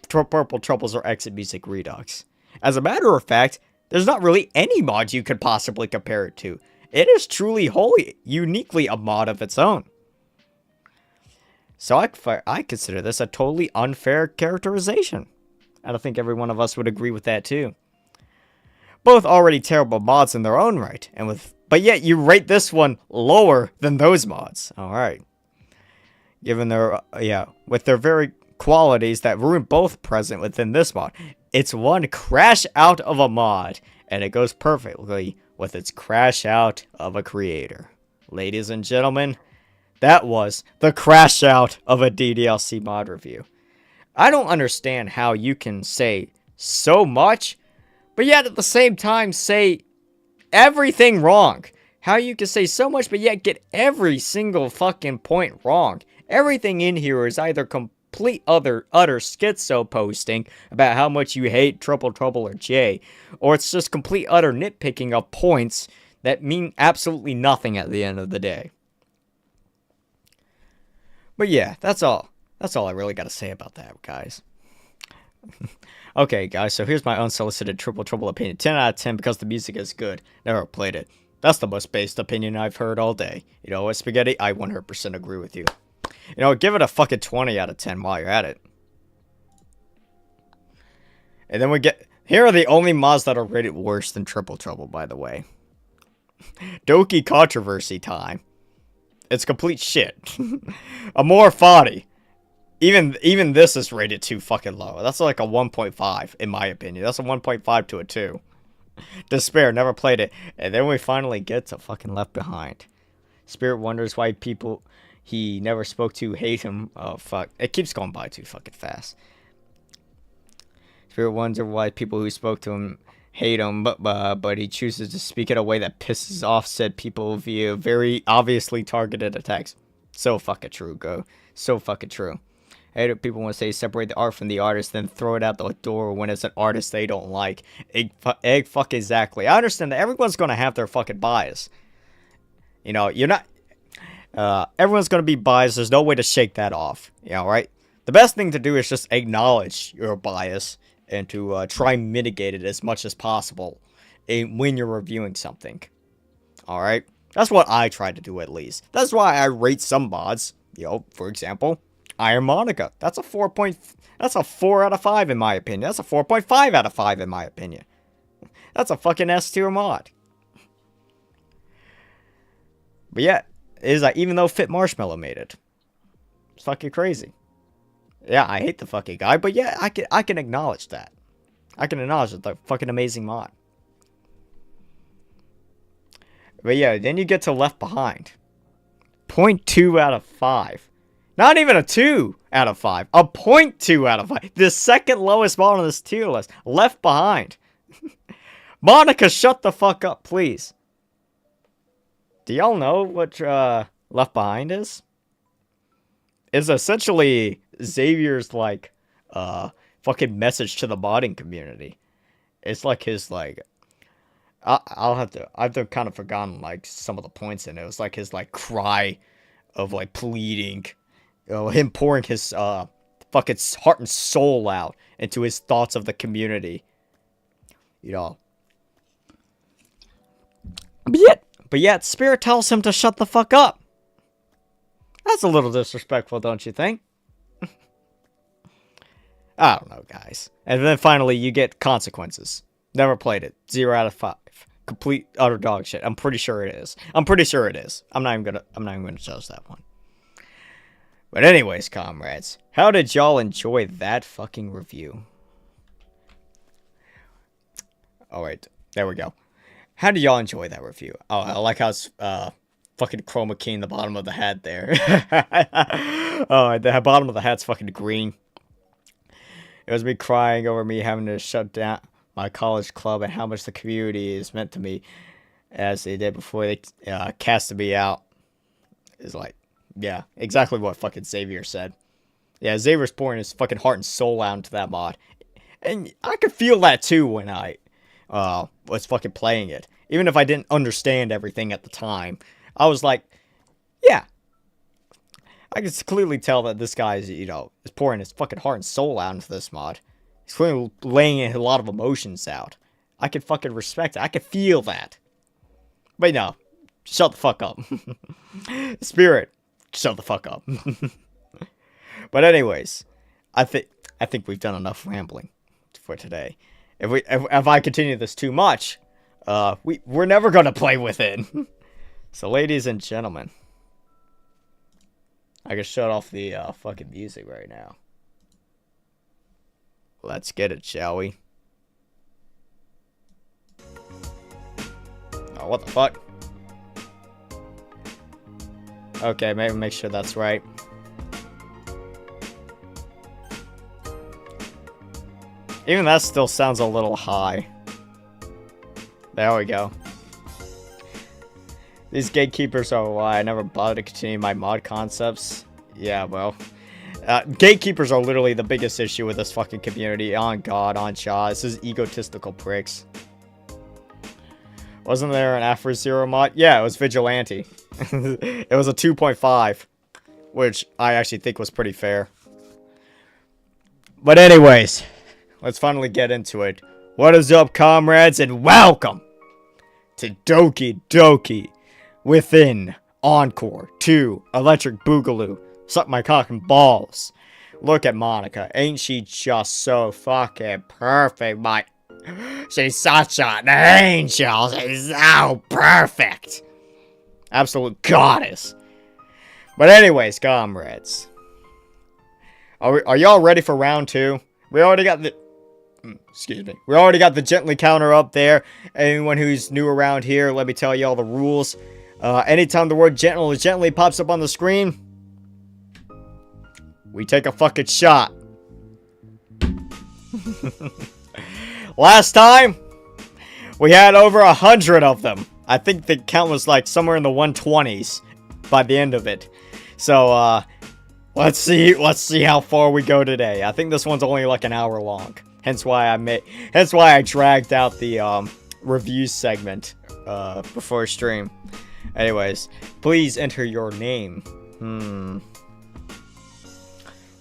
Purple Troubles or Exit Music Redux. As a matter of fact, there's not really any mod you could possibly compare it to. It is truly wholly, uniquely a mod of its own. So I consider this a totally unfair characterization. I don't think every one of us would agree with that too. Both already terrible mods in their own right, but yet you rate this one lower than those mods. Alright. Given with their very qualities that weren't both present within this mod. It's one crash out of a mod, and it goes perfectly with its crash out of a creator. Ladies and gentlemen, that was the crash out of a DDLC mod review. I don't understand how you can say so much, but yet at the same time say everything wrong. How you can say so much, but yet get every single fucking point wrong. Everything in here is either complete utter schizo posting about how much you hate Triple Trouble or Jay, or it's just complete utter nitpicking of points that mean absolutely nothing at the end of the day. But yeah, that's all. That's all I really got to say about that, guys. Okay, guys, so here's my unsolicited Triple Trouble opinion. 10 out of 10 because the music is good. Never played it. That's the most based opinion I've heard all day. You know what, Spaghetti? I 100% agree with you. You know, give it a fucking 20 out of 10 while you're at it. And then we get... Here are the only mods that are rated worse than Triple Trouble, by the way. Doki Controversy time. It's complete shit. Amor Fati. Even this is rated too fucking low. That's like a 1.5, in my opinion. That's a 1.5 to a 2. Despair, never played it. And then we finally get to fucking Left Behind. Spirit wonders why people he never spoke to hate him. Oh, fuck. It keeps going by too fucking fast. Spirit wonders why people who spoke to him hate him, but he chooses to speak in a way that pisses off said people via very obviously targeted attacks. So fucking true, Go. So fucking true. I hate it. People want to say separate the art from the artist, then throw it out the door when it's an artist they don't like. Egg fuck exactly. I understand that everyone's going to have their fucking bias. You know, you're not... everyone's going to be biased. There's no way to shake that off. You know, right? The best thing to do is just acknowledge your bias and to try and mitigate it as much as possible when you're reviewing something. Alright? That's what I try to do at least. That's why I rate some mods. You know, for example... Iron Monica. That's a 4 out of 5 in my opinion. That's a 4.5 out of 5 in my opinion. That's a fucking S tier mod. But yeah, it is like, even though Fit Marshmallow made it. It's fucking crazy. Yeah, I hate the fucking guy, but yeah, I can acknowledge that. I can acknowledge it's a fucking amazing mod. But yeah, then you get to Left Behind. 0.2 out of 5. Not even a 2 out of 5. A 0.2 out of 5. The second lowest mod on this tier list. Left Behind. Monica, shut the fuck up, please. Do y'all know what Left Behind is? It's essentially Xavier's, like, fucking message to the modding community. It's like his, like... I've kind of forgotten, like, some of the points in it. It was like his, like, cry of, like, pleading... You know, him pouring his fucking heart and soul out into his thoughts of the community. You know. But yet, Spirit tells him to shut the fuck up. That's a little disrespectful, don't you think? I don't know, guys. And then finally, you get Consequences. Never played it. 0 out of 5. Complete utter dog shit. I'm pretty sure it is. I'm not even gonna judge that one. But anyways, comrades, how did y'all enjoy that fucking review? Alright, there we go. How did y'all enjoy that review? Oh, I like how it's fucking chroma key in the bottom of the hat there. Oh, the bottom of the hat's fucking green. It was me crying over me having to shut down my college club and how much the community is meant to me as they did before they casted me out. It's like, yeah, exactly what fucking Xavier said. Yeah, Xavier's pouring his fucking heart and soul out into that mod. And I could feel that too when I was fucking playing it. Even if I didn't understand everything at the time. I was like, yeah. I can clearly tell that this guy is, you know, is pouring his fucking heart and soul out into this mod. He's clearly laying a lot of emotions out. I can fucking respect it. I can feel that. But no, shut the fuck up. Spirit. Shut the fuck up. But anyways, I think we've done enough rambling for today. If I continue this too much, we're never gonna play with it. So, ladies and gentlemen, I can shut off the fucking music right now. Let's get it, shall we? Oh, what the fuck? Okay, maybe make sure that's right. Even that still sounds a little high. There we go. These gatekeepers are why I never bothered to continue my mod concepts. Yeah, well. Gatekeepers are literally the biggest issue with this fucking community. On God, on Shaw. This is egotistical pricks. Wasn't there an Afro Zero mod? Yeah, it was Vigilante. It was a 2.5. Which I actually think was pretty fair. But anyways, let's finally get into it. What is up, comrades, and welcome to Doki Doki Within Encore 2 Electric Boogaloo. Suck my cock and balls. Look at Monica. Ain't she just so fucking perfect, my... She's such an angel. She's so perfect. Absolute goddess. But anyways, comrades. Are y'all ready for round 2? We already got the... Excuse me. We already got the gently counter up there. Anyone who's new around here, let me tell you all the rules. Anytime the word gently pops up on the screen, we take a fucking shot. Last time, we had over 100 of them. I think the count was like somewhere in the 120s by the end of it. So, let's see how far we go today. I think this one's only like an hour long. Hence why I dragged out the review segment before stream. Anyways, please enter your name.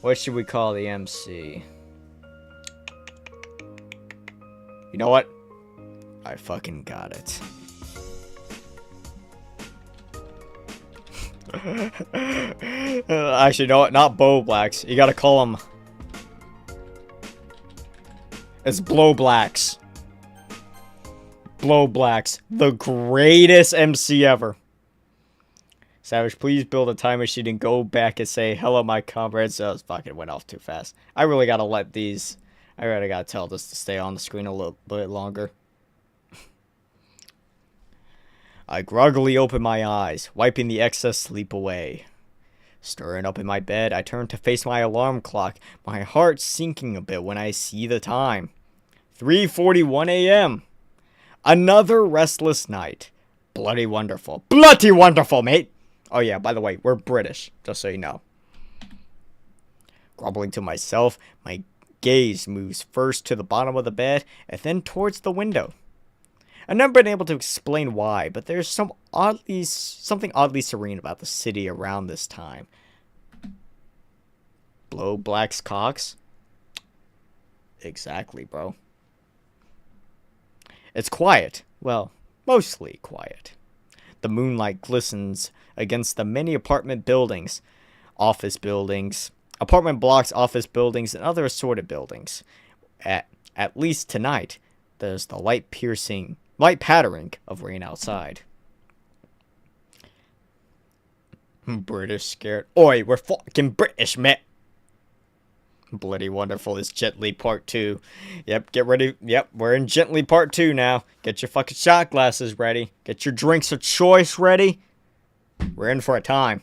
What should we call the MC? You know what? I fucking got it. Actually, no, not Bow Blacks. You gotta call them... It's Blow Blacks. Blow Blacks. The greatest MC ever. Savage, please build a time machine and go back and say, hello, my comrades. Oh, it fucking went off too fast. I really gotta let these... I really gotta tell this to stay on the screen a little bit longer. I groggily open my eyes, wiping the excess sleep away. Stirring up in my bed, I turn to face my alarm clock, my heart sinking a bit when I see the time. 3:41 a.m. Another restless night. Bloody wonderful. Bloody wonderful, mate! Oh yeah, by the way, we're British, just so you know. Grumbling to myself, my gaze moves first to the bottom of the bed, and then towards the window. I've never been able to explain why, but there's something oddly serene about the city around this time. Blow Black's cocks? Exactly, bro. It's quiet. Well, mostly quiet. The moonlight glistens against the many apartment buildings, office buildings, apartment blocks, office buildings, and other assorted buildings. At least tonight, there's the light pattering of rain outside. British scared. Oi, we're fucking British, mate. Bloody wonderful is Gently Part 2. Yep, get ready. Yep, we're in Gently Part 2 now. Get your fucking shot glasses ready. Get your drinks of choice ready. We're in for a time.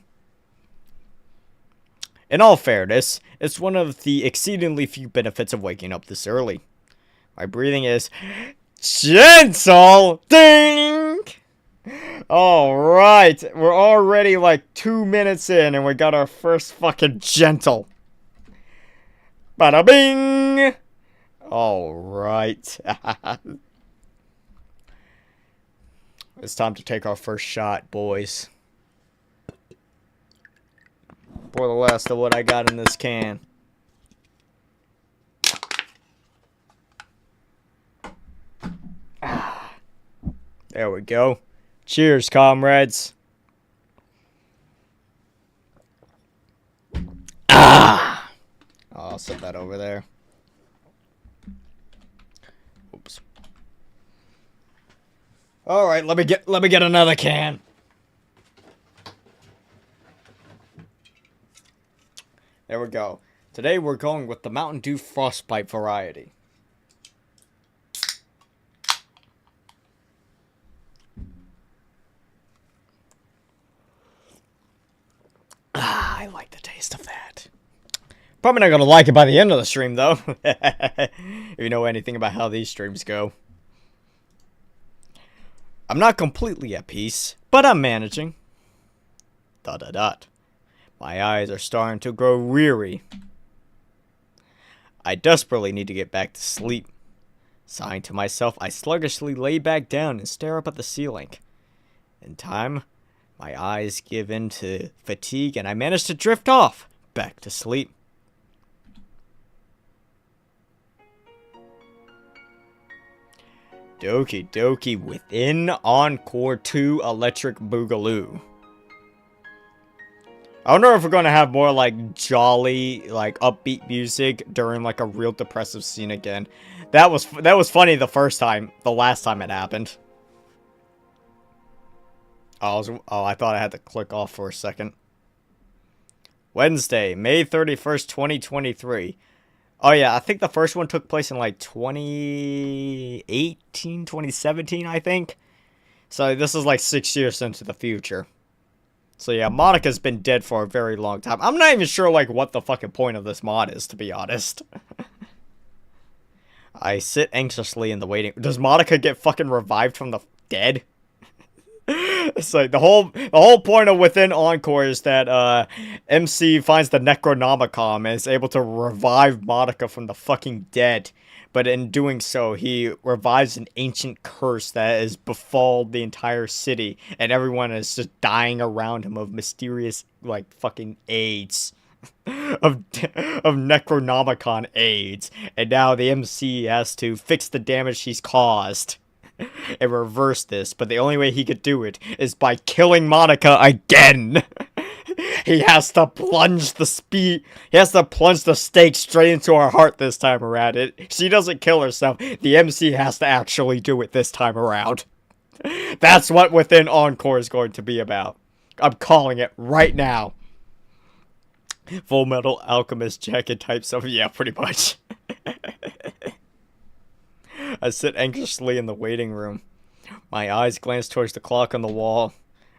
In all fairness, it's one of the exceedingly few benefits of waking up this early. My breathing is gentle. Ding! Alright, we're already like 2 minutes in and we got our first fucking gentle. Bada bing! Alright. It's time to take our first shot, boys. Pour the last of what I got in this can. There we go. Cheers, comrades. I'll set that over there. Oops. All right, let me get another can. There we go. Today we're going with the Mountain Dew Frostbite variety. I like the taste of that. Probably not gonna like it by the end of the stream, though. If you know anything about how these streams go. I'm not completely at peace, but I'm managing. ... My eyes are starting to grow weary. I desperately need to get back to sleep. Sighing to myself, I sluggishly lay back down and stare up at the ceiling. In time, my eyes give in to fatigue and I manage to drift off back to sleep. Doki Doki Within Encore 2 Electric Boogaloo. I wonder if we're gonna have more like jolly, like upbeat music during like a real depressive scene again. That was funny the last time it happened. I thought I had to click off for a second. Wednesday, May 31st, 2023. Oh yeah, I think the first one took place in like 2018, 2017, I think. So this is like 6 years into the future. So yeah, Monica's been dead for a very long time. I'm not even sure like what the fucking point of this mod is, to be honest. I sit anxiously in the waiting. Does Monica get fucking revived from the dead? It's like the whole point of Within Encore is that MC finds the Necronomicon and is able to revive Monica from the fucking dead. But in doing so, he revives an ancient curse that has befalled the entire city, and everyone is just dying around him of mysterious, like, fucking AIDS. of Necronomicon AIDS. And now the MC has to fix the damage he's caused and reverse this, but the only way he could do it is by killing Monica again. He has to plunge the stake straight into her heart this time around. She doesn't kill herself. The MC has to actually do it this time around. That's what Within Encore is going to be about. I'm calling it right now. Full Metal Alchemist jacket type stuff. Yeah, pretty much. I sit anxiously in the waiting room. My eyes glance towards the clock on the wall.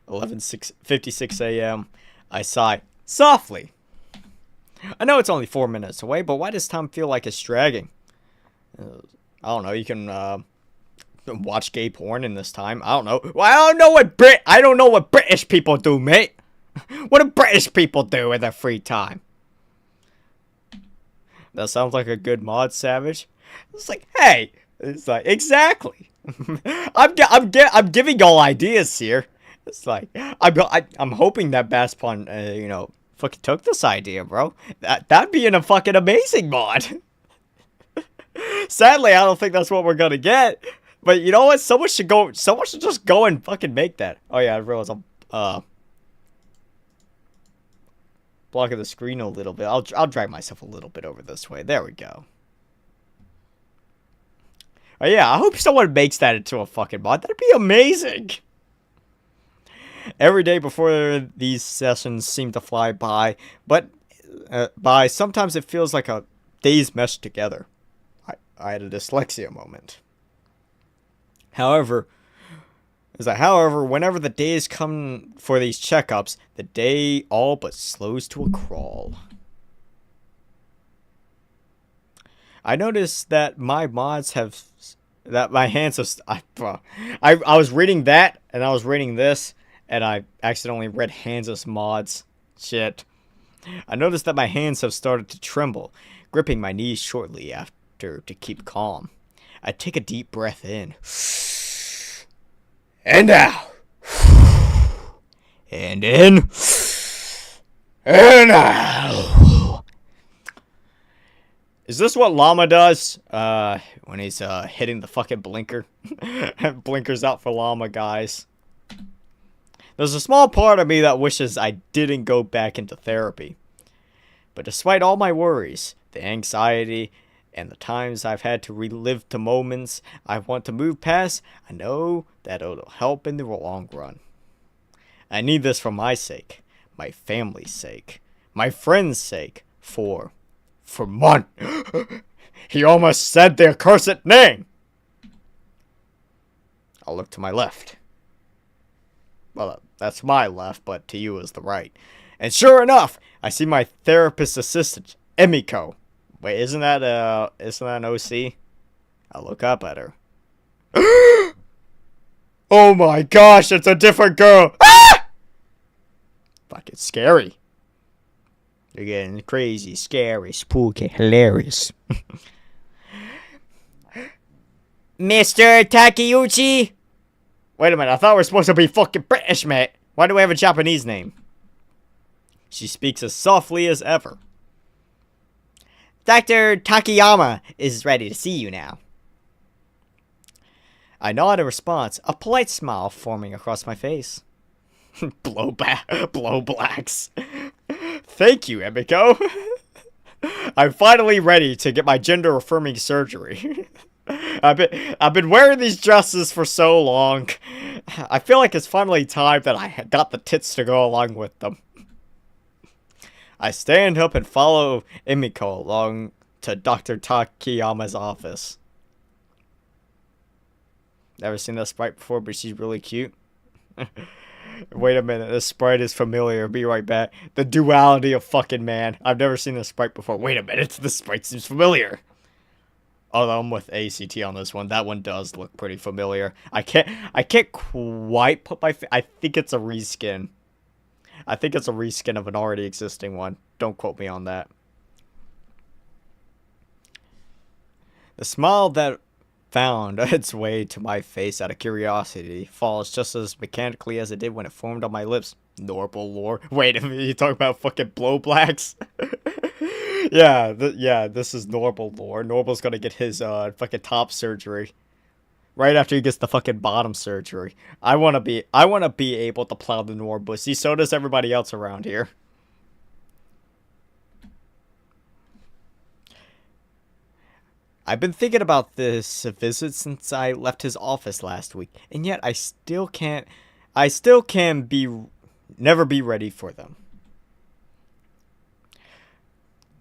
11:56 a.m. I sigh softly. I know it's only 4 minutes away, but why does time feel like it's dragging? I don't know. You can watch gay porn in this time. I don't know. Well, I don't know what British people do, mate. What do British people do in their free time? That sounds like a good mod, Savage. It's like, hey, it's like exactly. I'm giving y'all ideas here. It's like I'm hoping that Bass Pun, fucking took this idea, bro. That'd be a fucking amazing mod. Sadly, I don't think that's what we're gonna get. But you know what? Someone should just go and fucking make that. Oh yeah, I realize I'm blocking the screen a little bit. I'll drag myself a little bit over this way. There we go. Oh yeah, I hope someone makes that into a fucking mod. That'd be amazing. Every day before these sessions seem to fly by, but sometimes it feels like a days meshed together. I had a dyslexia moment. However, whenever the days come for these checkups, the day all but slows to a crawl. I noticed that my mods have, that my hands have, I was reading that, and I was reading this, and I accidentally read Hansa's mods. Shit. I noticed that my hands have started to tremble, gripping my knees shortly after to keep calm. I take a deep breath in. And out. And in. And out. Is this what Llama does? When he's hitting the fucking blinker? Blinker's out for Llama, guys. There's a small part of me that wishes I didn't go back into therapy. But despite all my worries, the anxiety, and the times I've had to relive the moments I want to move past, I know that it'll help in the long run. I need this for my sake, my family's sake, my friends' sake, for Mon. He almost said the accursed name! I'll look to my left. Well, that's my left, but to you is the right. And sure enough, I see my therapist assistant, Emiko. Wait, isn't that an OC? I'll look up at her. Oh my gosh, it's a different girl. Ah! Fucking scary. You're getting crazy, scary, spooky, hilarious. Mr. Takeuchi? Wait a minute, I thought we were supposed to be fucking British, mate. Why do we have a Japanese name? She speaks as softly as ever. Dr. Takayama is ready to see you now. I nod in response, a polite smile forming across my face. Blow blacks. Thank you, Emiko. I'm finally ready to get my gender-affirming surgery. I've been wearing these dresses for so long. I feel like it's finally time that I got the tits to go along with them. I stand up and follow Emiko along to Dr. Takayama's office. Never seen that sprite before, but she's really cute. Wait a minute, this sprite is familiar. Be right back. The duality of fucking man. I've never seen this sprite before. Wait a minute, this sprite seems familiar. Oh, I'm with ACT on this one. That one does look pretty familiar. I can't quite put my... I think it's a reskin. I think it's a reskin of an already existing one. Don't quote me on that. The smile that found its way to my face out of curiosity falls just as mechanically as it did when it formed on my lips. Normal lore. Wait a minute, you talking about fucking blow blacks? Yeah, this is normal lore. Normal's gonna get his fucking top surgery right after he gets the fucking bottom surgery. I wanna be able to plow the Nor pussy. So does everybody else around here. I've been thinking about this visit since I left his office last week, and yet I still can never be ready for them.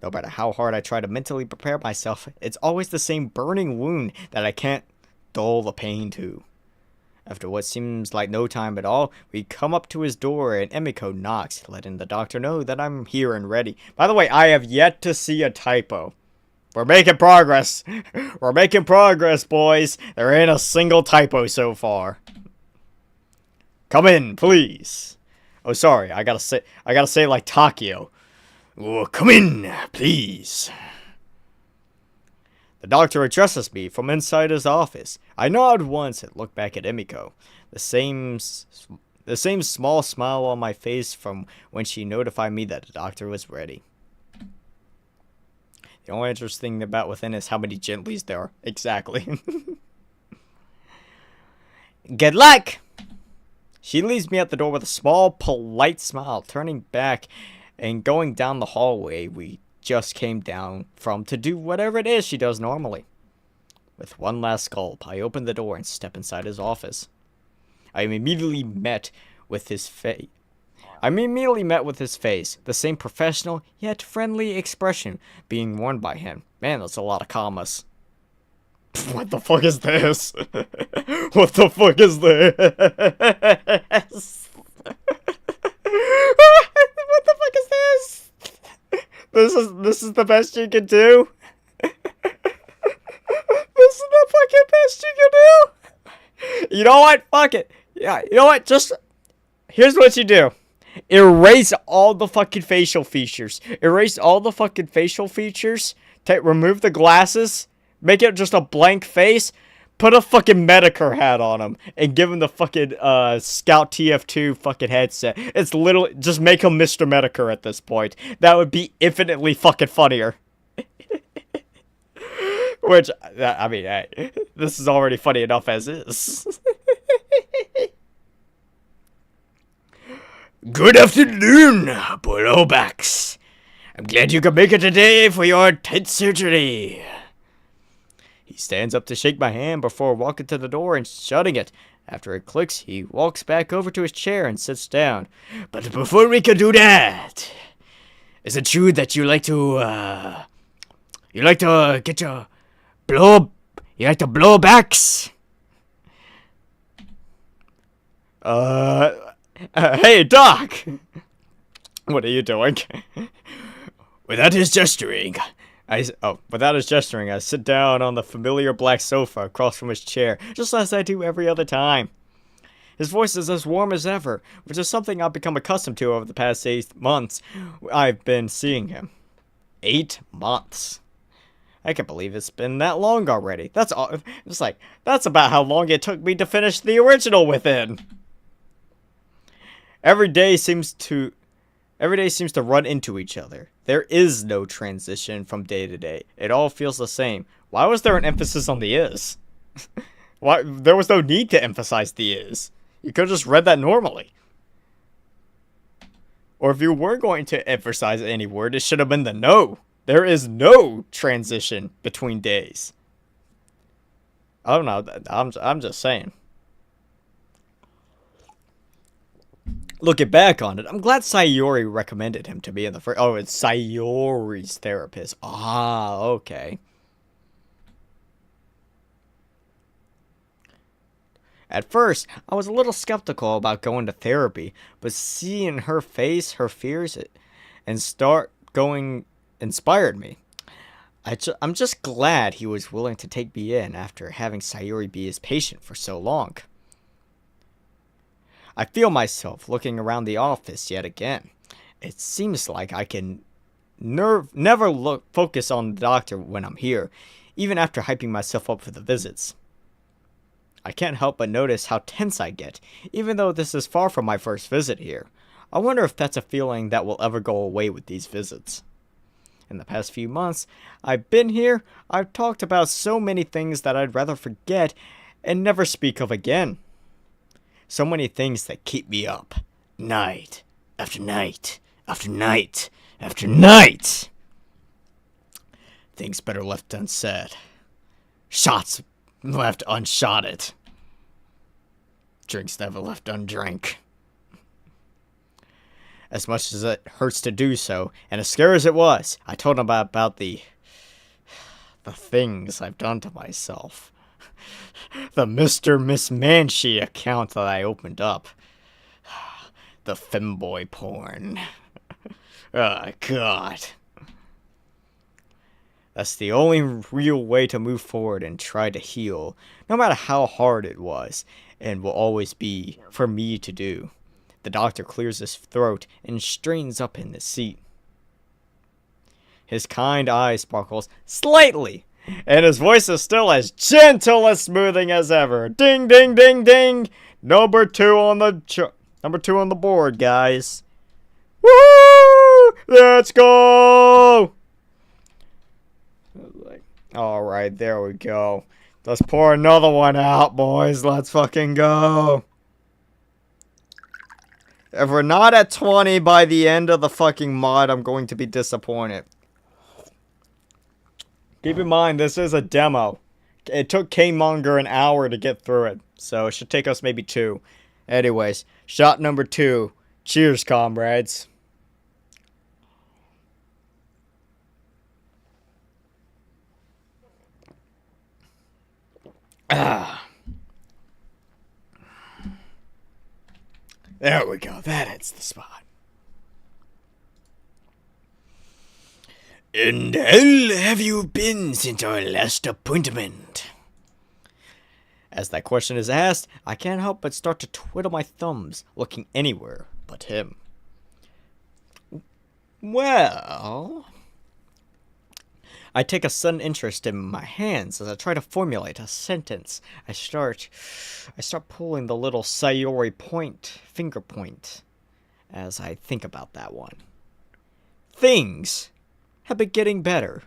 No matter how hard I try to mentally prepare myself, it's always the same burning wound that I can't dull the pain to. After what seems like no time at all, we come up to his door and Emiko knocks, letting the doctor know that I'm here and ready. By the way, I have yet to see a typo. We're making progress. We're making progress, boys. There ain't a single typo so far. Come in, please. Oh, sorry. I gotta say like Takio. Oh, come in, please. The doctor addresses me from inside his office. I nod once and look back at Emiko. The same small smile on my face from when she notified me that the doctor was ready. The only interesting thing about within is how many Gentleys there are. Exactly. Good luck! She leaves me at the door with a small, polite smile, turning back and going down the hallway we just came down from to do whatever it is she does normally. With one last gulp, I open the door and step inside his office. I am immediately met with his face. The same professional, yet friendly expression being worn by him. Man, that's a lot of commas. What the fuck is this? What the fuck is this? What the fuck is this? This is the best you can do? This is the fucking best you can do? You know what? Fuck it. Yeah, you know what? Just, here's what you do. Erase all the fucking facial features. Erase all the fucking facial features. Remove the glasses. Make it just a blank face. Put a fucking Medicare hat on him. And give him the fucking Scout TF2 fucking headset. It's literally, just make him Mr. Medicare at this point. That would be infinitely fucking funnier. Which, I mean, hey, this is already funny enough as is. Good afternoon, blowbacks. I'm glad you could make it today for your tent surgery. He stands up to shake my hand before walking to the door and shutting it. After it clicks, he walks back over to his chair and sits down. But before we can do that, is it true that you like to get your you like to blowbacks? Hey, Doc! What are you doing? Without his gesturing, I sit down on the familiar black sofa across from his chair, just as I do every other time. His voice is as warm as ever, which is something I've become accustomed to over the past 8 months I've been seeing him. 8 months. I can't believe it's been that long already. That's about how long it took me to finish the original within. Every day seems to run into each other. There is no transition from day to day. It all feels the same. Why was there an emphasis on the is? Why there was no need to emphasize the is. You could have just read that normally. Or if you were going to emphasize any word, it should have been the no. There is no transition between days. I don't know. I'm just saying. Looking back on it, I'm glad Sayori recommended him to be in the first... Oh, it's Sayori's therapist. Ah, okay. At first, I was a little skeptical about going to therapy, but seeing her face, her fears, and start going inspired me. I'm just glad he was willing to take me in after having Sayori be his patient for so long. I feel myself looking around the office yet again. It seems like I can never focus on the doctor when I'm here, even after hyping myself up for the visits. I can't help but notice how tense I get, even though this is far from my first visit here. I wonder if that's a feeling that will ever go away with these visits. In the past few months I've been here, I've talked about so many things that I'd rather forget and never speak of again. So many things that keep me up, night after night after night after night. Things better left unsaid. Shots left unshotted. Drinks never left undrank. As much as it hurts to do so, and as scary as it was, I told him about the things I've done to myself. The Mr. Miss Manshi account that I opened up. The femboy porn. Oh, God. That's the only real way to move forward and try to heal, no matter how hard it was, and will always be for me to do. The doctor clears his throat and straightens up in the seat. His kind eye sparkles slightly, and his voice is still as gentle as smoothing as ever. Ding, ding, ding, ding. Number two on the board, guys. Woo! Let's go! Alright, there we go. Let's pour another one out, boys. Let's fucking go. If we're not at 20 by the end of the fucking mod, I'm going to be disappointed. Keep in mind, this is a demo. It took K-Monger an hour to get through it, so it should take us maybe 2. Anyways, shot number 2. Cheers, comrades. There we go. That hits the spot. And how have you been since our last appointment? As that question is asked, I can't help but start to twiddle my thumbs, looking anywhere but him. Well... I take a sudden interest in my hands as I try to formulate a sentence. I start pulling the little Sayori finger point, as I think about that one. Things have been getting better,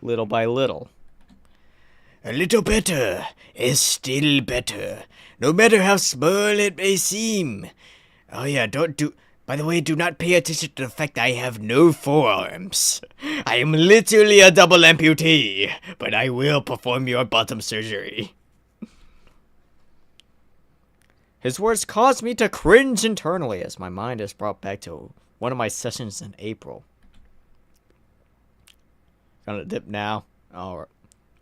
little by little. A little better is still better, no matter how small it may seem. Oh yeah, by the way, do not pay attention to the fact I have no forearms. I am literally a double amputee, but I will perform your bottom surgery. His words cause me to cringe internally as my mind is brought back to one of my sessions in April. Gonna dip now. Alright.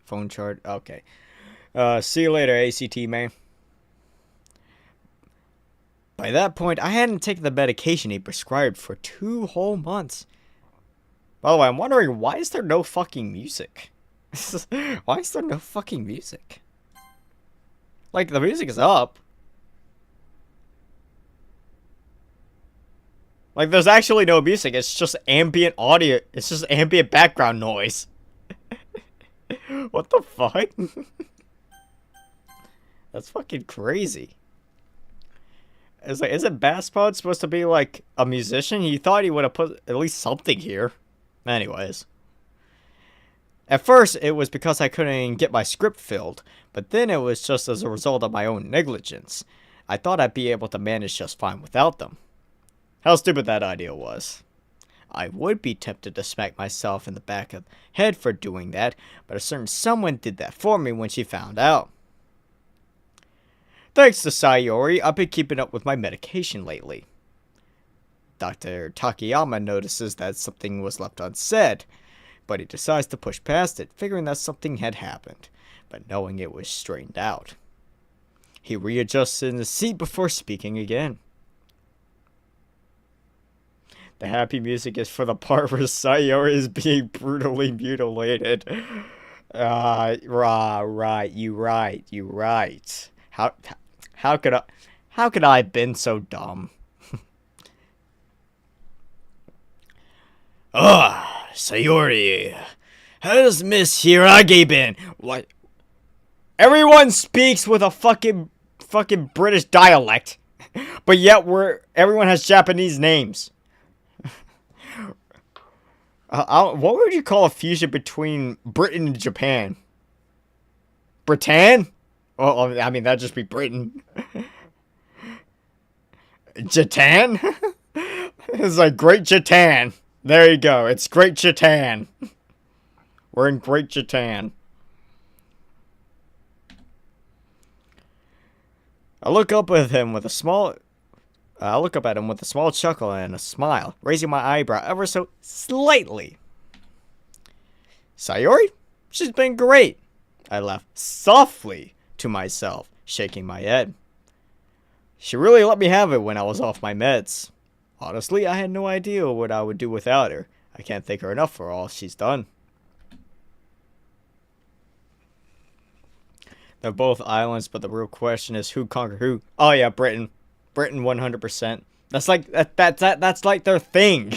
Phone charge. Okay. See you later, ACT man. By that point, I hadn't taken the medication he prescribed for 2 whole months. By the way, I'm wondering, why is there no fucking music? Why is there no fucking music? Like, the music is up. Like, there's actually no music. It's just ambient audio. It's just ambient background noise. What the fuck? That's fucking crazy. It's like, isn't Basspod supposed to be like a musician? He thought he would have put at least something here. Anyways. At first, it was because I couldn't get my script filled, but then it was just as a result of my own negligence. I thought I'd be able to manage just fine without them. How stupid that idea was. I would be tempted to smack myself in the back of the head for doing that, but a certain someone did that for me when she found out. Thanks to Sayori, I've been keeping up with my medication lately. Dr. Takayama notices that something was left unsaid, but he decides to push past it, figuring that something had happened, but knowing it was straightened out. He readjusts in his seat before speaking again. The happy music is for the part where Sayori is being brutally mutilated. Right, you right. How could I have been so dumb? Sayori, how's Miss Hirage been? What? Everyone speaks with a fucking British dialect, but yet everyone has Japanese names. What would you call a fusion between Britain and Japan? Britain? Well, I mean, that'd just be Britain. Jatan? It's like Great Jatan. There you go. It's Great Jatan. We're in Great Jatan. I look up at him with a small chuckle and a smile, raising my eyebrow ever so slightly. Sayori? She's been great. I laughed softly to myself, shaking my head. She really let me have it when I was off my meds. Honestly, I had no idea what I would do without her. I can't thank her enough for all she's done. They're both islands, but the real question is who conquered who. Oh yeah, Britain. Britain 100%. That's like that's like their thing.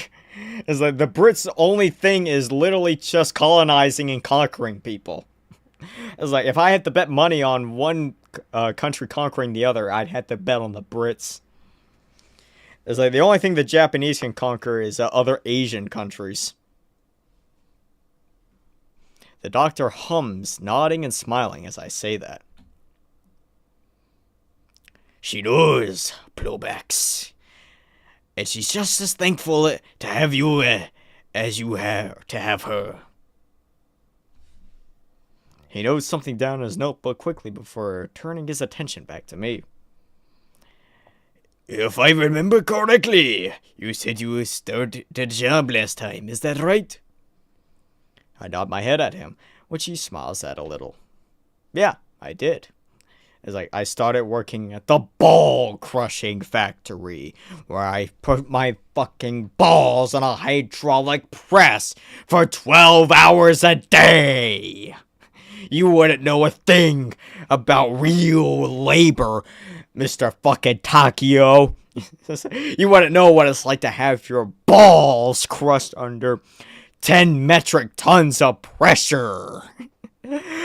It's like the Brits' only thing is literally just colonizing and conquering people. It's like if I had to bet money on one country conquering the other, I'd have to bet on the Brits. It's like the only thing the Japanese can conquer is other Asian countries. The doctor hums, nodding and smiling as I say that. She knows, Plobax. And she's just as thankful to have you as you have to have her. He notes something down in his notebook quickly before turning his attention back to me. If I remember correctly, you said you started the job last time, is that right? I nod my head at him, which he smiles at a little. Yeah, I did. It's like I started working at the ball crushing factory, where I put my fucking balls on a hydraulic press for 12 hours a day. You wouldn't know a thing about real labor, Mr. fucking Takio. You wouldn't know what it's like to have your balls crushed under 10 metric tons of pressure.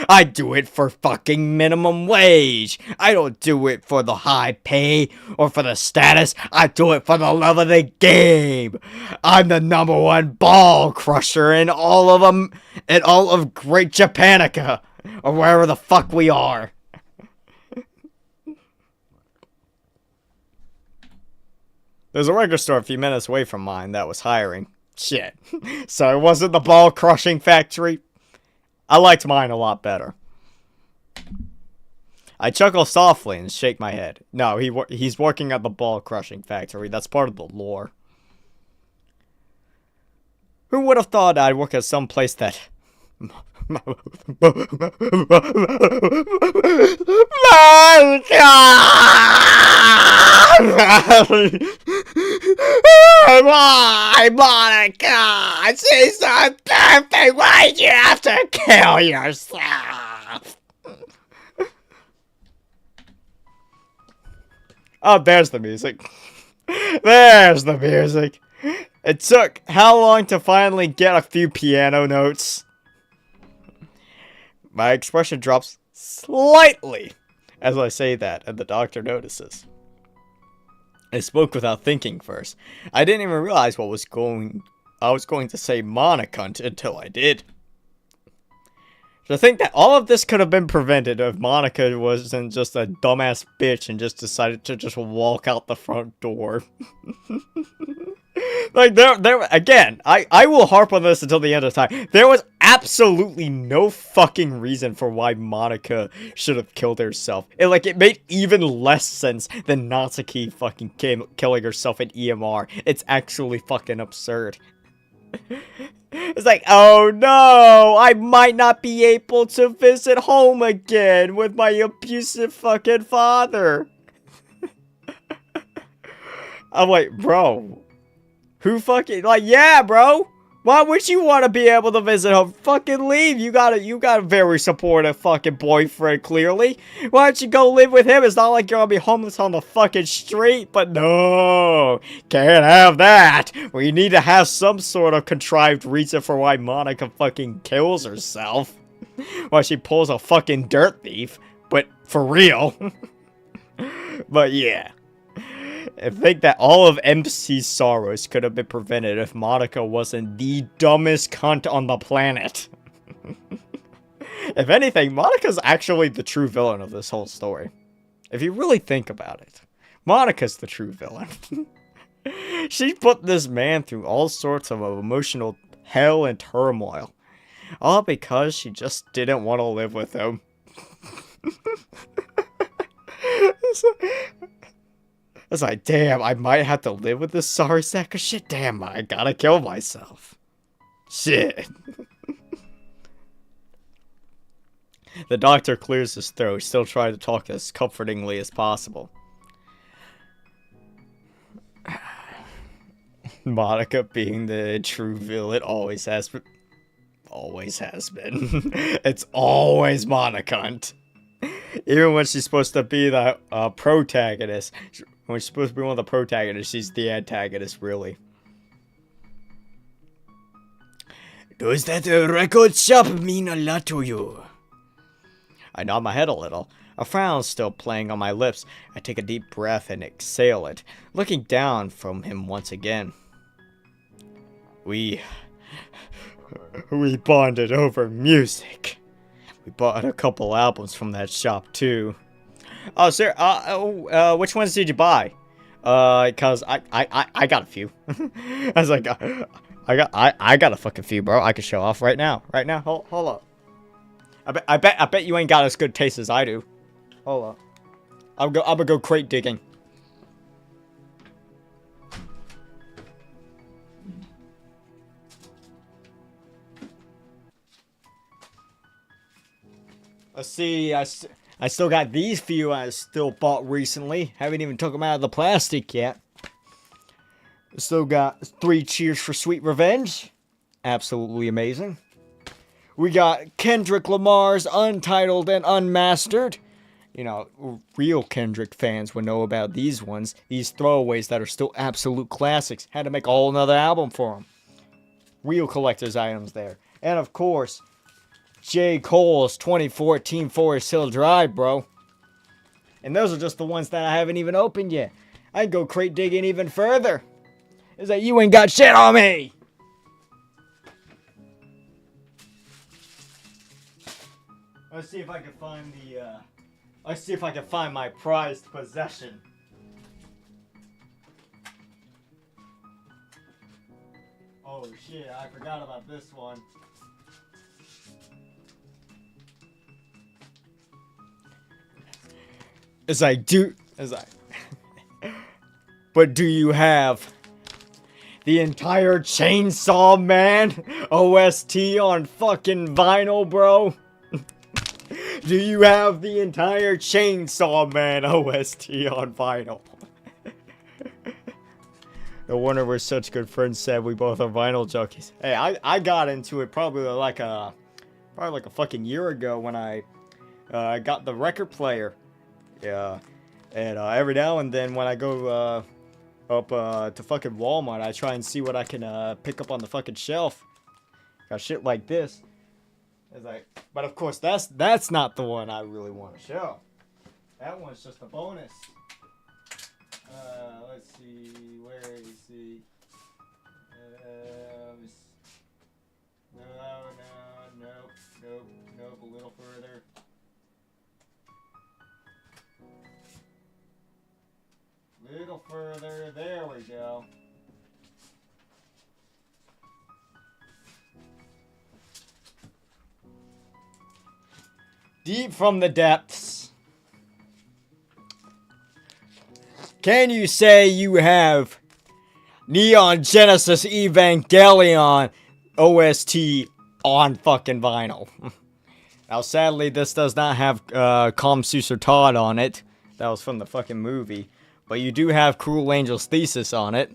I do it for fucking minimum wage. I don't do it for the high pay or for the status. I do it for the love of the game. I'm the #1 ball crusher in all of them, in all of Great Japanica, or wherever the fuck we are. There's a record store a few minutes away from mine that was hiring. Shit. So it wasn't the ball crushing factory. I liked mine a lot better. I chuckle softly and shake my head. No, he's working at the ball crushing factory. That's part of the lore. Who would have thought I'd work at some place that... Why, Monica? She's so perfect. Why'd you have to kill yourself? Oh, there's the music. There's the music. It took how long to finally get a few piano notes? My expression drops slightly as I say that, and the doctor notices. I spoke without thinking first. I didn't even realize I was going to say Monica until I did. To think that all of this could have been prevented if Monica wasn't just a dumbass bitch and just decided to just walk out the front door. Like, there again, I will harp on this until the end of time. There was absolutely no fucking reason for why Monica should have killed herself. It made even less sense than Natsuki fucking killing herself in EMR. It's actually fucking absurd. It's like, oh no, I might not be able to visit home again with my abusive fucking father. I'm like, bro, who fucking, like, yeah, bro. Why would you want to be able to visit home? Fucking leave. You got a very supportive fucking boyfriend, clearly. Why don't you go live with him? It's not like you're gonna be homeless on the fucking street. But no, can't have that. We need to have some sort of contrived reason for why Monica fucking kills herself. Why she pulls a fucking dirt thief. But for real. But yeah. I think that all of MC's sorrows could have been prevented if Monica wasn't the dumbest cunt on the planet. If anything, Monica's actually the true villain of this whole story. If you really think about it, Monica's the true villain. She put this man through all sorts of emotional hell and turmoil. All because she just didn't want to live with him. It's like, damn, I might have to live with this sorry sack of shit. Damn, I gotta kill myself. Shit. The doctor clears his throat, still trying to talk as comfortingly as possible. Monica being the true villain always has been. Always has been. It's always Monica. Even when she's supposed to be the protagonist. When she's supposed to be one of the protagonists, she's the antagonist, really. Does that record shop mean a lot to you? I nod my head a little, a frown still playing on my lips. I take a deep breath and exhale it, looking down from him once again. We bonded over music. We bought a couple albums from that shop, too. Oh, sir, which ones did you buy? Cause I got a few. I was like, I got a fucking few, bro. I can show off right now. Hold up. I bet you ain't got as good taste as I do. Hold up. I'm gonna go crate digging. Let's see, I still got these few I still bought recently. Haven't even took them out of the plastic yet. Still got 3 Cheers for Sweet Revenge. Absolutely amazing. We got Kendrick Lamar's Untitled and Unmastered. You know, real Kendrick fans would know about these ones. These throwaways that are still absolute classics. Had to make a whole nother album for them. Real collector's items there. And of course, J. Cole's 2014 Forest Hill Drive, bro. And those are just the ones that I haven't even opened yet. I'd go crate digging even further. Is that you ain't got shit on me? Let's see if I can find the, let's see if I can find my prized possession. Oh shit, I forgot about this one. But do you have the entire Chainsaw Man OST on fucking vinyl, bro? Do you have the entire Chainsaw Man OST on vinyl? No wonder we're such good friends, said we both are vinyl junkies. Hey, I got into it probably like a fucking year ago when I got the record player. Yeah. And every now and then when I go up to fucking Walmart, I try and see what I can pick up on the fucking shelf. Got shit like this. It's like, but of course that's not the one I really want to show. That one's just a bonus. Let's see, where is he? Nope, a little further. Little further, there we go. Deep from the depths. Can you say you have Neon Genesis Evangelion OST on fucking vinyl? Now, sadly, this does not have Calm Suser Todd on it. That was from the fucking movie. But you do have Cruel Angel's Thesis on it.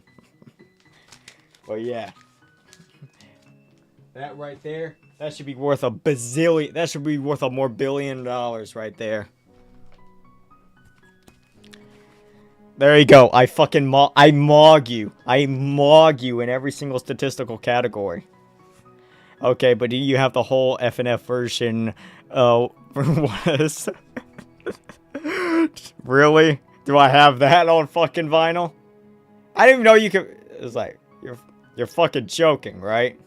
But yeah. That right there, that should be worth a bazillion. That should be worth a more $1 billion right there. There you go. I fucking mog you. I mog you in every single statistical category. Okay, but do you have the whole FNF version? What? Really? Do I have that on fucking vinyl? I didn't even know you could. It's like you're fucking joking, right?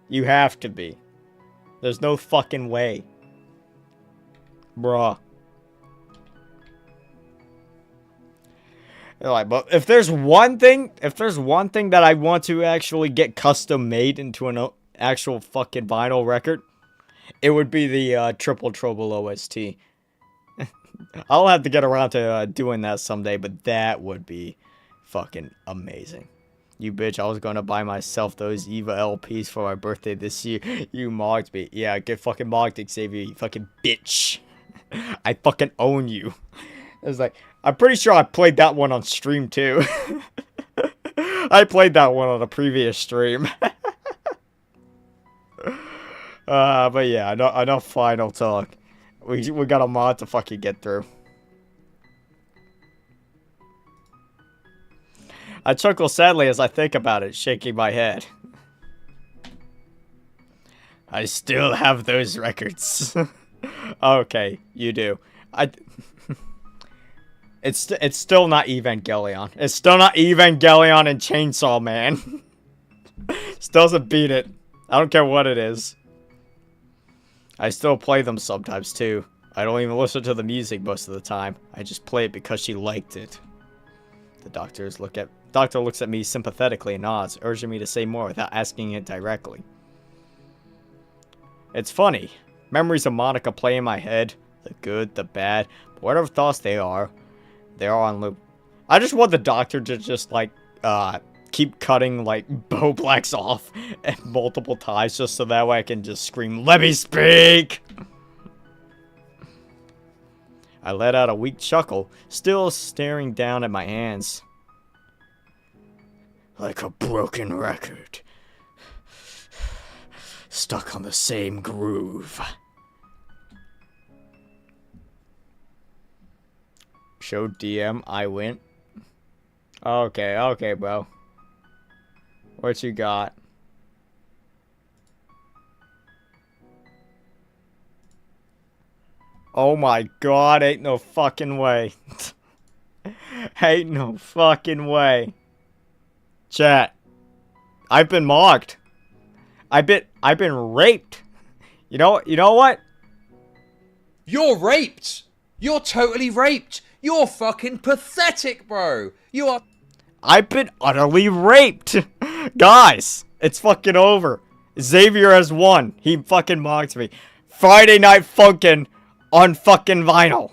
You have to be. There's no fucking way, bruh. Like, but if there's one thing that I want to actually get custom made into an actual fucking vinyl record, it would be the Triple Trouble OST. I'll have to get around to doing that someday, but that would be fucking amazing. You bitch, I was gonna buy myself those Eva LPs for my birthday this year. You mocked me. Yeah, get fucking mocked, Xavier, you fucking bitch. I fucking own you. It's like, I'm pretty sure I played that one on stream too. I played that one on a previous stream. But yeah, enough final talk. We got a mod to fucking get through. I chuckle sadly as I think about it, shaking my head. I still have those records. Okay, you do. It's still not Evangelion. It's still not Evangelion and Chainsaw Man. Still doesn't beat it. I don't care what it is. I still play them sometimes too. I don't even listen to the music most of the time. I just play it because she liked it. The doctor looks at me sympathetically and nods, urging me to say more without asking it directly. It's funny. Memories of Monica play in my head. The good, the bad, but whatever thoughts they are on loop. I just want the doctor to just like keep cutting like Bo Blacks off at multiple times just so that way I can just scream, "Let me speak!" I let out a weak chuckle, still staring down at my hands. Like a broken record. Stuck on the same groove. Show DM, I win. Okay, bro. What you got? Oh my god, ain't no fucking way. Ain't no fucking way. Chat. I've been mocked. I've been raped. You know what? You're raped. You're totally raped. You're fucking pathetic, bro. You are. I've been utterly raped. Guys, it's fucking over. Xavier has won. He fucking mocked me. Friday Night Funkin' on fucking vinyl.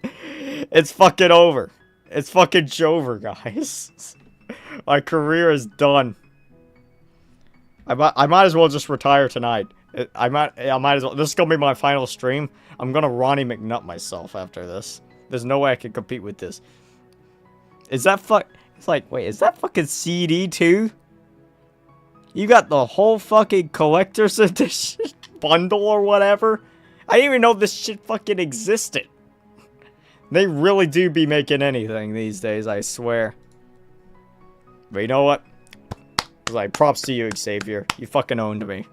It's fucking over. It's fucking over, guys. My career is done. I might as well just retire tonight. I might as well. This is gonna be my final stream. I'm gonna Ronnie McNutt myself after this. There's no way I can compete with this. Is It's like, wait, is that fucking CD too? You got the whole fucking collector's edition bundle or whatever? I didn't even know this shit fucking existed. They really do be making anything these days, I swear. But you know what? It's like, props to you, Xavier. You fucking owned me.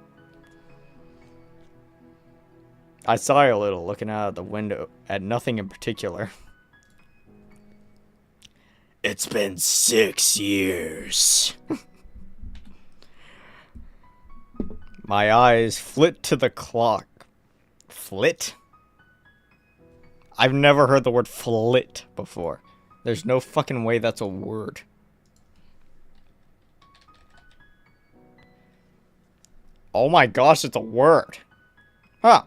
I sigh a little, looking out of the window at nothing in particular. It's been 6 years. My eyes flit to the clock. Flit? I've never heard the word flit before. There's no fucking way that's a word. Oh my gosh, it's a word. Huh.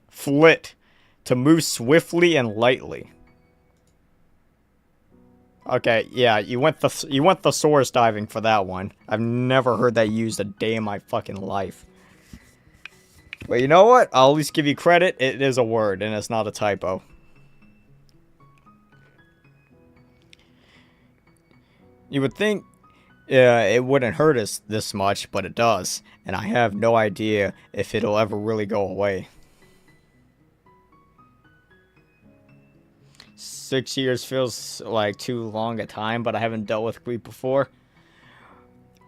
Flit. To move swiftly and lightly. Okay, yeah, you went thesaurus diving for that one. I've never heard that used a day in my fucking life. But you know what? I'll at least give you credit. It is a word, and it's not a typo. You would think it wouldn't hurt us this much, but it does. And I have no idea if it'll ever really go away. 6 years feels like too long a time, but I haven't dealt with grief before.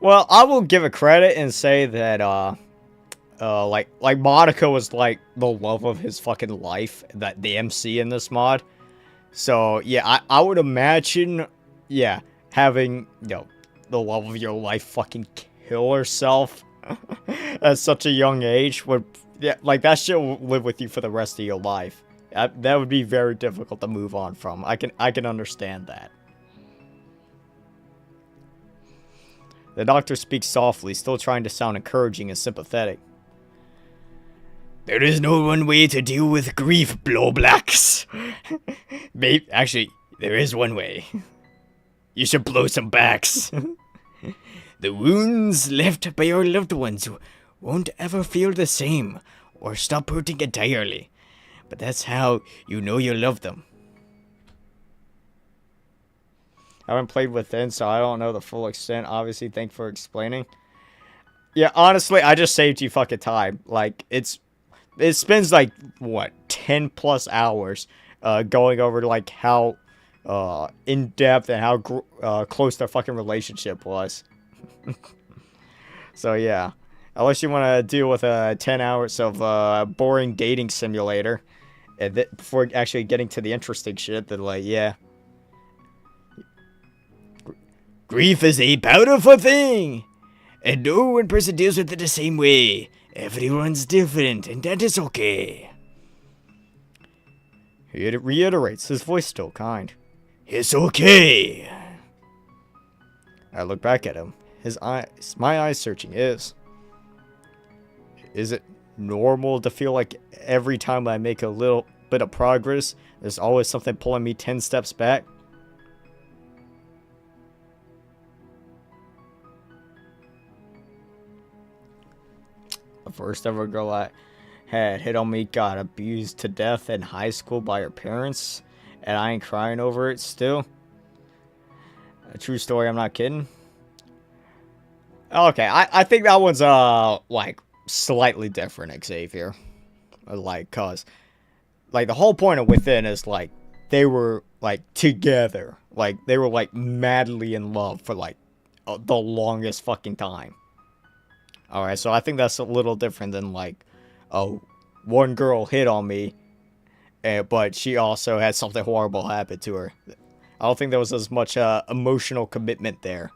Well, I will give it credit and say that, like Monica was like the love of his fucking life, that the MC in this mod. So yeah, I would imagine, yeah, having, you know, the love of your life fucking kill herself at such a young age would, yeah, like that shit will live with you for the rest of your life. That would be very difficult to move on from. I can understand that. The doctor speaks softly, still trying to sound encouraging and sympathetic. There is no one way to deal with grief, blowblacks. Actually, there is one way. You should blow some backs. The wounds left by your loved ones won't ever feel the same or stop hurting entirely. But that's how you know you love them. I haven't played Within, so I don't know the full extent. Obviously, thanks for explaining. Yeah, honestly, I just saved you fucking time. Like, it spends like, what, 10 plus hours going over like how in-depth and how close their fucking relationship was. So yeah, unless you want to deal with 10 hours of boring dating simulator and before actually getting to the interesting shit, then like, yeah. Grief is a powerful thing, and no one person deals with it the same way. Everyone's different, and that is okay. He reiterates, his voice still kind. It's okay. I look back at him. His eyes, my eyes searching is it normal to feel like every time I make a little bit of progress, there's always something pulling me 10 steps back? The first ever girl I had hit on me got abused to death in high school by her parents, and I ain't crying over it still. A true story, I'm not kidding. Okay, I think that one's like slightly different, Xavier. Like, cause like the whole point of Within is like they were like together, like they were like madly in love for like the longest fucking time. Alright, so I think that's a little different than like, oh, one girl hit on me, but she also had something horrible happen to her. I don't think there was as much emotional commitment there.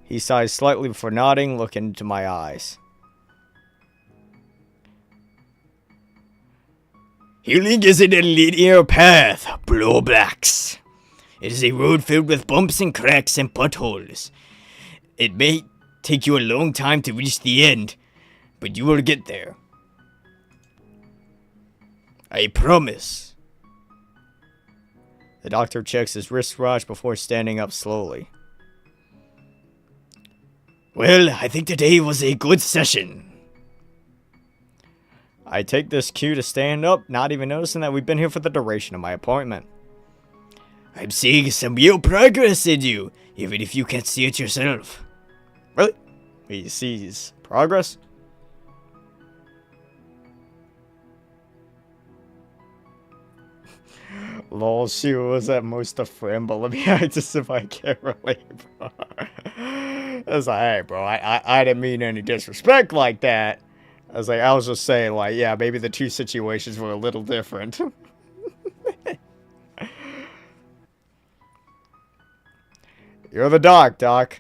He sighs slightly before nodding, looking into my eyes. Healing isn't a linear path, blowblacks. It is a road filled with bumps and cracks and potholes. It may take you a long time to reach the end, but you will get there. I promise. The doctor checks his wristwatch before standing up slowly. Well, I think today was a good session. I take this cue to stand up, not even noticing that we've been here for the duration of my appointment. I'm seeing some real progress in you, even if you can't see it yourself. Really? He sees progress? Lol, she was at most a friend, but let me act as if I can't relate, bro. I was like, hey, bro, I didn't mean any disrespect like that. I was just saying, like, yeah, maybe the two situations were a little different. You're the Doc.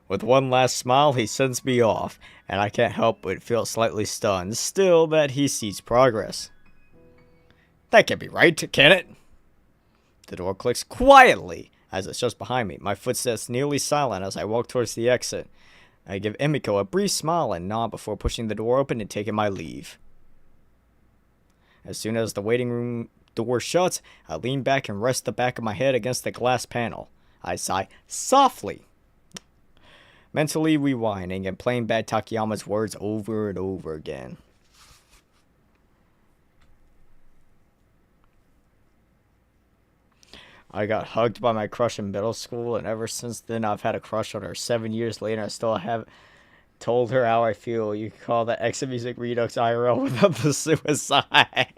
With one last smile, he sends me off, and I can't help but feel slightly stunned, still that he sees progress. That can't be right, can it? The door clicks quietly as it's just behind me, my footsteps nearly silent as I walk towards the exit. I give Emiko a brief smile and nod before pushing the door open and taking my leave. As soon as the waiting room door shuts, I lean back and rest the back of my head against the glass panel. I sigh softly, mentally rewinding and playing back Takayama's words over and over again. I got hugged by my crush in middle school, and ever since then I've had a crush on her. 7 years later, I still haven't told her how I feel. You can call that Exit Music Redux IRL without the suicide.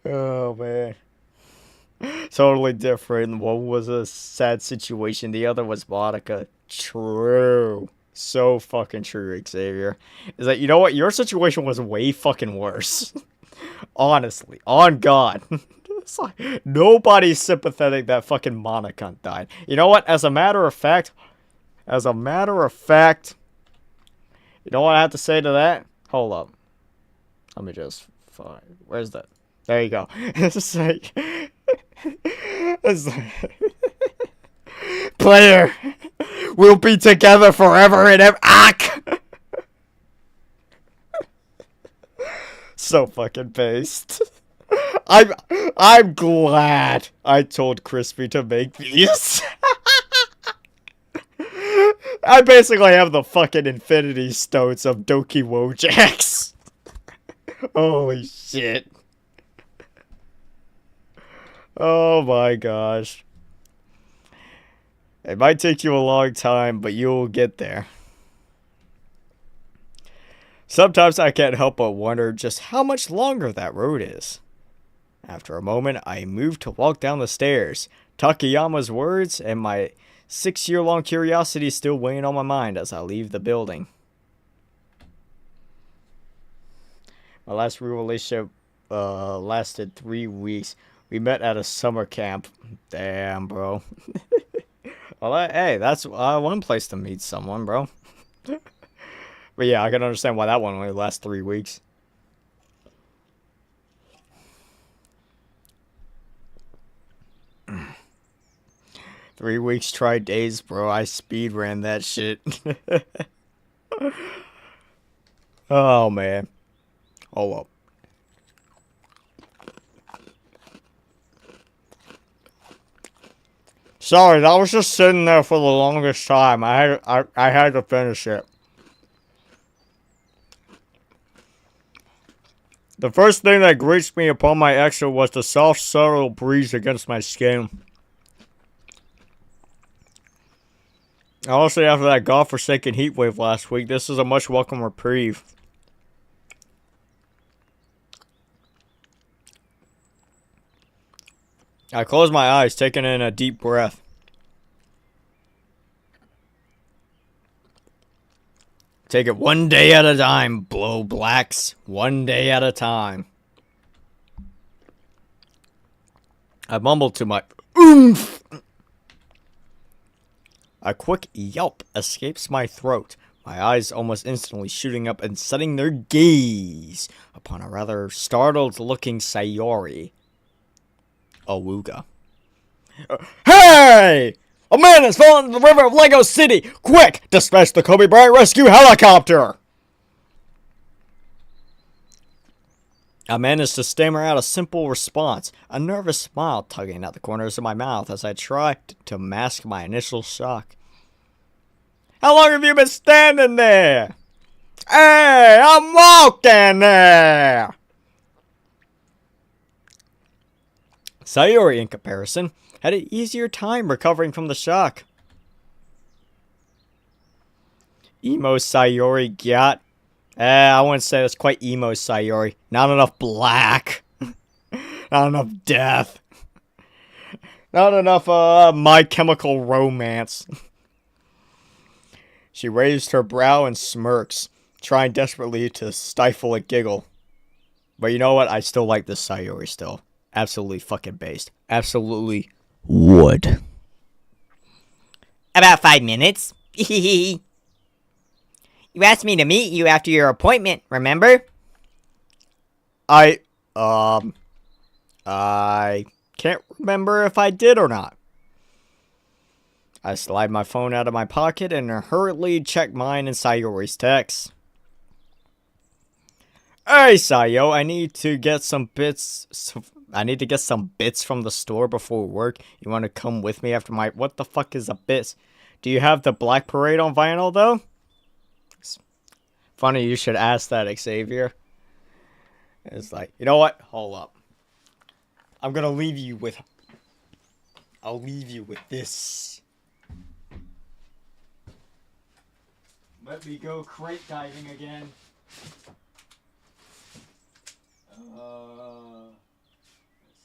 Oh, man. Totally different. One was a sad situation. The other was Monica. True. So fucking true, Xavier. Is that, you know what? Your situation was way fucking worse. Honestly. On God. It's like, nobody's sympathetic that fucking Monica died. You know what? As a matter of fact, you know what I have to say to that? Hold up. Let me just find. Where's that? There you go. It's like, player, we'll be together forever and ever. So fucking based. I'm glad I told Crispy to make these. I basically have the fucking Infinity Stones of Doki Wojax. Holy shit. Oh my gosh. It might take you a long time, but you'll get there. Sometimes I can't help but wonder just how much longer that road is. After a moment, I move to walk down the stairs. Takayama's words and my 6-year-long curiosity still weighing on my mind as I leave the building. My last real relationship lasted 3 weeks. We met at a summer camp. Damn, bro. Well, hey, that's one place to meet someone, bro. But yeah, I can understand why that one only lasts 3 weeks. Three weeks, try days, bro. I speed ran that shit. Oh, man. Hold up. Sorry, that was just sitting there for the longest time. I had to finish it. The first thing that greets me upon my exit was the soft, subtle breeze against my skin. Honestly, after that godforsaken heat wave last week, this is a much welcome reprieve. I close my eyes, taking in a deep breath. Take it one day at a time, blow blacks. One day at a time. I mumbled to my oomph. A quick yelp escapes my throat, my eyes almost instantly shooting up and setting their gaze upon a rather startled-looking Sayori. Awuga. Hey! A man has fallen into the river of Lego City! Quick! Dispatch the Kobe Bryant rescue helicopter! I managed to stammer out a simple response, a nervous smile tugging at the corners of my mouth as I tried to mask my initial shock. How long have you been standing there? Hey, I'm walking there! Sayori, in comparison, had an easier time recovering from the shock. Emo Sayori got... I wouldn't say that's quite emo Sayori. Not enough black. Not enough death. Not enough My Chemical Romance. She raised her brow and smirks, trying desperately to stifle a giggle. But you know what? I still like this Sayori still. Absolutely fucking based. Absolutely would. About 5 minutes. You asked me to meet you after your appointment, remember? I can't remember if I did or not. I slide my phone out of my pocket and hurriedly check mine and Sayori's text. Hey, Sayo, I need to get some bits from the store before work. You want to come with me after my... What the fuck is a bits? Do you have the Black Parade on vinyl, though? Funny you should ask that, Xavier. It's like, you know what? Hold up. I'm gonna leave you with... I'll leave you with this. Let me go crate diving again. Let's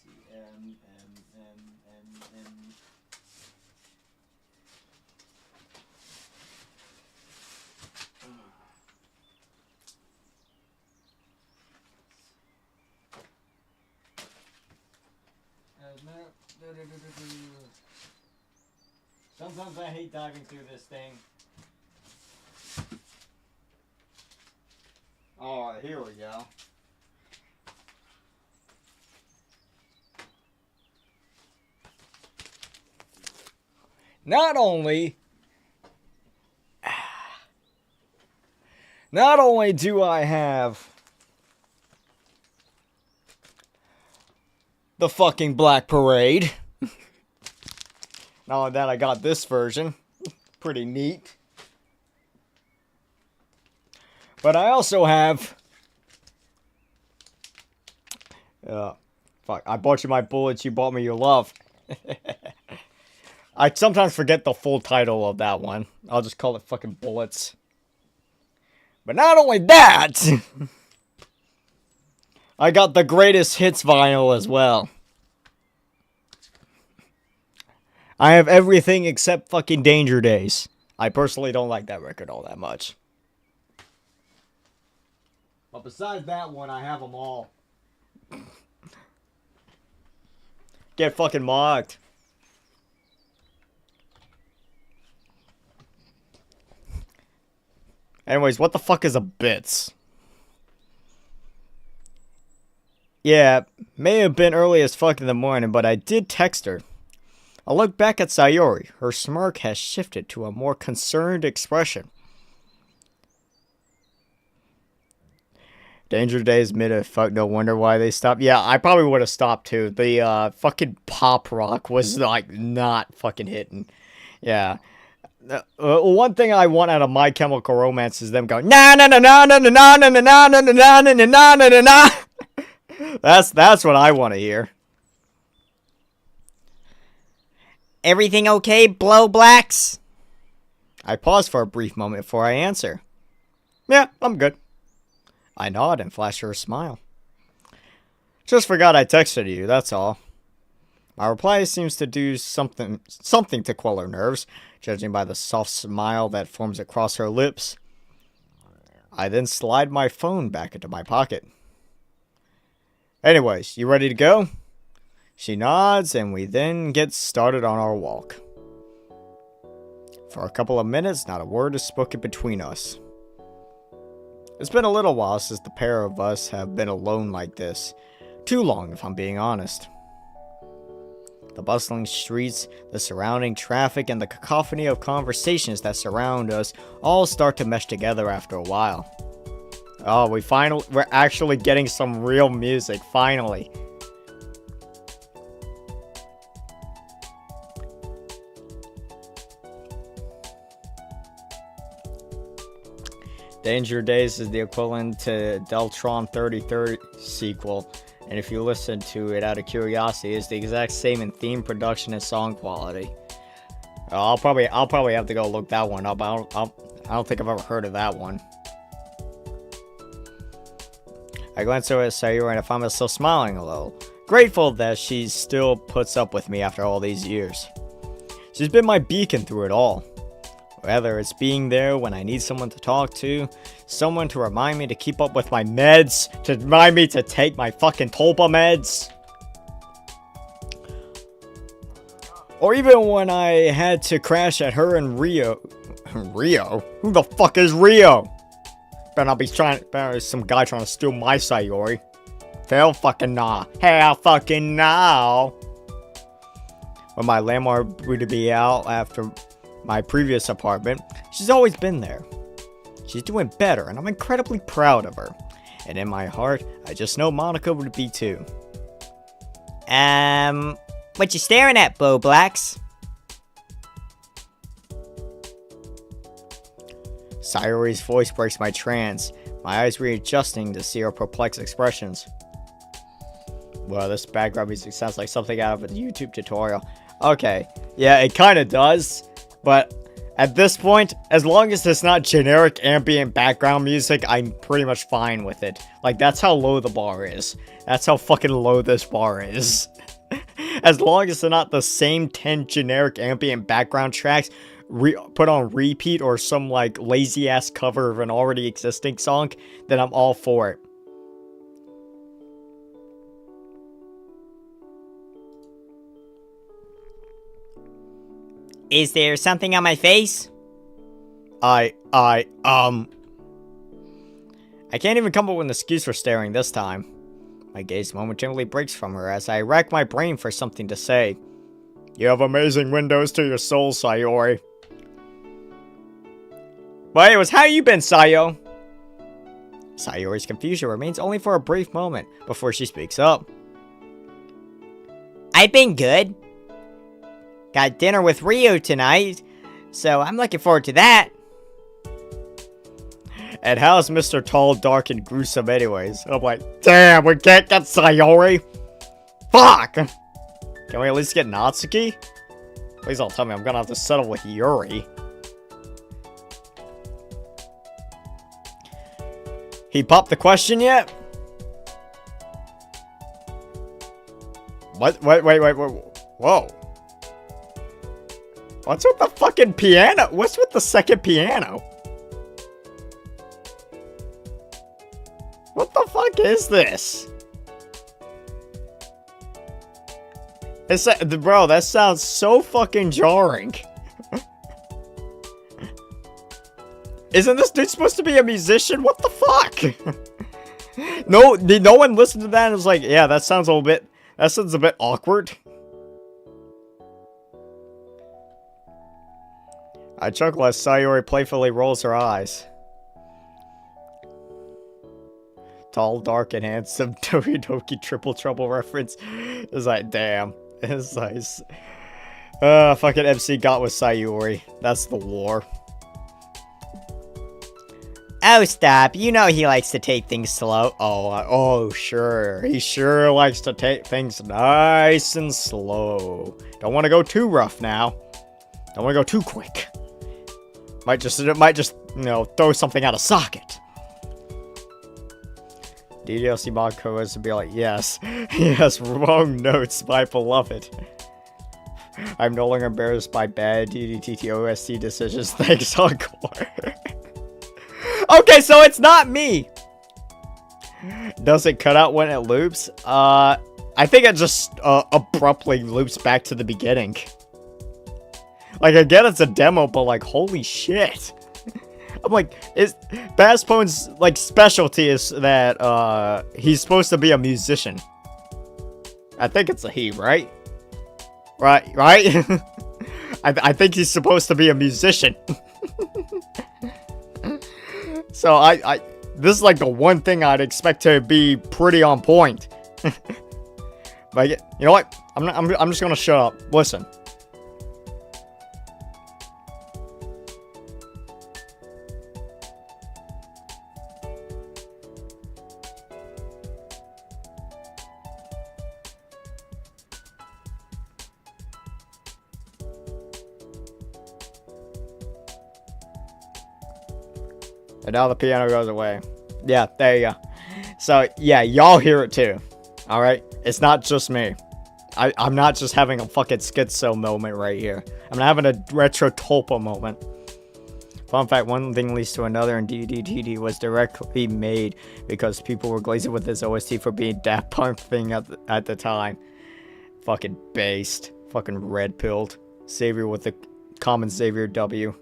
see, M. Sometimes I hate diving through this thing. Alright, here we go. Not only do I have the fucking Black Parade, not only that, I got this version. Pretty neat. But I also have... fuck, I bought you my bullets, you bought me your love. I sometimes forget the full title of that one. I'll just call it fucking Bullets. But not only that, I got the Greatest Hits vinyl as well. I have everything except fucking Danger Days. I personally don't like that record all that much. But besides that one, I have them all. Get fucking mocked. Anyways, what the fuck is a bits? Yeah, may have been early as fuck in the morning, but I did text her. I look back at Sayori. Her smirk has shifted to a more concerned expression. Danger Days mid fuck, no wonder why they stopped. Yeah, I probably would have stopped too. The fucking pop rock was like not fucking hitting. Yeah. One thing I want out of My Chemical Romance is them going na na na na na na na na na na na na na na na na. That's what I want to hear. Everything okay, Blow Blacks? I pause for a brief moment before I answer. Yeah, I'm good. I nod and flash her a smile. Just forgot I texted you, that's all. My reply seems to do something to quell her nerves, judging by the soft smile that forms across her lips. I then slide my phone back into my pocket. Anyways, you ready to go? She nods, and we then get started on our walk. For a couple of minutes, not a word is spoken between us. It's been a little while since the pair of us have been alone like this. Too long, if I'm being honest. The bustling streets, the surrounding traffic, and the cacophony of conversations that surround us all start to mesh together after a while. Oh, we're actually getting some real music, finally. Danger Days is the equivalent to Deltron 3030 sequel, and if you listen to it out of curiosity, it's the exact same in theme, production, and song quality. I'll probably have to go look that one up. I don't think I've ever heard of that one. I glance over at Sayuri and I find myself smiling a little, grateful that she still puts up with me after all these years. She's been my beacon through it all. Whether it's being there when I need someone to talk to, someone to remind me to keep up with my meds, to remind me to take my fucking Tolpa meds, or even when I had to crash at her in Rio. Rio? Who the fuck is Rio? Better some guy trying to steal my Sayori. Hell fucking nah. Hell fucking nah. When my landlord would be out after my previous apartment, she's always been there. She's doing better, and I'm incredibly proud of her. And in my heart, I just know Monica would be too. What you staring at, Bo Blacks? Sayori's voice breaks my trance, my eyes readjusting to see her perplexed expressions. Well, this background music sounds like something out of a YouTube tutorial. Okay, yeah, it kinda does, but at this point, as long as it's not generic ambient background music, I'm pretty much fine with it. Like, that's how low the bar is. That's how fucking low this bar is. As long as they're not the same 10 generic ambient background tracks put on repeat or some like lazy ass cover of an already existing song, then I'm all for it. Is there something on my face? I can't even come up with an excuse for staring this time. My gaze momentarily breaks from her as I rack my brain for something to say. You have amazing windows to your soul, Sayori. But anyways, how you been, Sayo? Sayori's confusion remains only for a brief moment before she speaks up. I've been good. Got dinner with Rio tonight, so I'm looking forward to that. And how's Mr. Tall, Dark, and Gruesome anyways? I'm like, damn, we can't get Sayori? Fuck! Can we at least get Natsuki? Please don't tell me I'm gonna have to settle with Yuri. He popped the question yet? What? Wait. Whoa. What's with the fucking piano? What's with the second piano? What the fuck is this? Bro, that sounds so fucking jarring. Isn't this dude supposed to be a musician? What the fuck? No one listened to that and was like, yeah, that sounds a bit awkward. I chuckle as Sayori playfully rolls her eyes. Tall, dark, and handsome Tokidoki Triple Trouble reference. It's like, damn. It's nice. Fucking MC got with Sayori. That's the war. Oh, stop. You know he likes to take things slow. Oh, sure. He sure likes to take things nice and slow. Don't want to go too rough now. Don't want to go too quick. Might just, you know, throw something out of socket. DDLC Modco is to be like, yes, wrong notes, my beloved. I'm no longer embarrassed by bad DDTTOST decisions. Thanks, Encore. Okay, so it's not me. Does it cut out when it loops? I think it just abruptly loops back to the beginning. Like, again, it's a demo, but like, holy shit. I'm like, Basspone's like specialty is that he's supposed to be a musician. I think it's a he, right? Right? I think he's supposed to be a musician. So This is like the one thing I'd expect to be pretty on point. But you know what? I'm just gonna shut up. Listen. And now the piano goes away. Yeah, there you go. So, yeah, y'all hear it too. Alright? It's not just me. I'm not just having a fucking schizo moment right here. I'm having a retro-topa moment. Fun fact, one thing leads to another, and DDDD was directly made because people were glazing with this OST for being Daft Punk thing at the time. Fucking based. Fucking red-pilled. Savior with the common savior W.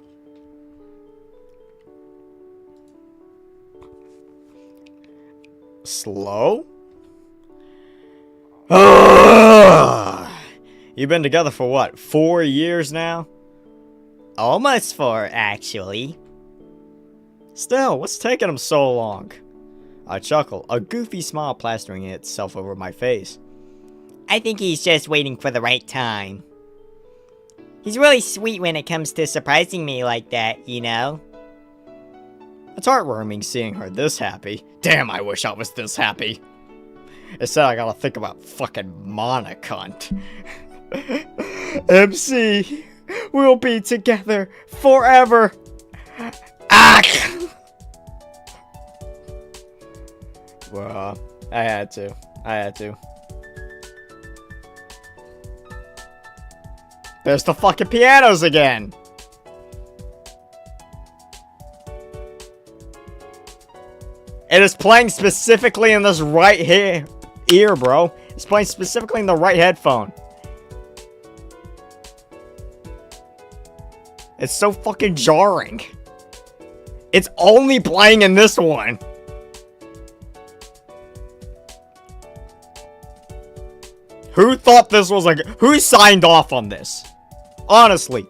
Slow? You've been together for what, 4 years now? Almost 4, actually. Still, what's taking him so long? I chuckle, a goofy smile plastering itself over my face. I think he's just waiting for the right time. He's really sweet when it comes to surprising me like that, you know? It's heartwarming seeing her this happy. Damn, I wish I was this happy. Instead, I gotta think about fucking Mana cunt. MC, we'll be together forever. Ah! Well, I had to. There's the fucking pianos again. It is playing specifically in this right ear, bro. It's playing specifically in the right headphone. It's so fucking jarring. It's only playing in this one. Who thought this was like... Who signed off on this? Honestly.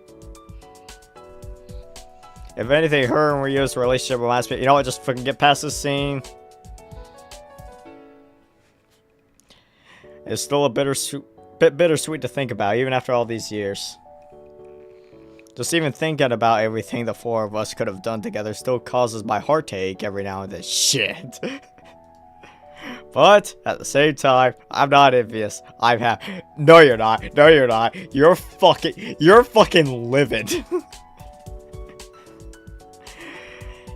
If anything, her and Ryu's relationship reminds me... You know what? Just fucking get past this scene. It's still a bit bittersweet to think about, even after all these years. Just even thinking about everything the four of us could have done together still causes my heart to ache every now and then. Shit. But, at the same time, I'm not envious. I'm happy. No, you're not. No, you're not. You're fucking livid.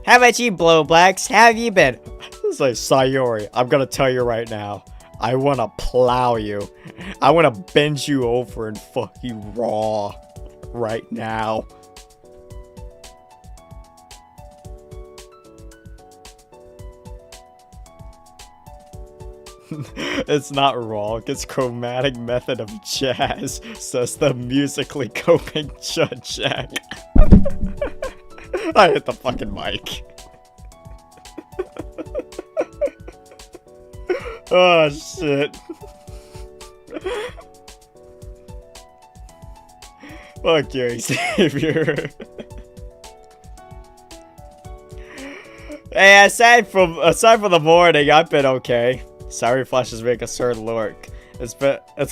How about you, Blow Blacks? How have you been? It's like, Sayori, I'm gonna tell you right now. I wanna plow you. I wanna bend you over and fuck you raw. Right now. It's not wrong. It's chromatic method of jazz, says the musically coping Judge Jack. I hit the fucking mic. Oh shit. Fuck you, Xavier. Hey, aside from the morning, I've been okay. Sorry flashes make a certain look. It's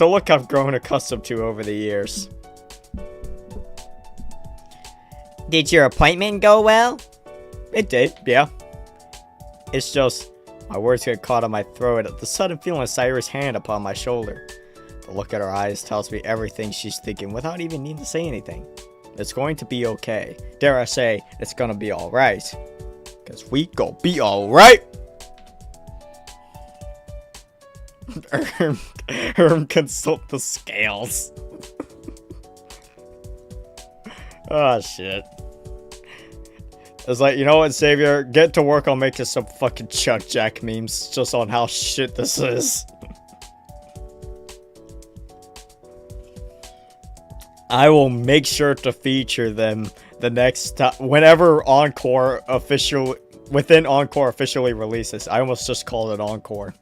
a look I've grown accustomed to over the years. Did your appointment go well? It did, yeah. It's just, my words get caught on my throat at the sudden feeling of Sayori's hand upon my shoulder. The look at her eyes tells me everything she's thinking without even needing to say anything. It's going to be okay. Dare I say, it's gonna be alright. Cause we gon' be alright! Consult the scales. Oh shit. It's like, you know what, Xavier? Get to work on making some fucking Chuck Jack memes just on how shit this is. I will make sure to feature them the next time, whenever Encore officially releases. I almost just called it Encore.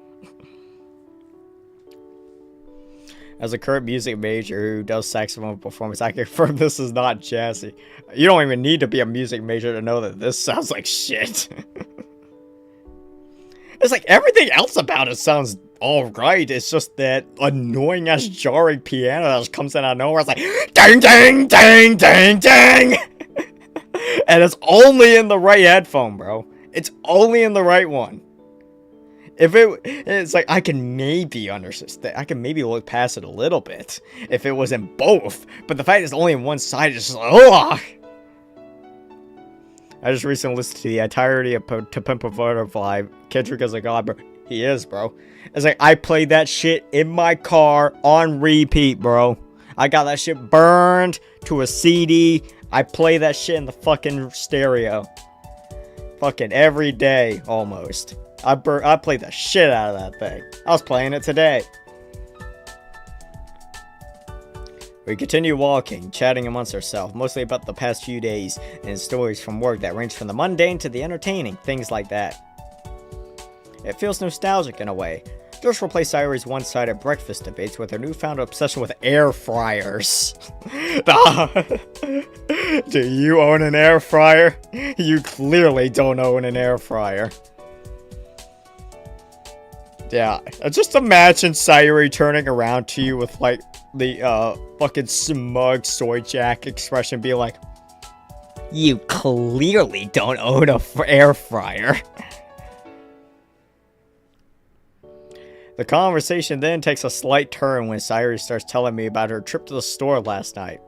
As a current music major who does saxophone performance, I confirm this is not jazzy. You don't even need to be a music major to know that this sounds like shit. It's like everything else about it sounds alright. It's just that annoying ass jarring piano that just comes in out of nowhere. It's like ding ding ding ding ding. And it's only in the right headphone, bro. It's only in the right one. It's like I can maybe understand. I can maybe look past it a little bit if it was in both. But the fact it's only in one side is just like, ugh. I just recently listened to the entirety of To Pimp a Butterfly. Kendrick is a god, bro. He is, bro. It's like I played that shit in my car on repeat, bro. I got that shit burned to a CD. I play that shit in the fucking stereo. Fucking every day, almost. I played the shit out of that thing. I was playing it today. We continue walking, chatting amongst ourselves, mostly about the past few days, and stories from work that range from the mundane to the entertaining, things like that. It feels nostalgic in a way. Just replace Sayori's one-sided breakfast debates with her newfound obsession with air fryers. Do you own an air fryer? You clearly don't own an air fryer. Yeah, just imagine Sayori turning around to you with, like, the, fucking smug soy jack expression, be like, you clearly don't own a air fryer. The conversation then takes a slight turn when Sayori starts telling me about her trip to the store last night.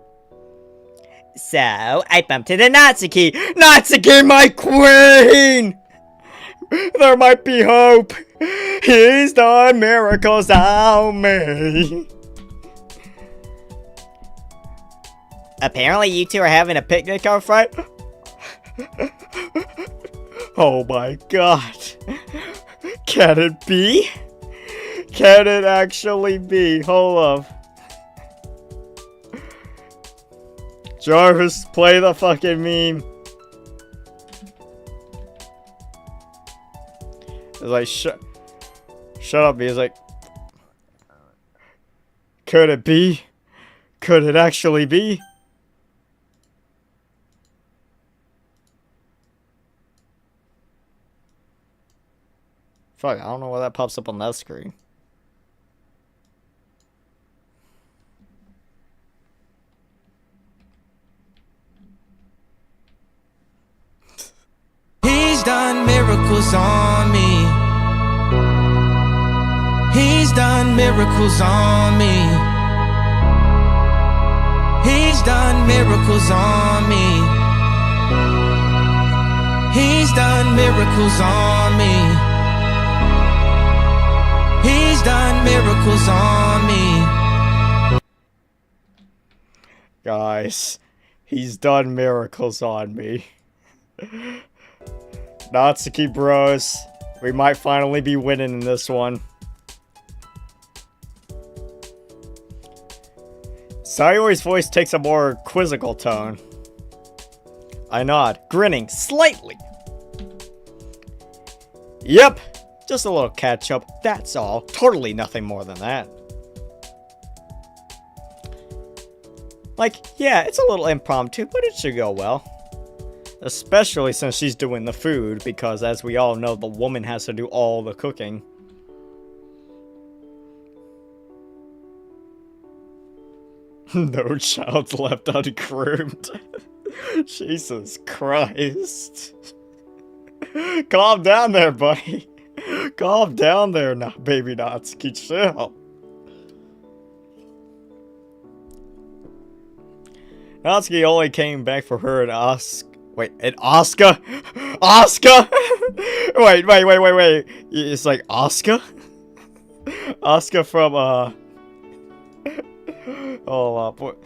So, I bumped into Natsuki! Natsuki, my queen! There might be hope! He's done miracles on me! Apparently you two are having a picnic on Friday. Oh my god. Can it be? Can it actually be? Hold up. Jarvis, play the fucking meme. It's like, shut up. He's like, could it be? Could it actually be? Fuck, I don't know why that pops up on that screen. He's done miracles on me. He's done miracles on me. He's done miracles on me. He's done miracles on me. He's done miracles on me. Guys, he's done miracles on me. Natsuki bros, we might finally be winning in this one. Sayori's voice takes a more quizzical tone. I nod, grinning slightly. Yep, just a little catch up, that's all. Totally nothing more than that. Like, yeah, it's a little impromptu, but it should go well. Especially since she's doing the food, because as we all know, the woman has to do all the cooking. No child left ungroomed. Jesus Christ. Calm down there, buddy. Calm down there now, baby Natsuki. Chill. Natsuki only came back for her and Asuka. Wait, and Asuka? Asuka? Wait. It's like Asuka? Asuka from, Hold up.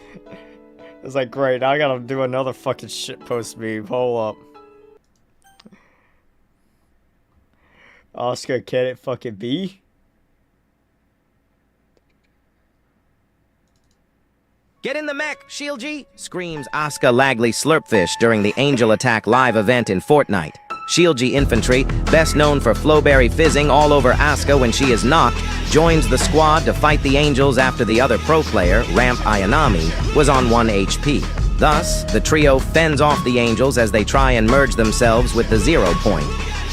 It's like, great, now I gotta do another fucking shitpost meme. Hold up. Asuka, can it fucking be? Get in the mech, Shield-G! Screams Asuka Lagley Slurpfish during the Angel Attack live event in Fortnite. Shield-G Infantry, best known for Flowberry fizzing all over Asuka when she is knocked, joins the squad to fight the Angels after the other pro player, Ramp Ayanami, was on 1 HP. Thus, the trio fends off the Angels as they try and merge themselves with the 0 point.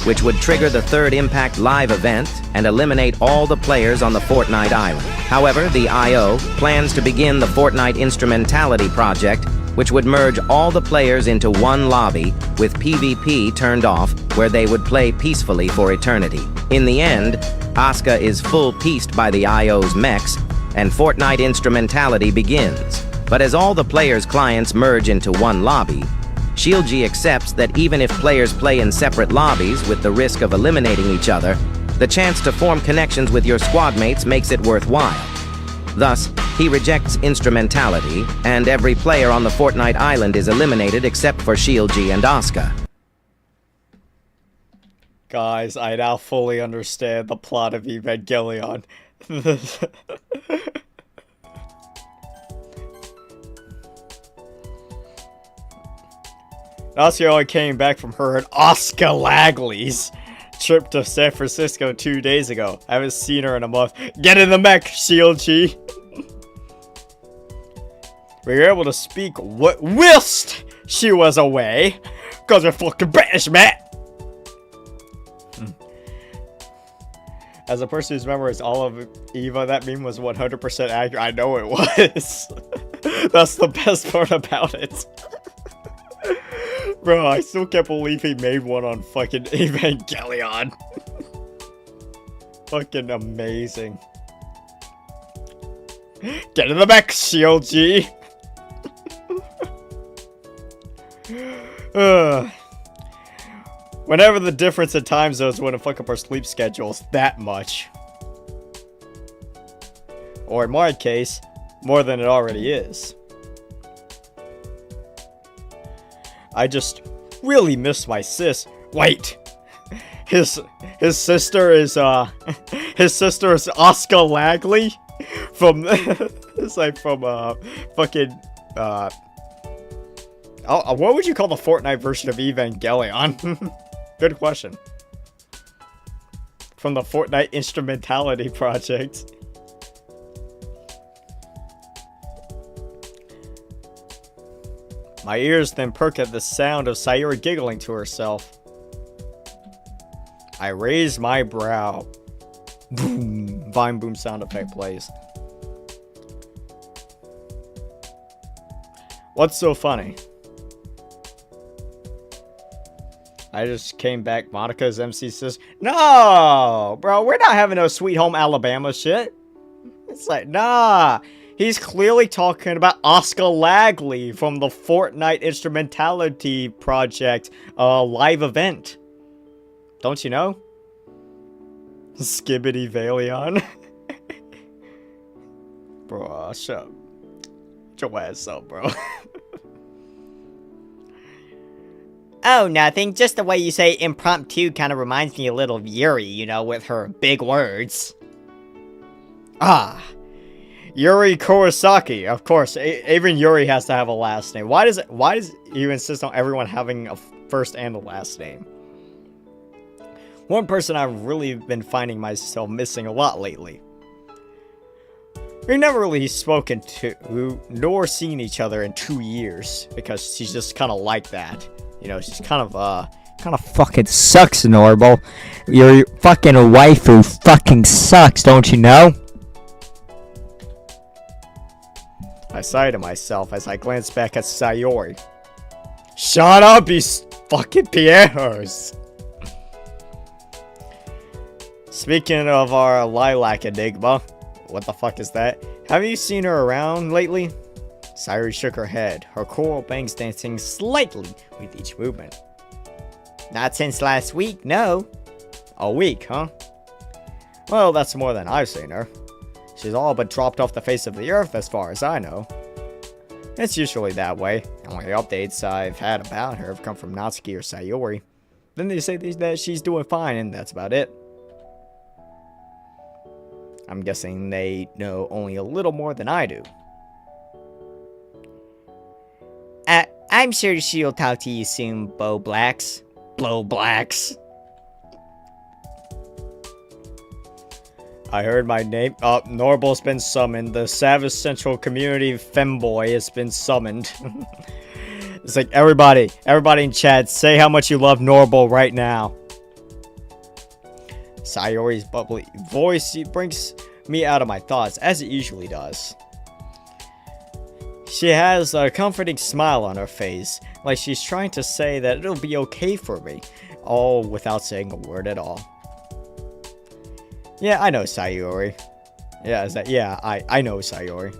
which would trigger the third Impact Live event and eliminate all the players on the Fortnite island. However, the IO plans to begin the Fortnite Instrumentality project, which would merge all the players into one lobby with PvP turned off, where they would play peacefully for eternity. In the end, Asuka is full-pieced by the IO's mechs, and Fortnite Instrumentality begins. But as all the players' clients merge into one lobby, ShieldG accepts that even if players play in separate lobbies with the risk of eliminating each other, the chance to form connections with your squad mates makes it worthwhile. Thus, he rejects Instrumentality, and every player on the Fortnite island is eliminated except for ShieldG and Asuka. Guys, I now fully understand the plot of Evangelion. Asuka only came back from her and Asuka Lagley's trip to San Francisco 2 days ago. I haven't seen her in a month. Get in the mech, ShieldG! We were able to speak whilst she was away. Cause we're fucking British, man! As a person who's memorized all of Eva, that meme was 100% accurate. I know it was. That's the best part about it. Bro, I still can't believe he made one on fucking Evangelion. Fucking amazing. Get in the back, ShieldG! Whenever the difference in time zones wouldn't fuck up our sleep schedules that much. Or in my case, more than it already is. I just really miss my sis. Wait, his sister is Asuka Lagley from it's like from fucking what would you call the Fortnite version of Evangelion? Good question. From the Fortnite Instrumentality project. My ears then perk at the sound of Sayuri giggling to herself. I raise my brow. Boom. Vine boom sound effect plays. What's so funny? I just came back. Monica's MC says, no, bro, we're not having no Sweet Home Alabama shit. It's like, nah. He's clearly talking about Asuka Lagley from the Fortnite Instrumentality Project live event. Don't you know? Skibbity Valion. Bro, shut up. Shut your ass up, bro. Oh, nothing. Just the way you say impromptu kind of reminds me a little of Yuri, you know, with her big words. Ah. Yuri Kurosaki, of course. Even Yuri has to have a last name. Why does you insist on everyone having a first and a last name? One person I've really been finding myself missing a lot lately. We've never really spoken to nor seen each other in 2 years because she's just kind of like that. You know, she's kind of fucking sucks, Normal. Your fucking waifu fucking sucks, don't you know? I sigh to myself as I glance back at Sayori. Shut up, you fucking Pierres! Speaking of our lilac enigma, what the fuck is that? Have you seen her around lately? Sayori shook her head, her coral bangs dancing slightly with each movement. Not since last week, no. A week, huh? Well, that's more than I've seen her. She's all but dropped off the face of the earth as far as I know. It's usually that way. Only updates I've had about her have come from Natsuki or Sayori. Then they say that she's doing fine and that's about it. I'm guessing they know only a little more than I do. I'm sure she'll talk to you soon, Blow Blacks. I heard my name. Norbal's been summoned. The Savage Central Community Femboy has been summoned. It's like, everybody in chat, say how much you love Norbal right now. Sayori's bubbly voice brings me out of my thoughts, as it usually does. She has a comforting smile on her face, like she's trying to say that it'll be okay for me, all without saying a word at all. Yeah, I know Sayori. I know Sayori.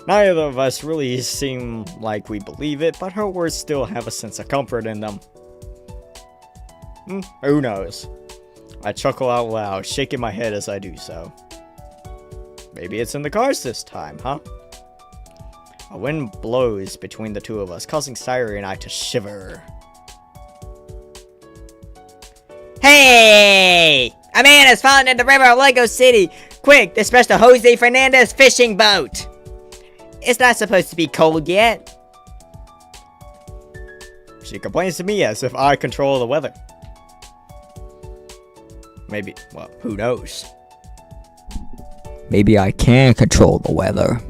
Neither of us really seem like we believe it, but her words still have a sense of comfort in them. Who knows? I chuckle out loud, shaking my head as I do so. Maybe it's in the cars this time, huh? A wind blows between the two of us, causing Sayori and I to shiver. Hey! A man has fallen in the river of Lego City! Quick, dispatch the Jose Fernandez fishing boat! It's not supposed to be cold yet. She complains to me as if I control the weather. Maybe, well, who knows? Maybe I can control the weather.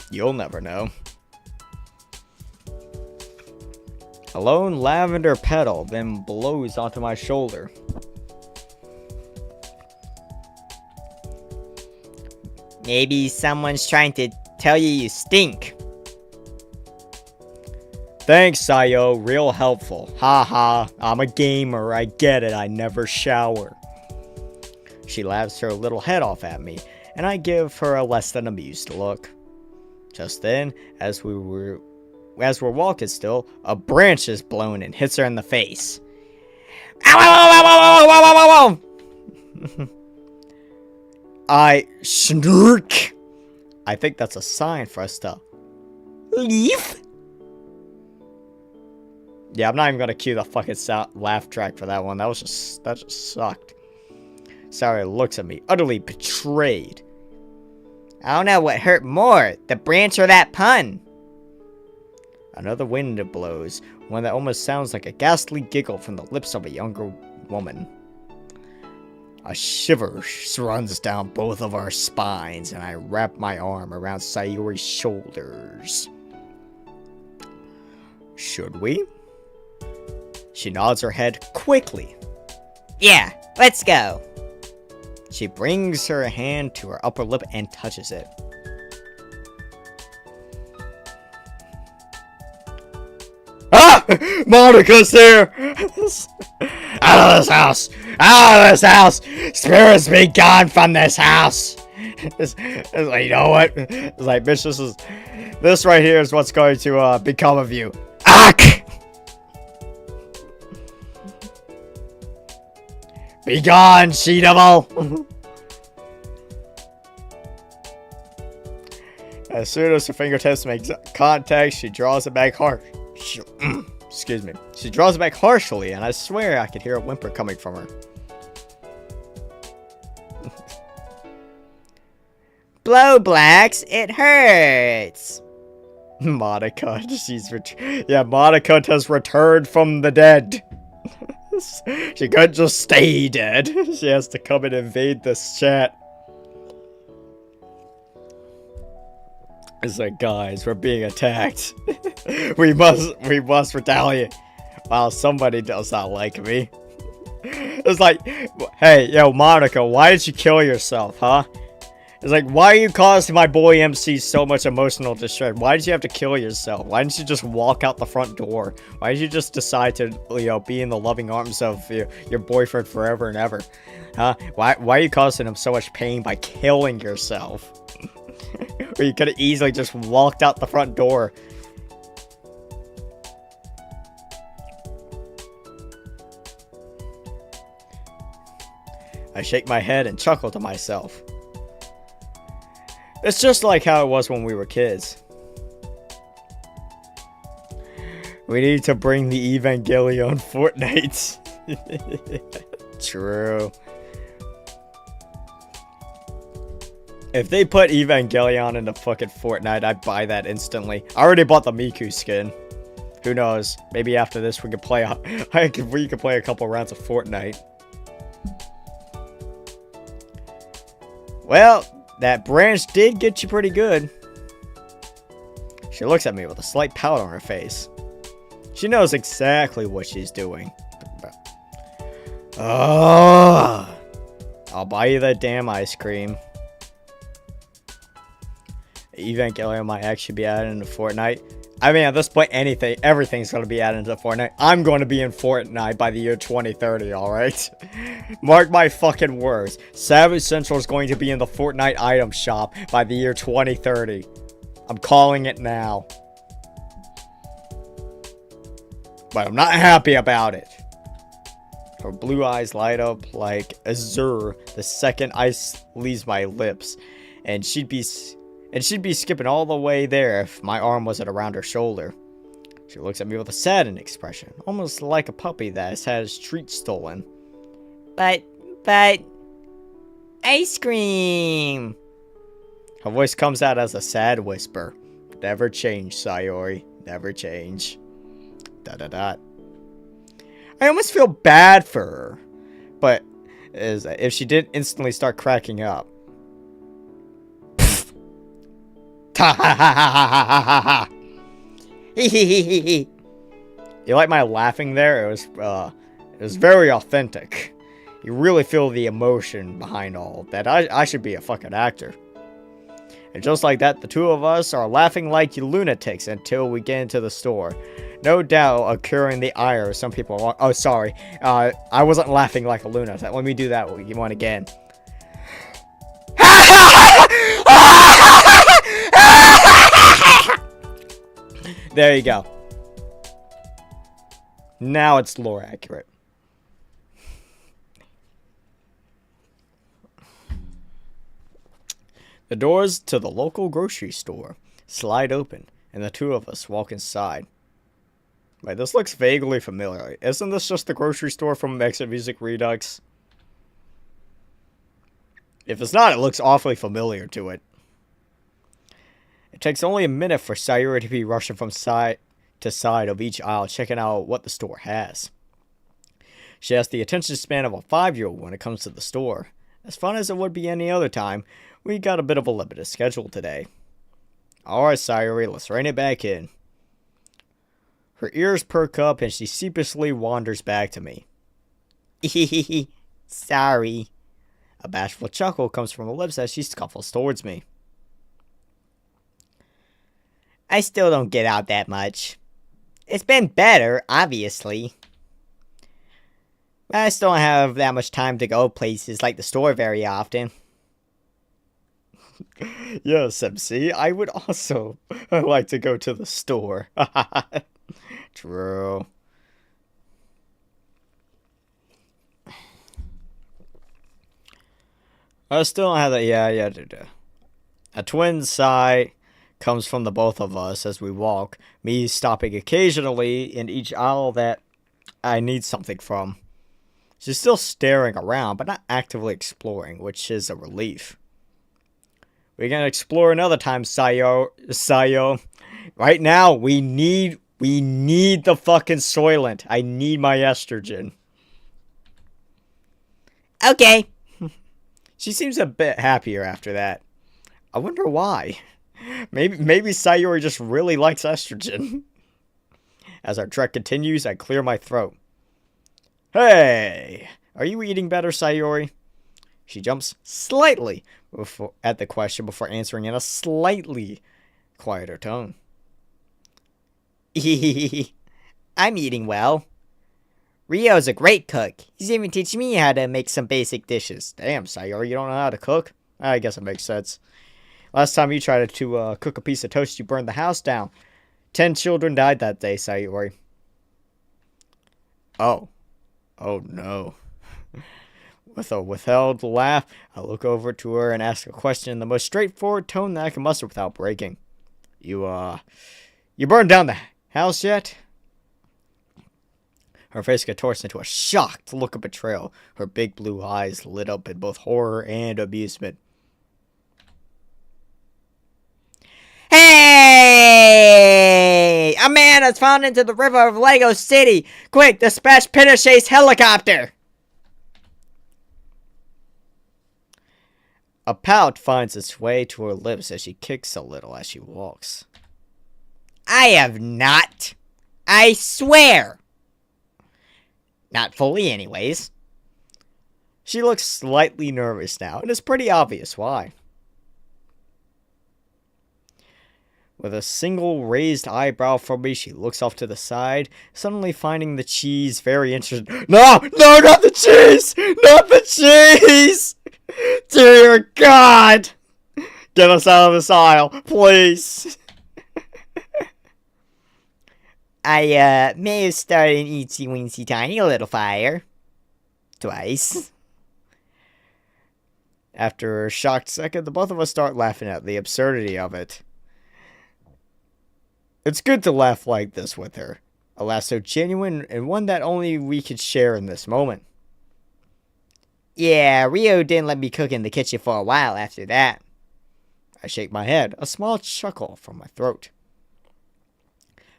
You'll never know. A lone lavender petal then blows onto my shoulder. Maybe someone's trying to tell you you stink. Thanks, Sayo. Real helpful. Haha, I'm a gamer. I get it. I never shower. She laughs her little head off at me, and I give her a less than amused look. Just then, as we're walking still, a branch is blown and hits her in the face. Ow, ow, ow, ow, ow, ow, ow, ow. I snurk. I think that's a sign for us to leave. Yeah, I'm not even gonna cue the fucking laugh track for that one. That just sucked. Sarah looks at me, utterly betrayed. I don't know what hurt more, the branch or that pun. Another wind blows, one that almost sounds like a ghastly giggle from the lips of a younger woman. A shiver runs down both of our spines, and I wrap my arm around Sayori's shoulders. Should we? She nods her head quickly. Yeah, let's go. She brings her hand to her upper lip and touches it. Ah! Monica's here! Out of this house! Out of this house! Spirits be gone from this house! It's like, you know what? It's like, bitch, this right here is what's going to become of you. Ack! Be gone, she-devil! As soon as her fingertips make contact, she draws it back hard. Excuse me. She draws it back harshly, and I swear I could hear a whimper coming from her. Blow, Blacks, it hurts. Monica, Monica has returned from the dead. She couldn't just stay dead. She has to come and invade this chat. It's like, guys, we're being attacked. we must retaliate. Wow, somebody does not like me. It's like, hey, yo, Monica, why did you kill yourself, huh? It's like, why are you causing my boy MC so much emotional distress? Why did you have to kill yourself? Why didn't you just walk out the front door? Why did you just decide to, be in the loving arms of your boyfriend forever and ever? Huh? Why are you causing him so much pain by killing yourself? Or you could have easily just walked out the front door. I shake my head and chuckle to myself. It's just like how it was when we were kids. We need to bring the Evangelion Fortnite. True. If they put Evangelion into fucking Fortnite, I'd buy that instantly. I already bought the Miku skin. Who knows? Maybe after this we could play we could play a couple rounds of Fortnite. Well, that branch did get you pretty good. She looks at me with a slight pout on her face. She knows exactly what she's doing. I'll buy you that damn ice cream. Evangelion might actually be added into Fortnite. I mean, at this point, everything's going to be added into Fortnite. I'm going to be in Fortnite by the year 2030, alright? Mark my fucking words. Savage Central is going to be in the Fortnite item shop by the year 2030. I'm calling it now. But I'm not happy about it. Her blue eyes light up like azure the second ice leaves my lips. And she'd be skipping all the way there if my arm wasn't around her shoulder. She looks at me with a saddened expression, almost like a puppy that has had his treat stolen. But, ice cream! Her voice comes out as a sad whisper. Never change, Sayori. Never change. I almost feel bad for her. But if she didn't instantly start cracking up. You like my laughing there? It was very authentic. You really feel the emotion behind all of that. I should be a fucking actor. And just like that, the two of us are laughing like lunatics until we get into the store. No doubt occurring the ire of some people. Oh, sorry. I wasn't laughing like a lunatic. Let me do that one again. There you go. Now it's lore accurate. The doors to the local grocery store slide open, and the two of us walk inside. Wait, this looks vaguely familiar. Isn't this just the grocery store from Exit Music Redux? If it's not, it looks awfully familiar to it. It takes only a minute for Sayuri to be rushing from side to side of each aisle, checking out what the store has. She has the attention span of a 5-year-old when it comes to the store. As fun as it would be any other time, we got a bit of a limited schedule today. Alright, Sayuri, let's rein it back in. Her ears perk up and she sheepishly wanders back to me. Sorry. A bashful chuckle comes from her lips as she scuffles towards me. I still don't get out that much. It's been better, obviously. But I still don't have that much time to go places like the store very often. Yes, MC, I would also like to go to the store. True. I still don't have that. Yeah. A twin sigh comes from the both of us as we walk, me stopping occasionally in each aisle that I need something from. She's still staring around, but not actively exploring, which is a relief. We can explore another time, Sayo. Right now, we need the fucking Soylent. I need my estrogen. Okay. She seems a bit happier after that. I wonder why. Maybe Sayori just really likes estrogen. As our trek continues, I clear my throat. Hey! Are you eating better, Sayori? She jumps slightly at the question before answering in a slightly quieter tone. I'm eating well. Ryo's a great cook. He's even teaching me how to make some basic dishes. Damn, Sayori, you don't know how to cook? I guess it makes sense. Last time you tried to cook a piece of toast, you burned the house down. 10 children died that day, Sayori. Oh no. With a withheld laugh, I look over to her and ask a question in the most straightforward tone that I can muster without breaking. You burned down the house yet? Her face contorts into a shocked look of betrayal. Her big blue eyes lit up in both horror and amusement. Hey! A man has fallen into the river of Lego City! Quick, dispatch Pinochet's helicopter! A pout finds its way to her lips as she kicks a little as she walks. I have not. I swear! Not fully, anyways. She looks slightly nervous now, and it's pretty obvious why. With a single raised eyebrow from me, she looks off to the side, suddenly finding the cheese very interesting. No! No, not the cheese! Not the cheese! Dear God! Get us out of this aisle, please! I may have started an eensy-weensy tiny little fire. Twice. After a shocked second, the both of us start laughing at the absurdity of it. It's good to laugh like this with her. A laugh so genuine and one that only we could share in this moment. Yeah, Rio didn't let me cook in the kitchen for a while after that. I shake my head, a small chuckle from my throat.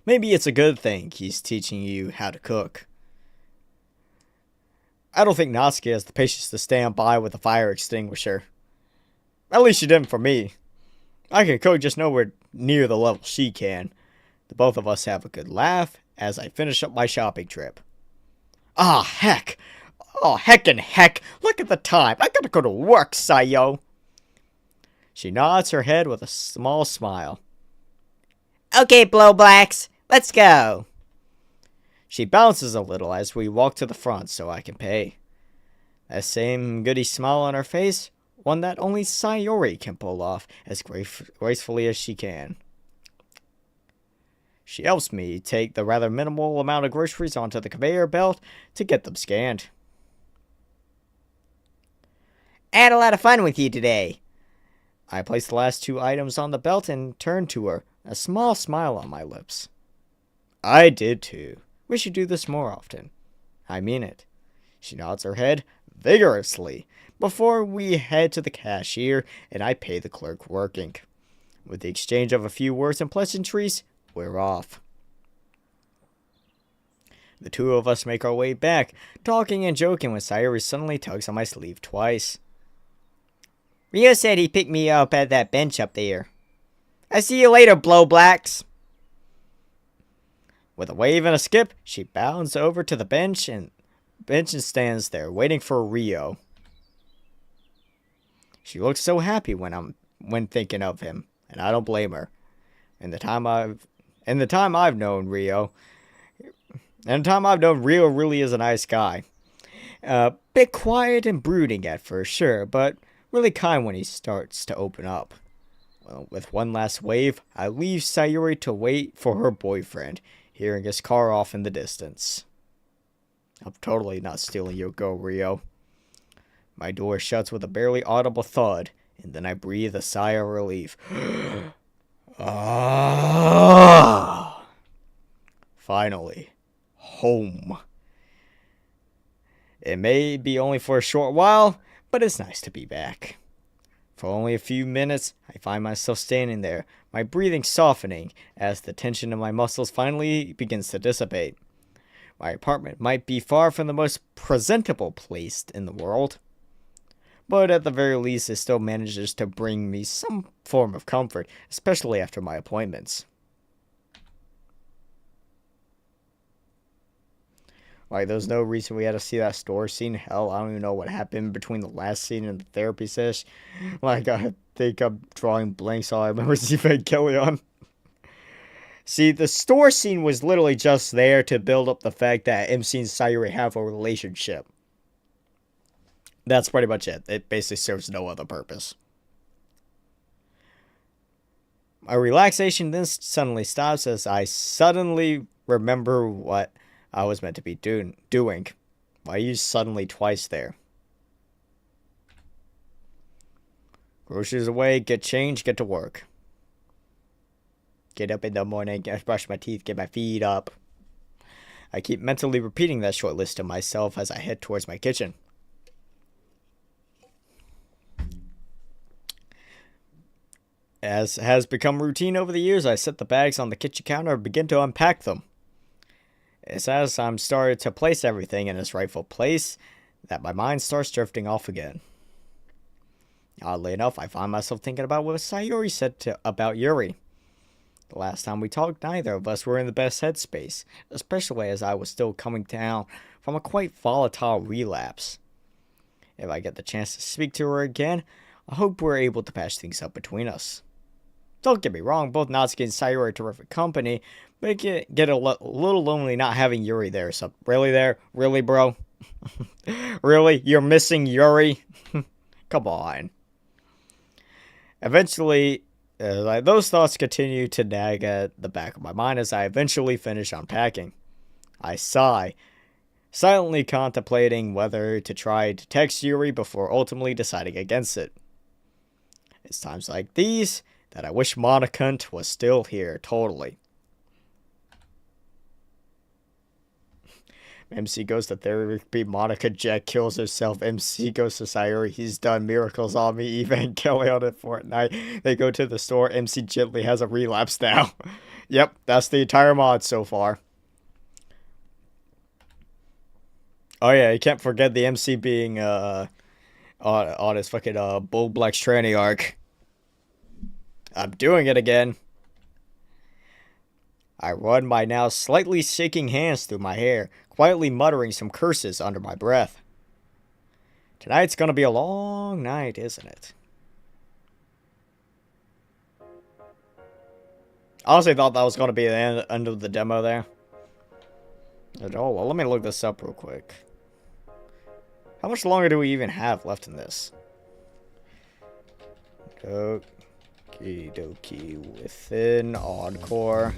Maybe it's a good thing he's teaching you how to cook. I don't think Natsuki has the patience to stand by with a fire extinguisher. At least she didn't for me. I can cook just nowhere near the level she can. The both of us have a good laugh as I finish up my shopping trip. Ah, heck! Oh, heck and heck! Look at the time! I gotta go to work, Sayo! She nods her head with a small smile. Okay, Blowblacks, let's go! She bounces a little as we walk to the front so I can pay. That same goody smile on her face, one that only Sayori can pull off as gracefully as she can. She helps me take the rather minimal amount of groceries onto the conveyor belt to get them scanned. I had a lot of fun with you today. I place the last 2 items on the belt and turn to her, a small smile on my lips. I did too. We should do this more often. I mean it. She nods her head vigorously before we head to the cashier and I pay the clerk working. With the exchange of a few words and pleasantries, we're off. The two of us make our way back, talking and joking when Sayori suddenly tugs on my sleeve twice. Rio said he picked me up at that bench up there. I see you later, Blowblacks. With a wave and a skip, she bounds over to the bench and stands there, waiting for Rio. She looks so happy when thinking of him, and I don't blame her. In the time I've known Rio really is a nice guy. Bit quiet and brooding at first, sure, but really kind when he starts to open up. Well, with one last wave, I leave Sayori to wait for her boyfriend, hearing his car off in the distance. I'm totally not stealing your girl, Rio. My door shuts with a barely audible thud, and then I breathe a sigh of relief. Ah! Finally, home. It may be only for a short while, but it's nice to be back. For only a few minutes, I find myself standing there, my breathing softening as the tension in my muscles finally begins to dissipate. My apartment might be far from the most presentable place in the world, but at the very least it still manages to bring me some form of comfort, especially after my appointments. Like, there's no reason we had to see that store scene. Hell, I don't even know what happened between the last scene and the therapy session. Like, I think I'm drawing blanks. All I remember is Evangelion. See, the store scene was literally just there to build up the fact that MC and Sayori have a relationship. That's pretty much it. It basically serves no other purpose. My relaxation then suddenly stops as I suddenly remember what I was meant to be doing. I used suddenly twice there. Groceries away, get changed, get to work. Get up in the morning, brush my teeth, get my feet up. I keep mentally repeating that short list to myself as I head towards my kitchen. As has become routine over the years, I set the bags on the kitchen counter and begin to unpack them. It's as I'm started to place everything in its rightful place that my mind starts drifting off again. Oddly enough, I find myself thinking about what Sayori said about Yuri. The last time we talked, neither of us were in the best headspace, especially as I was still coming down from a quite volatile relapse. If I get the chance to speak to her again, I hope we're able to patch things up between us. Don't get me wrong, both Natsuki and Sayuri are terrific company, but it get a little lonely not having Yuri there. So, really there? Really, bro? Really? You're missing Yuri? Come on. Eventually, those thoughts continue to nag at the back of my mind as I eventually finish unpacking. I sigh, silently contemplating whether to try to text Yuri before ultimately deciding against it. It's times like these that I wish Monica was still here, totally. MC goes to therapy, Monica Jack kills herself, MC goes to Sayuri, he's done miracles on me, Evangelion at Fortnite, they go to the store, MC gently has a relapse now. Yep, that's the entire mod so far. Oh yeah, you can't forget the MC being on his fucking Bull Black Tranny arc. I'm doing it again. I run my now slightly shaking hands through my hair, quietly muttering some curses under my breath. Tonight's gonna be a long night, isn't it? I honestly thought that was gonna be the end of the demo there. Oh, well, let me look this up real quick. How much longer do we even have left in this? Okie dokie, within Encore.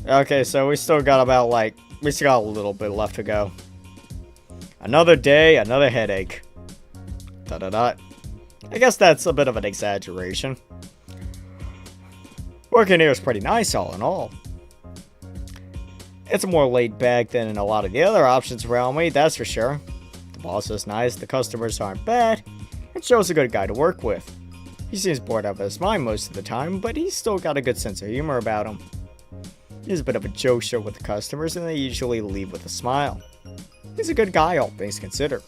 Okay, so we still got about, we still got a little bit left to go. Another day, another headache. Da-da-da. I guess that's a bit of an exaggeration. Working here is pretty nice, all in all. It's more laid back than in a lot of the other options around me, that's for sure. The boss is nice, the customers aren't bad, and Joe's a good guy to work with. He seems bored out of his mind most of the time, but he's still got a good sense of humor about him. He's a bit of a joke show with the customers, and they usually leave with a smile. He's a good guy, all things considered.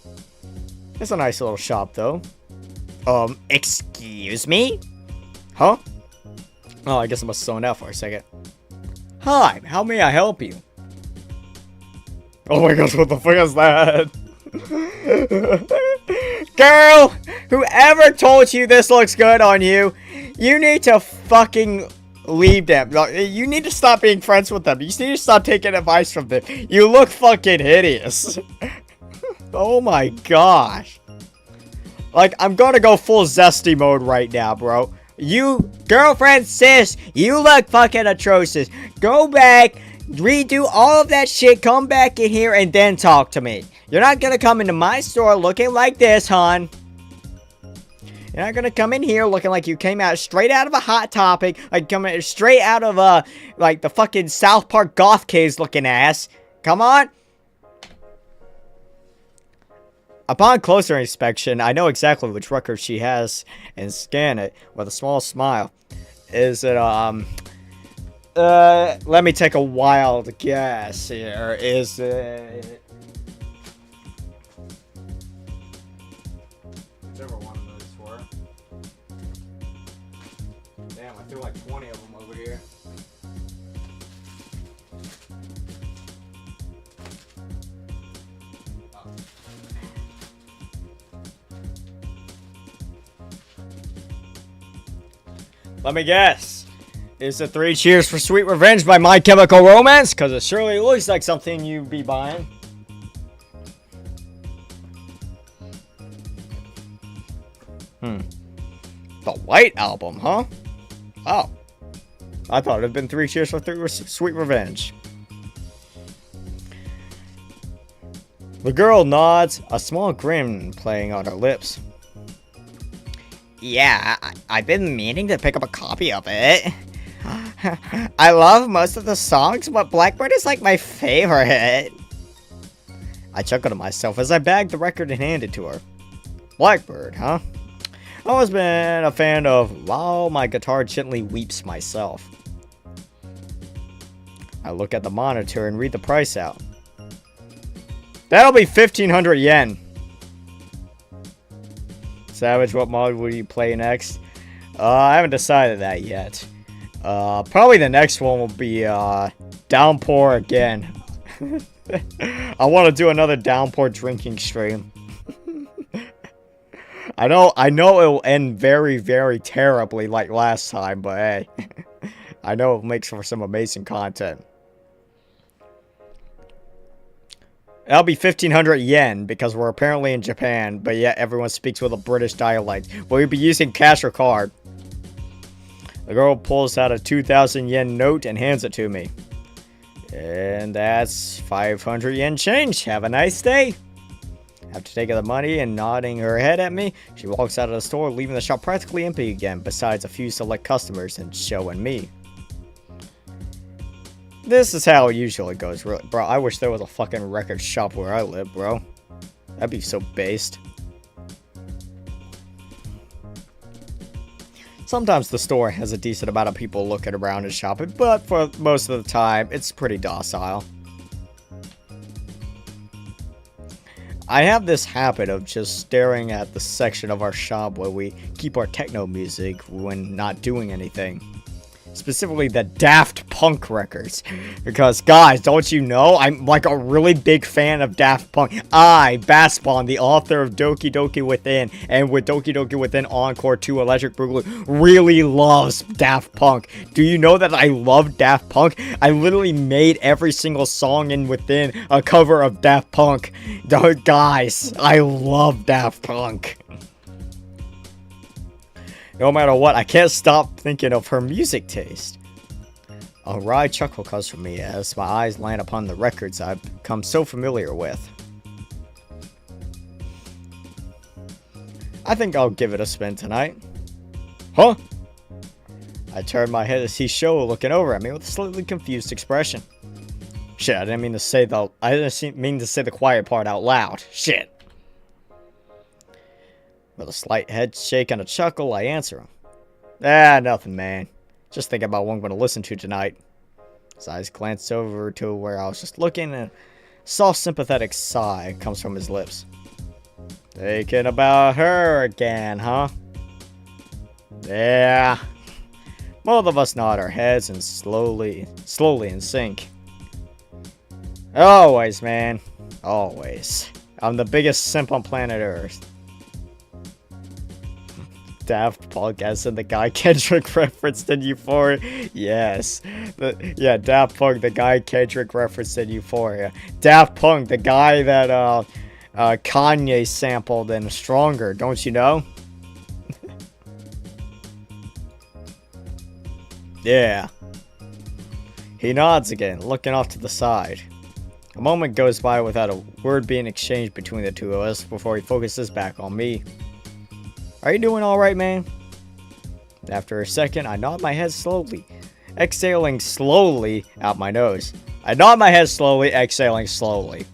It's a nice little shop, though. Excuse me? Huh? Oh, I guess I must have zoned out for a second. Hi, how may I help you? Oh my gosh, what the fuck is that? Girl, whoever told you this looks good on you, you need to fucking leave them. You need to stop being friends with them. You need to stop taking advice from them. You look fucking hideous. Oh my gosh. I'm gonna go full zesty mode right now, bro. You, girlfriend, sis, you look fucking atrocious. Go back, redo all of that shit, come back in here, and then talk to me. You're not gonna come into my store looking like this, hon. You're not gonna come in here looking like you came out straight out of a Hot Topic, like coming straight out of the fucking South Park Goth Caves looking ass. Come on. Upon closer inspection, I know exactly which record she has and scan it with a small smile. Is it, let me take a wild guess here. Is it... whichever one of those were. Damn, I threw like 20 of them over here. Let me guess. Is it 3 Cheers for Sweet Revenge by My Chemical Romance? Because it surely looks like something you'd be buying. The White Album, huh? Oh. I thought it had been 3 Cheers for Sweet Revenge. The girl nods, a small grin playing on her lips. Yeah, I've been meaning to pick up a copy of it. I love most of the songs, but Blackbird is like my favorite. I chuckled to myself as I bagged the record and handed it to her. Blackbird, huh? I've always been a fan of While My Guitar Gently Weeps myself. I look at the monitor and read the price out. That'll be 1,500 yen. Savage, what mod will you play next? I haven't decided that yet. Probably the next one will be Downpour again. I want to do another Downpour drinking stream. I know it will end very, very terribly like last time, but hey, I know it makes for some amazing content. That'll be 1,500 yen because we're apparently in Japan, but yet everyone speaks with a British dialect. Will you be using cash or card? The girl pulls out a 2,000 yen note and hands it to me. And that's 500 yen change. Have a nice day. After taking the money and nodding her head at me, she walks out of the store, leaving the shop practically empty again, besides a few select customers and Sho and me. This is how it usually goes, really. Bro, I wish there was a fucking record shop where I live, bro. That'd be so based. Sometimes the store has a decent amount of people looking around and shopping, but for most of the time, it's pretty docile. I have this habit of just staring at the section of our shop where we keep our techno music when not doing anything. Specifically the Daft Punk records. Because, guys, don't you know, I'm like a really big fan of Daft Punk. Bassbon, the author of Doki Doki Within, and with Doki Doki Within Encore 2 Electric Boogaloo, really loves Daft Punk. Do you know that I love Daft Punk? I literally made every single song in Within a cover of Daft Punk. Guys, I love Daft Punk. No matter what, I can't stop thinking of her music taste. A wry chuckle comes from me as my eyes land upon the records I've become so familiar with. I think I'll give it a spin tonight. Huh? I turn my head to see Sho looking over at me with a slightly confused expression. Shit, I didn't mean to say the quiet part out loud. Shit. With a slight head shake and a chuckle, I answer him. Nothing, man. Just thinking about what I'm going to listen to tonight. His eyes glance over to where I was just looking, and a soft, sympathetic sigh comes from his lips. Thinking about her again, huh? Yeah. Both of us nod our heads and slowly in sync. Always, man. Always. I'm the biggest simp on planet Earth. Daft Punk as in the guy Kendrick referenced in Euphoria. Yes. Daft Punk, the guy Kendrick referenced in Euphoria. Daft Punk, the guy that Kanye sampled in Stronger, don't you know? Yeah. He nods again, looking off to the side. A moment goes by without a word being exchanged between the two of us before he focuses back on me. Are you doing alright, man? After a second, I nod my head slowly, exhaling slowly out my nose. I nod my head slowly, exhaling slowly.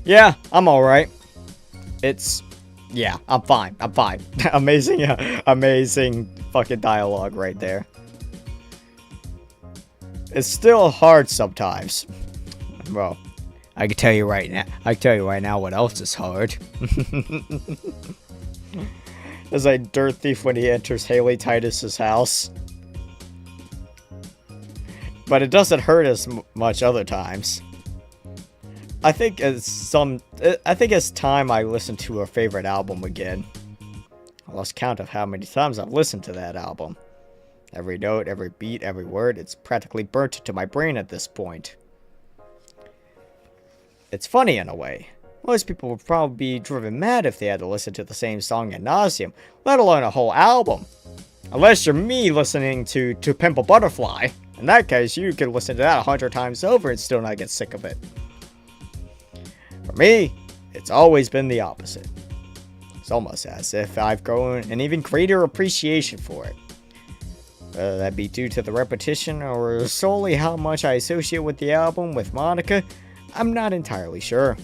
Yeah, I'm alright. Yeah, I'm fine. Amazing fucking dialogue right there. It's still hard sometimes. Well, I can tell you right now what else is hard. As a dirt thief when he enters Haley Titus's house. But it doesn't hurt as much other times. I think it's time I listen to her favorite album again. I lost count of how many times I've listened to that album. Every note, every beat, every word, it's practically burnt into my brain at this point. It's funny in a way. Most people would probably be driven mad if they had to listen to the same song ad nauseum, let alone a whole album. Unless you're me listening to Pimp a Butterfly. In that case, you could listen to that 100 times over and still not get sick of it. For me, it's always been the opposite. It's almost as if I've grown an even greater appreciation for it. Whether that be due to the repetition or solely how much I associate with the album with Monica, I'm not entirely sure.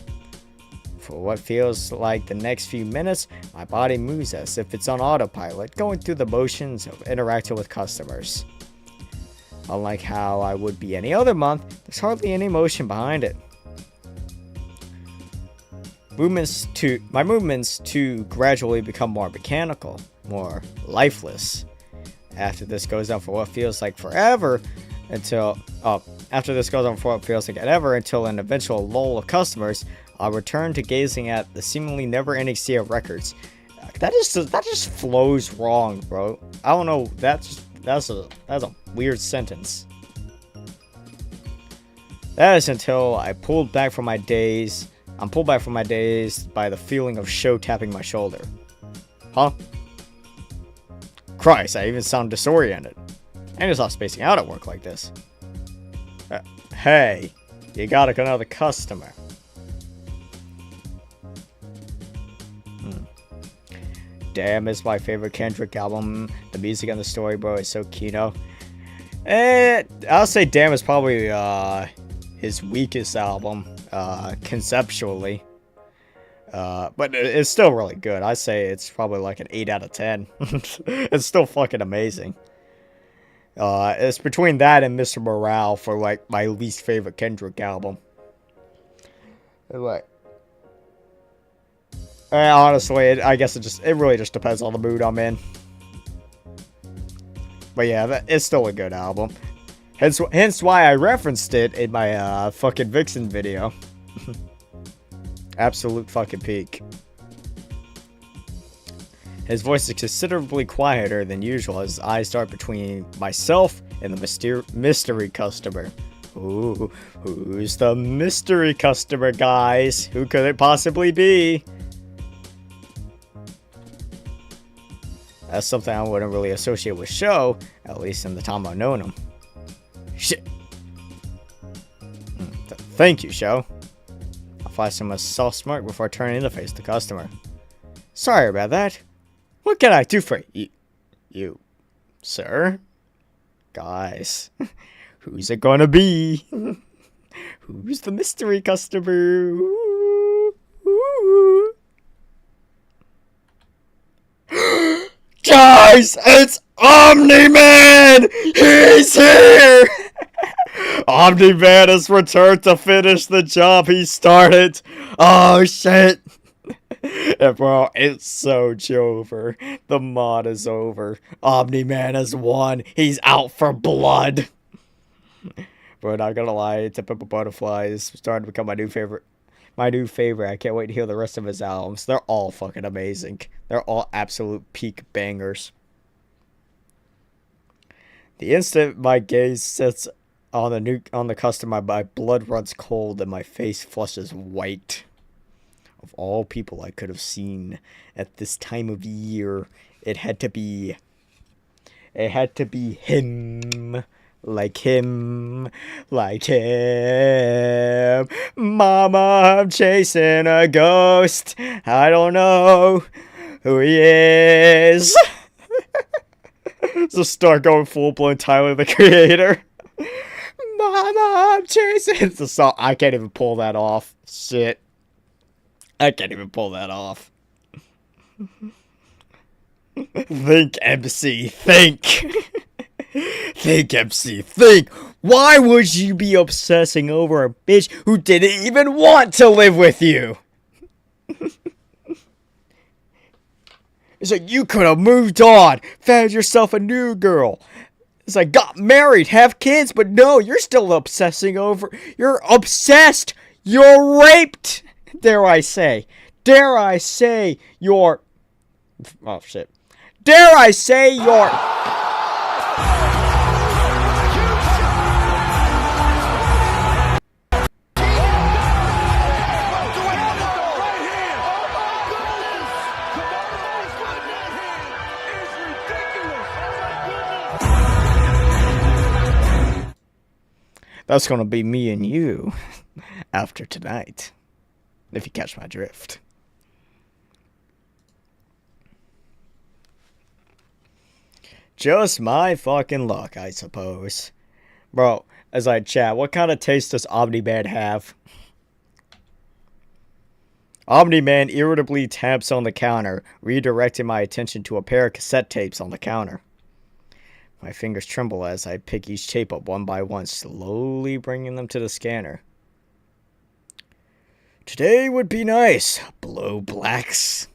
For what feels like the next few minutes, my body moves as if it's on autopilot, going through the motions of interacting with customers. Unlike how I would be any other month, there's hardly any motion behind it. My movements too gradually become more mechanical, more lifeless. After this goes on for what feels like forever, until an eventual lull of customers, I'll return to gazing at the seemingly never-ending sea of records. That just flows wrong, bro. I don't know. That's a weird sentence. That is until I'm pulled back from my daze by the feeling of show tapping my shoulder. Huh? Christ, I even sound disoriented. I need to stop spacing out at work like this. Hey, you got another customer. Damn is my favorite Kendrick album. The music and the story, bro, is so kino. I'll say Damn is probably his weakest album, conceptually. But it's still really good. I'd say it's probably like an 8 out of 10. It's still fucking amazing. It's between that and Mr. Morale for like my least favorite Kendrick album. Like, honestly, I guess it really just depends on the mood I'm in. But yeah, it's still a good album. Hence why I referenced it in my fucking Vixen video. Absolute fucking peak. His voice is considerably quieter than usual as I start between myself and the mystery customer. Ooh, who's the mystery customer, guys? Who could it possibly be? That's something I wouldn't really associate with Show, at least in the time I've known him. Shit. Thank you, Show. I'll flash him a soft smirk before turning to face the customer. Sorry about that. What can I do for you, sir? Guys, who's it gonna be? Who's the mystery customer? Ooh, ooh. Guys, it's Omni-Man! He's here! Omni-Man has returned to finish the job he started. Oh, shit. And bro, it's so over. The mod is over. Omni-Man has won. He's out for blood. But not gonna lie, To Pimp a Butterfly is starting to become my new favorite. My new favorite. I can't wait to hear the rest of his albums. They're all fucking amazing. They're all absolute peak bangers. The instant my gaze sets on the customer, my blood runs cold and my face flushes white. Of all people I could have seen at this time of year, it had to be him. Like him. Mama, I'm chasing a ghost. I don't know who he is. So start going full-blown Tyler, the Creator. Mama, I'm chasing. It's a song. I can't even pull that off. Shit. I can't even pull that off. Think, MC, think. Think, MC, think. Why would you be obsessing over a bitch who didn't even want to live with you? It's like, you could have moved on, found yourself a new girl. It's like, got married, have kids, but no, you're still obsessing over. You're obsessed. You're raped. Dare I say, you're... Oh, shit. Dare I say you're... That's gonna be me and you after tonight, if you catch my drift. Just my fucking luck, I suppose. Bro, as I chat, what kind of taste does Omni-Man have? Omni-Man irritably taps on the counter, redirecting my attention to a pair of cassette tapes on the counter. My fingers tremble as I pick each tape up one by one, slowly bringing them to the scanner. Today would be nice, Blow Blacks.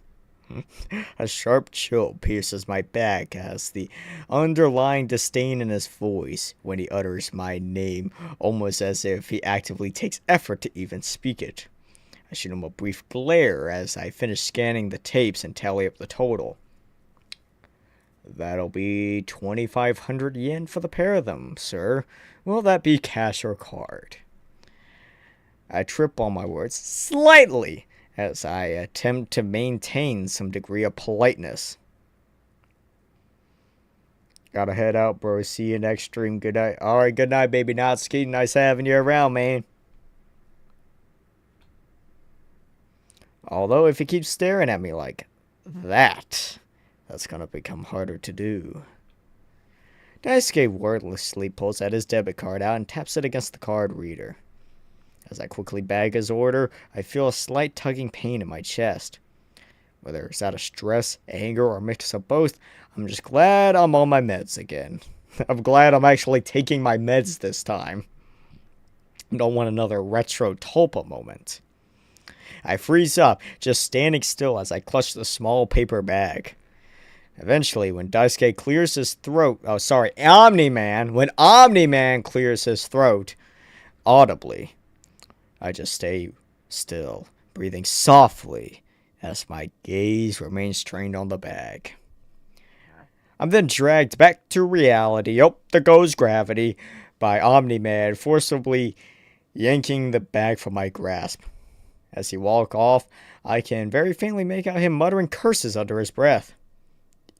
A sharp chill pierces my back as the underlying disdain in his voice when he utters my name, almost as if he actively takes effort to even speak it. I shoot him a brief glare as I finish scanning the tapes and tally up the total. That'll be 2,500 yen for the pair of them, sir. Will that be cash or card? I trip on my words slightly as I attempt to maintain some degree of politeness. Gotta head out, bro. See you next stream. Good night. Alright, good night, baby Natsuki. Nice having you around, man. Although, if he keeps staring at me like that, that's gonna become harder to do. Daisuke wordlessly pulls out his debit card out and taps it against the card reader. As I quickly bag his order, I feel a slight tugging pain in my chest. Whether it's out of stress, anger, or a mix of both, I'm just glad I'm on my meds again. I'm glad I'm actually taking my meds this time. I don't want another retro Tulpa moment. I freeze up, just standing still as I clutch the small paper bag. Eventually, when Daisuke clears his throat... Omni-Man. When Omni-Man clears his throat, audibly, I just stay still, breathing softly as my gaze remains trained on the bag. I'm then dragged back to reality. Oh, there goes gravity, by Omni-Man forcibly yanking the bag from my grasp. As he walks off, I can very faintly make out him muttering curses under his breath.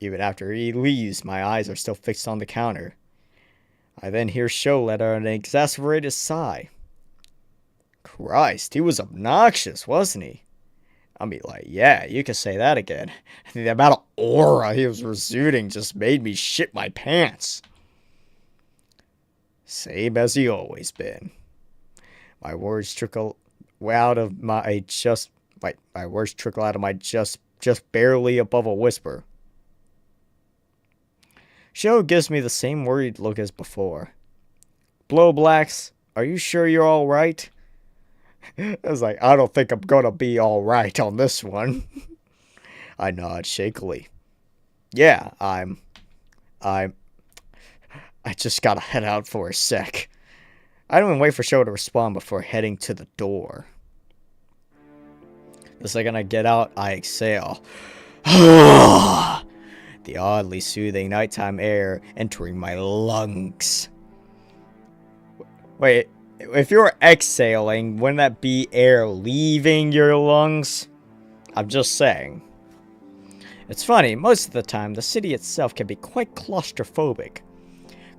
Even after he leaves, my eyes are still fixed on the counter. I then hear Sho let out an exasperated sigh. Christ, he was obnoxious, wasn't he? I mean, like, yeah, you can say that again. The amount of aura he was exuding just made me shit my pants. Same as he always been. My words trickle out of my just barely above a whisper. Sho gives me the same worried look as before. Blow Blacks, are you sure you're alright? I was like, I don't think I'm gonna be alright on this one. I nod shakily. Yeah, I just gotta head out for a sec. I don't even wait for Sho to respond before heading to the door. The second I get out, I exhale. The oddly soothing nighttime air entering my lungs. Wait, if you're exhaling, wouldn't that be air leaving your lungs? I'm just saying. It's funny, most of the time, the city itself can be quite claustrophobic.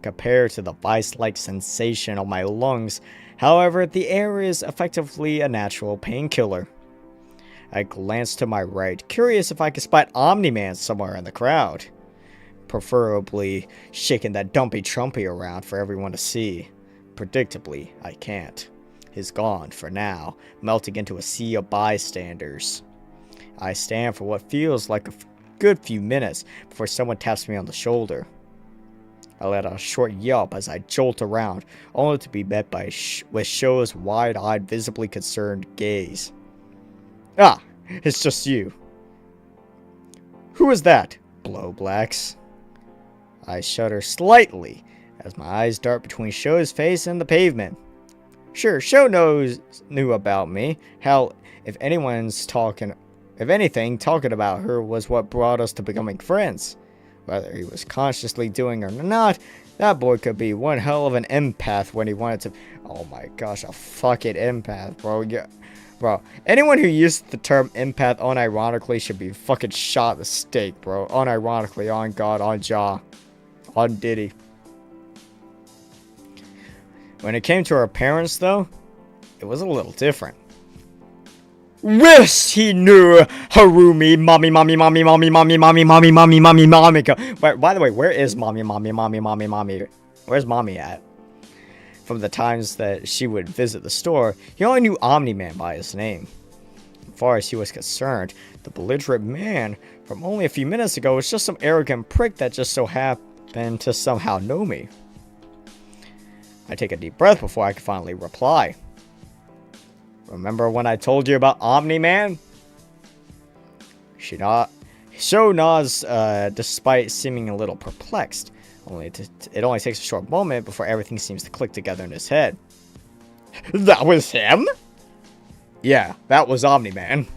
Compared to the vice-like sensation of my lungs, however, the air is effectively a natural painkiller. I glance to my right, curious if I could spot Omni-Man somewhere in the crowd. Preferably shaking that dumpy trumpy around for everyone to see. Predictably, I can't. He's gone for now, melting into a sea of bystanders. I stand for what feels like a good few minutes before someone taps me on the shoulder. I let out a short yelp as I jolt around, only to be met by with Sho's wide-eyed, visibly concerned gaze. Ah, it's just you. Who is that? Blow Blacks. I shudder slightly as my eyes dart between Sho's face and the pavement. Sure, Sho knew about me. Hell, if anything, talking about her was what brought us to becoming friends. Whether he was consciously doing or not, that boy could be one hell of an empath when he wanted to. Oh my gosh, a fucking empath, bro. Yeah. Bro, anyone who used the term empath unironically should be fucking shot at the stake, bro. Unironically, on God, on Jaw, on Diddy. When it came to her parents, though, it was a little different. Yes, he knew Harumi, mommy. By the way, where is mommy? Where's mommy at? From the times that she would visit the store, he only knew Omni-Man by his name. far as he was concerned, the belligerent man from only a few minutes ago was just some arrogant prick that just so happened to somehow know me. I take a deep breath before I can finally reply. Remember when I told you about Omni-Man? Sho nods despite seeming a little perplexed. It only takes a short moment before everything seems to click together in his head. That was him? Yeah, that was Omni-Man.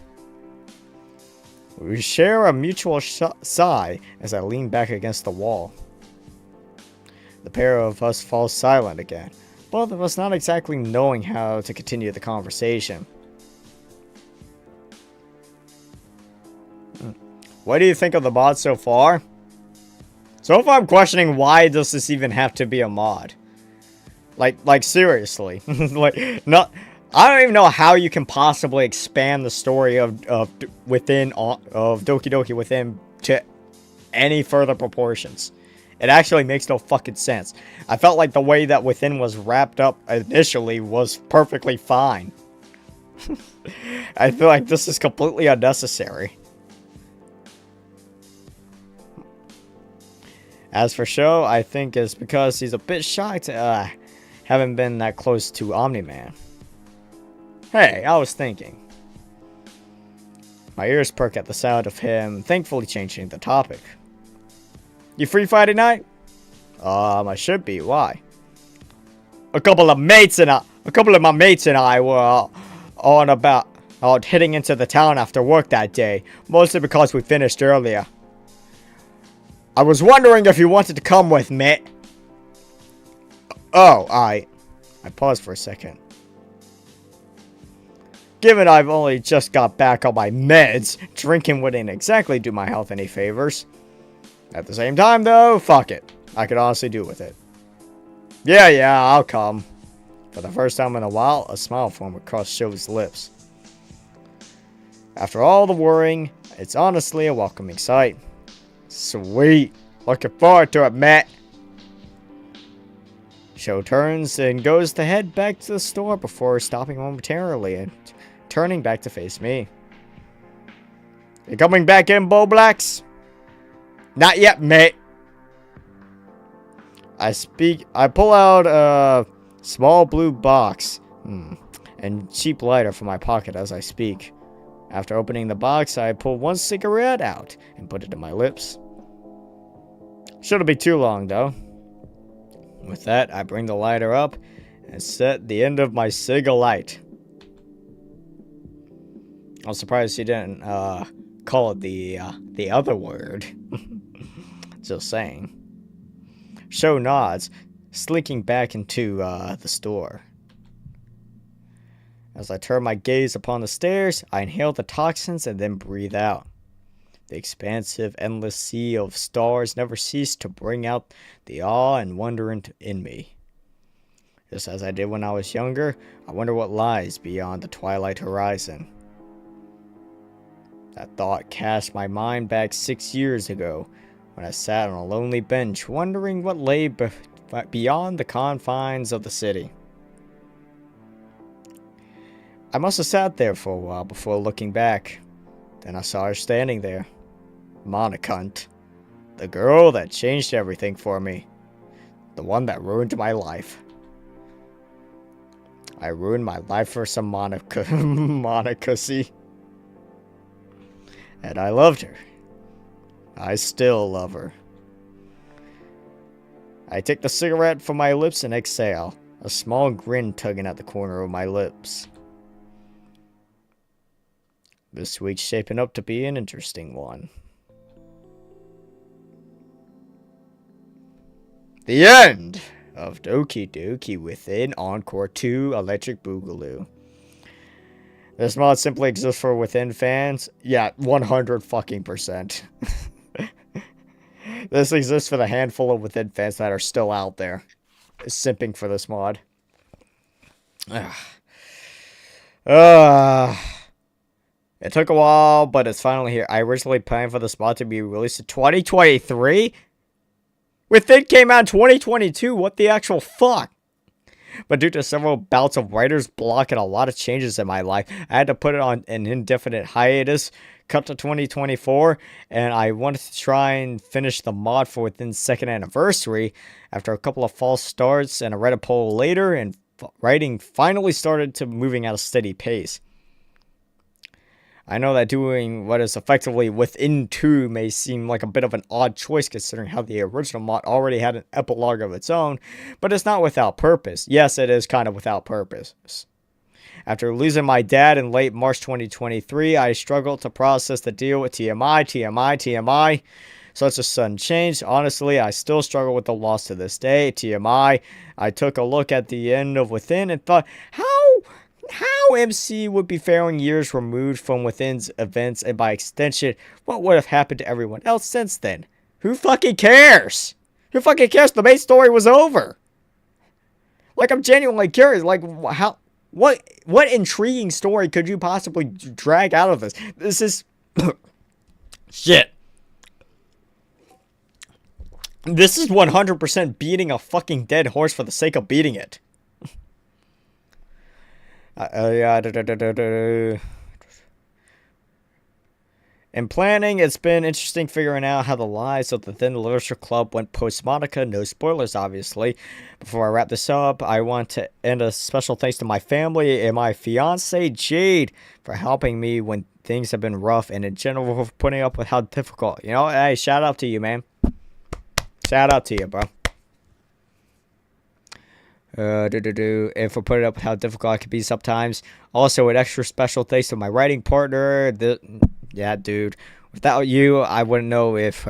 We share a mutual sigh as I lean back against the wall. The pair of us fall silent again, both of us not exactly knowing how to continue the conversation. What do you think of the mod so far? So far I'm questioning why does this even have to be a mod? Like seriously. I don't even know how you can possibly expand the story of Doki Doki Within to any further proportions. It actually makes no fucking sense. I felt like the way that Within was wrapped up initially was perfectly fine. I feel like this is completely unnecessary. As for Sho, I think it's because he's a bit shy to haven't been that close to Omni-Man. Hey, I was thinking. My ears perk at the sound of him, thankfully changing the topic. You free Friday night? I should be. Why? A couple of my mates and I were heading into the town after work that day, mostly because we finished earlier. I was wondering if you wanted to come with me. Oh, I paused for a second. Given I've only just got back on my meds, drinking wouldn't exactly do my health any favors. At the same time, though, fuck it. I could honestly do with it. Yeah, I'll come. For the first time in a while, a smile formed across Sho's lips. After all the worrying, it's honestly a welcoming sight. Sweet. Looking forward to it, Matt. Sho turns and goes to head back to the store before stopping momentarily and turning back to face me. You coming back in, Bo Blacks? Not yet, mate. I pull out a small blue box and cheap lighter from my pocket as I speak. After opening the box, I pull one cigarette out and put it to my lips. Shouldn't be too long, though. With that, I bring the lighter up and set the end of my cig alight. I'm surprised he didn't call it the other word. Just saying. Sho nods, slinking back into the store. As I turn my gaze upon the stairs, I inhale the toxins and then breathe out. The expansive, endless sea of stars never cease to bring out the awe and wonder in me. Just as I did when I was younger, I wonder what lies beyond the twilight horizon. That thought cast my mind back 6 years ago, when I sat on a lonely bench wondering what lay beyond the confines of the city. I must have sat there for a while before looking back. Then I saw her standing there. Monacunt. The girl that changed everything for me. The one that ruined my life. I ruined my life for some Monacussy. And I loved her. I still love her. I take the cigarette from my lips and exhale, a small grin tugging at the corner of my lips. This week's shaping up to be an interesting one. The end of Doki Doki Within Encore 2 Electric Boogaloo. This mod simply exists for Within fans. Yeah, 100 fucking %. This exists for the handful of Within fans that are still out there, simping for this mod. It took a while, but it's finally here. I originally planned for this mod to be released in 2023. Within came out in 2022. What the actual fuck? But due to several bouts of writer's block and a lot of changes in my life, I had to put it on an indefinite hiatus, cut to 2024, and I wanted to try and finish the mod for within second anniversary. After a couple of false starts and a Reddit poll later, and writing finally started to moving at a steady pace. I know that doing what is effectively within 2 may seem like a bit of an odd choice considering how the original mod already had an epilogue of its own, but it's not without purpose. Yes, it is kind of without purpose. After losing my dad in late March 2023, I struggled to process the deal with TMI. Such a sudden change. Honestly, I still struggle with the loss to this day. TMI. I took a look at the end of Within and thought, how MC would be faring years removed from Within's events, and by extension, what would have happened to everyone else since then? Who fucking cares? Who fucking cares? The main story was over. Like, I'm genuinely curious. Like, what intriguing story could you possibly drag out of this? This is shit. This is 100% beating a fucking dead horse for the sake of beating it. In planning, it's been interesting figuring out how the lives of the Thin Literature Club went post-Monica. No spoilers, obviously. Before I wrap this up, I want to end a special thanks to my family and my fiance Jade for helping me when things have been rough, and in general for putting up with how difficult. You know, hey, shout out to you, man. Shout out to you, bro. And for putting up with how difficult it can be sometimes. Also, an extra special thanks to my writing partner. Yeah, dude. Without you, I wouldn't know if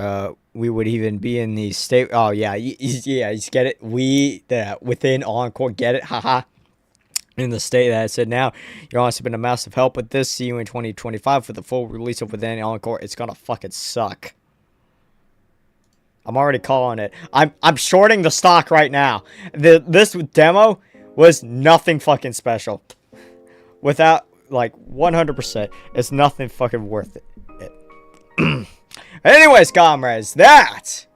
we would even be in the state. Oh, yeah. Yeah, you get it. Within Encore, get it. Haha. In the state that I said now. You've honestly been a massive help with this. See you in 2025 for the full release of Within Encore. It's gonna fucking suck. I'm already calling it. I'm shorting the stock right now. This demo was nothing fucking special. Without, like, 100%. It's nothing fucking worth it. Anyways, comrades, that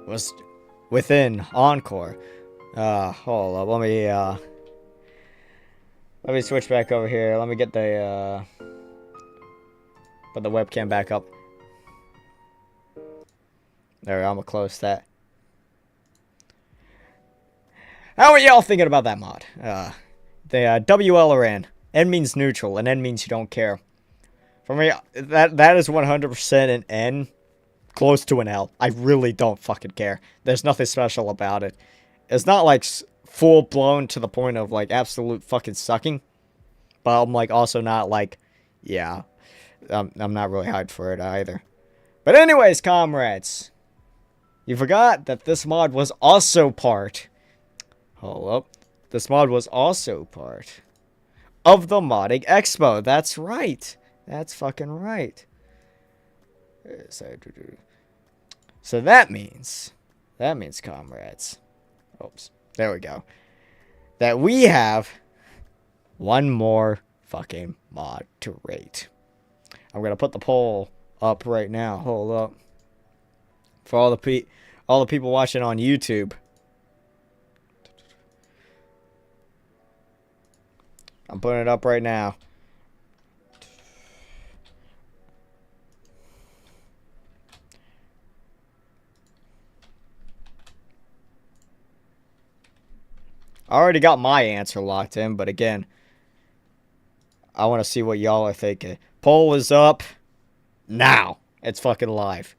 was Within Encore. Hold up. Let me switch back over here. Let me get the put the webcam back up. There, I'm gonna close that. How are y'all thinking about that mod? The WL or N. N means neutral, and N means you don't care. For me, that is 100% an N, close to an L. I really don't fucking care. There's nothing special about it. It's not like full blown to the point of like absolute fucking sucking, but I'm like also not like, yeah, I'm not really hyped for it either. But anyways, comrades. You forgot that this mod was also part... Hold up. This mod was also part of the Modding Expo. That's right. That's fucking right. So that means, comrades. Oops. There we go. That we have one more fucking mod to rate. I'm going to put the poll up right now. Hold up. For all the people watching on YouTube. I'm putting it up right now. I already got my answer locked in, but again, I want to see what y'all are thinking. Poll is up now. It's fucking live.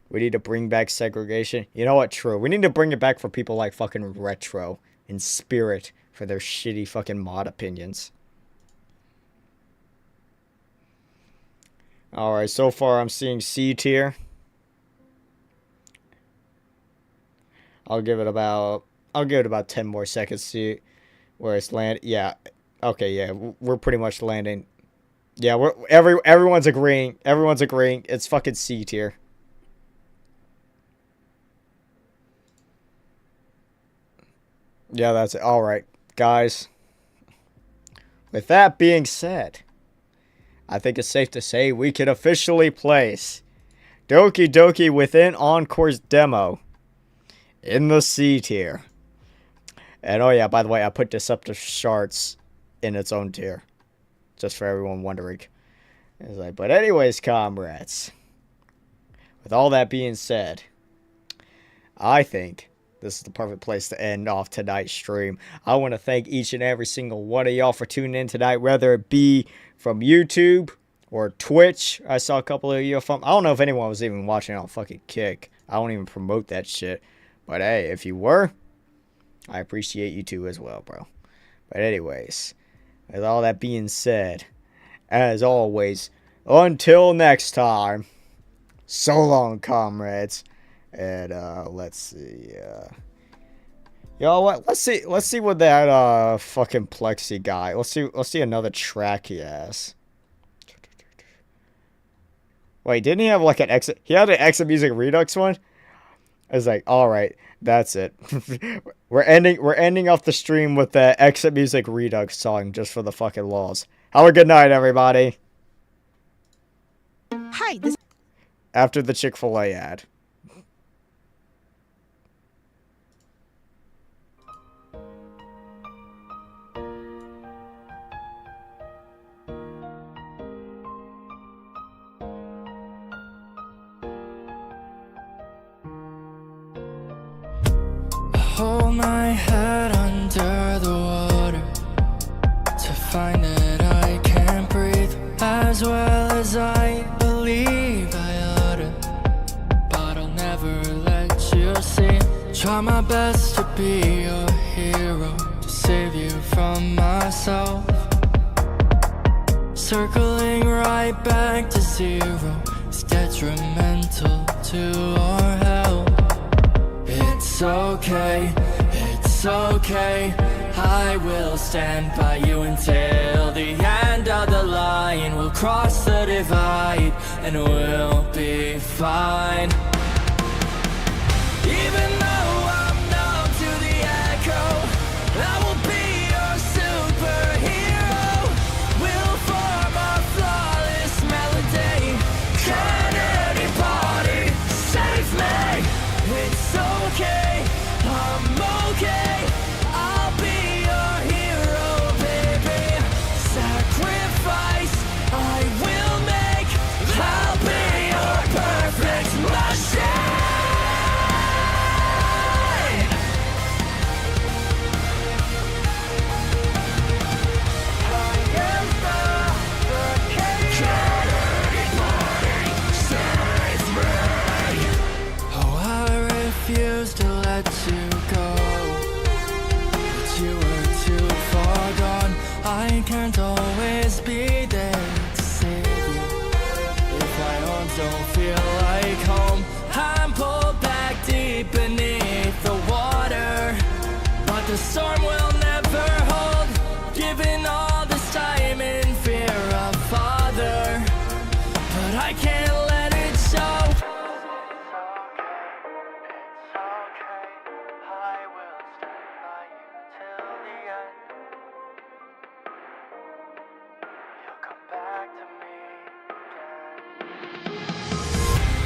We need to bring back segregation. You know what? True. We need to bring it back for people like fucking Retro and Spirit for their shitty fucking mod opinions. Alright, so far I'm seeing C tier. I'll give it about 10 more seconds to see where it's landed. Yeah. Okay, yeah. We're pretty much landing. Yeah, everyone's agreeing. Everyone's agreeing. It's fucking C tier. Yeah, that's it. Alright, guys. With that being said, I think it's safe to say we can officially place Doki Doki Within Encore's demo in the C tier. And oh yeah, by the way, I put Deceptive Shards in its own tier. Just for everyone wondering. It's like, but anyways, comrades. With all that being said, I think this is the perfect place to end off tonight's stream. I want to thank each and every single one of y'all for tuning in tonight, whether it be from YouTube or Twitch. I saw a couple of you from. I don't know if anyone was even watching on fucking Kick. I don't even promote that shit. But hey, if you were, I appreciate you too as well, bro. But anyways, with all that being said, as always, until next time, so long, comrades. And let's see. You know what? Let's see what that fucking Plexi guy. Let's see another track he has. Wait, didn't he have like an exit? He had an exit music Redux one. I was like, all right, that's it. we're ending off the stream with the exit music Redux song just for the fucking laws. Have a good night, everybody. Hi. After the Chick-fil-A ad. Hold my head under the water to find that I can't breathe as well as I believe I oughta, but I'll never let you see. Try my best to be your hero, to save you from myself. Circling right back to zero is detrimental to our health. It's okay, I will stand by you until the end of the line. We'll cross the divide and we'll be fine. Even though I'm numb to the echo, I will be your superhero. We'll form a flawless melody. Can anybody save me? It's okay, I'm okay. I'll be your hero, baby. Sacrifice I will make. I'll be your perfect machine. I am the Can anybody save me? Oh, I refuse to let you go, but you were too far gone. I can't always be there to save you. If my arms don't feel like home, I'm pulled back deep beneath the water. But the storm will never hold, given all this time in fear of father. But I can't let it show.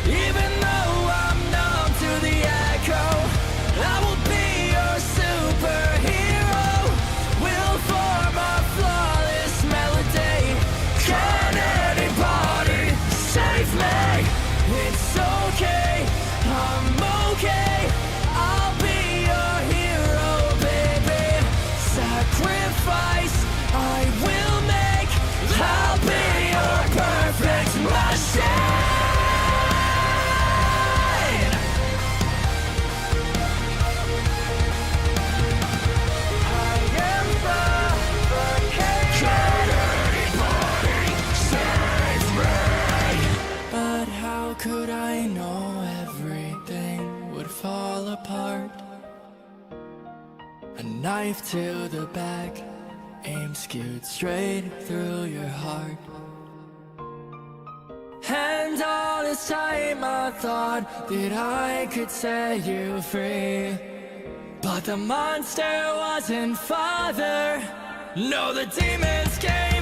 Even though I'm numb to the echo, I will be your superhero. We'll form a flawless melody. Can anybody save me? It's okay, I'm okay. I'll be your hero, baby. Sacrifice I will make. I'll be your perfect machine. But how could I know everything would fall apart? A knife to the back, aim skewed straight through your heart. And all this time I thought that I could set you free, but the monster wasn't father. No, the demons came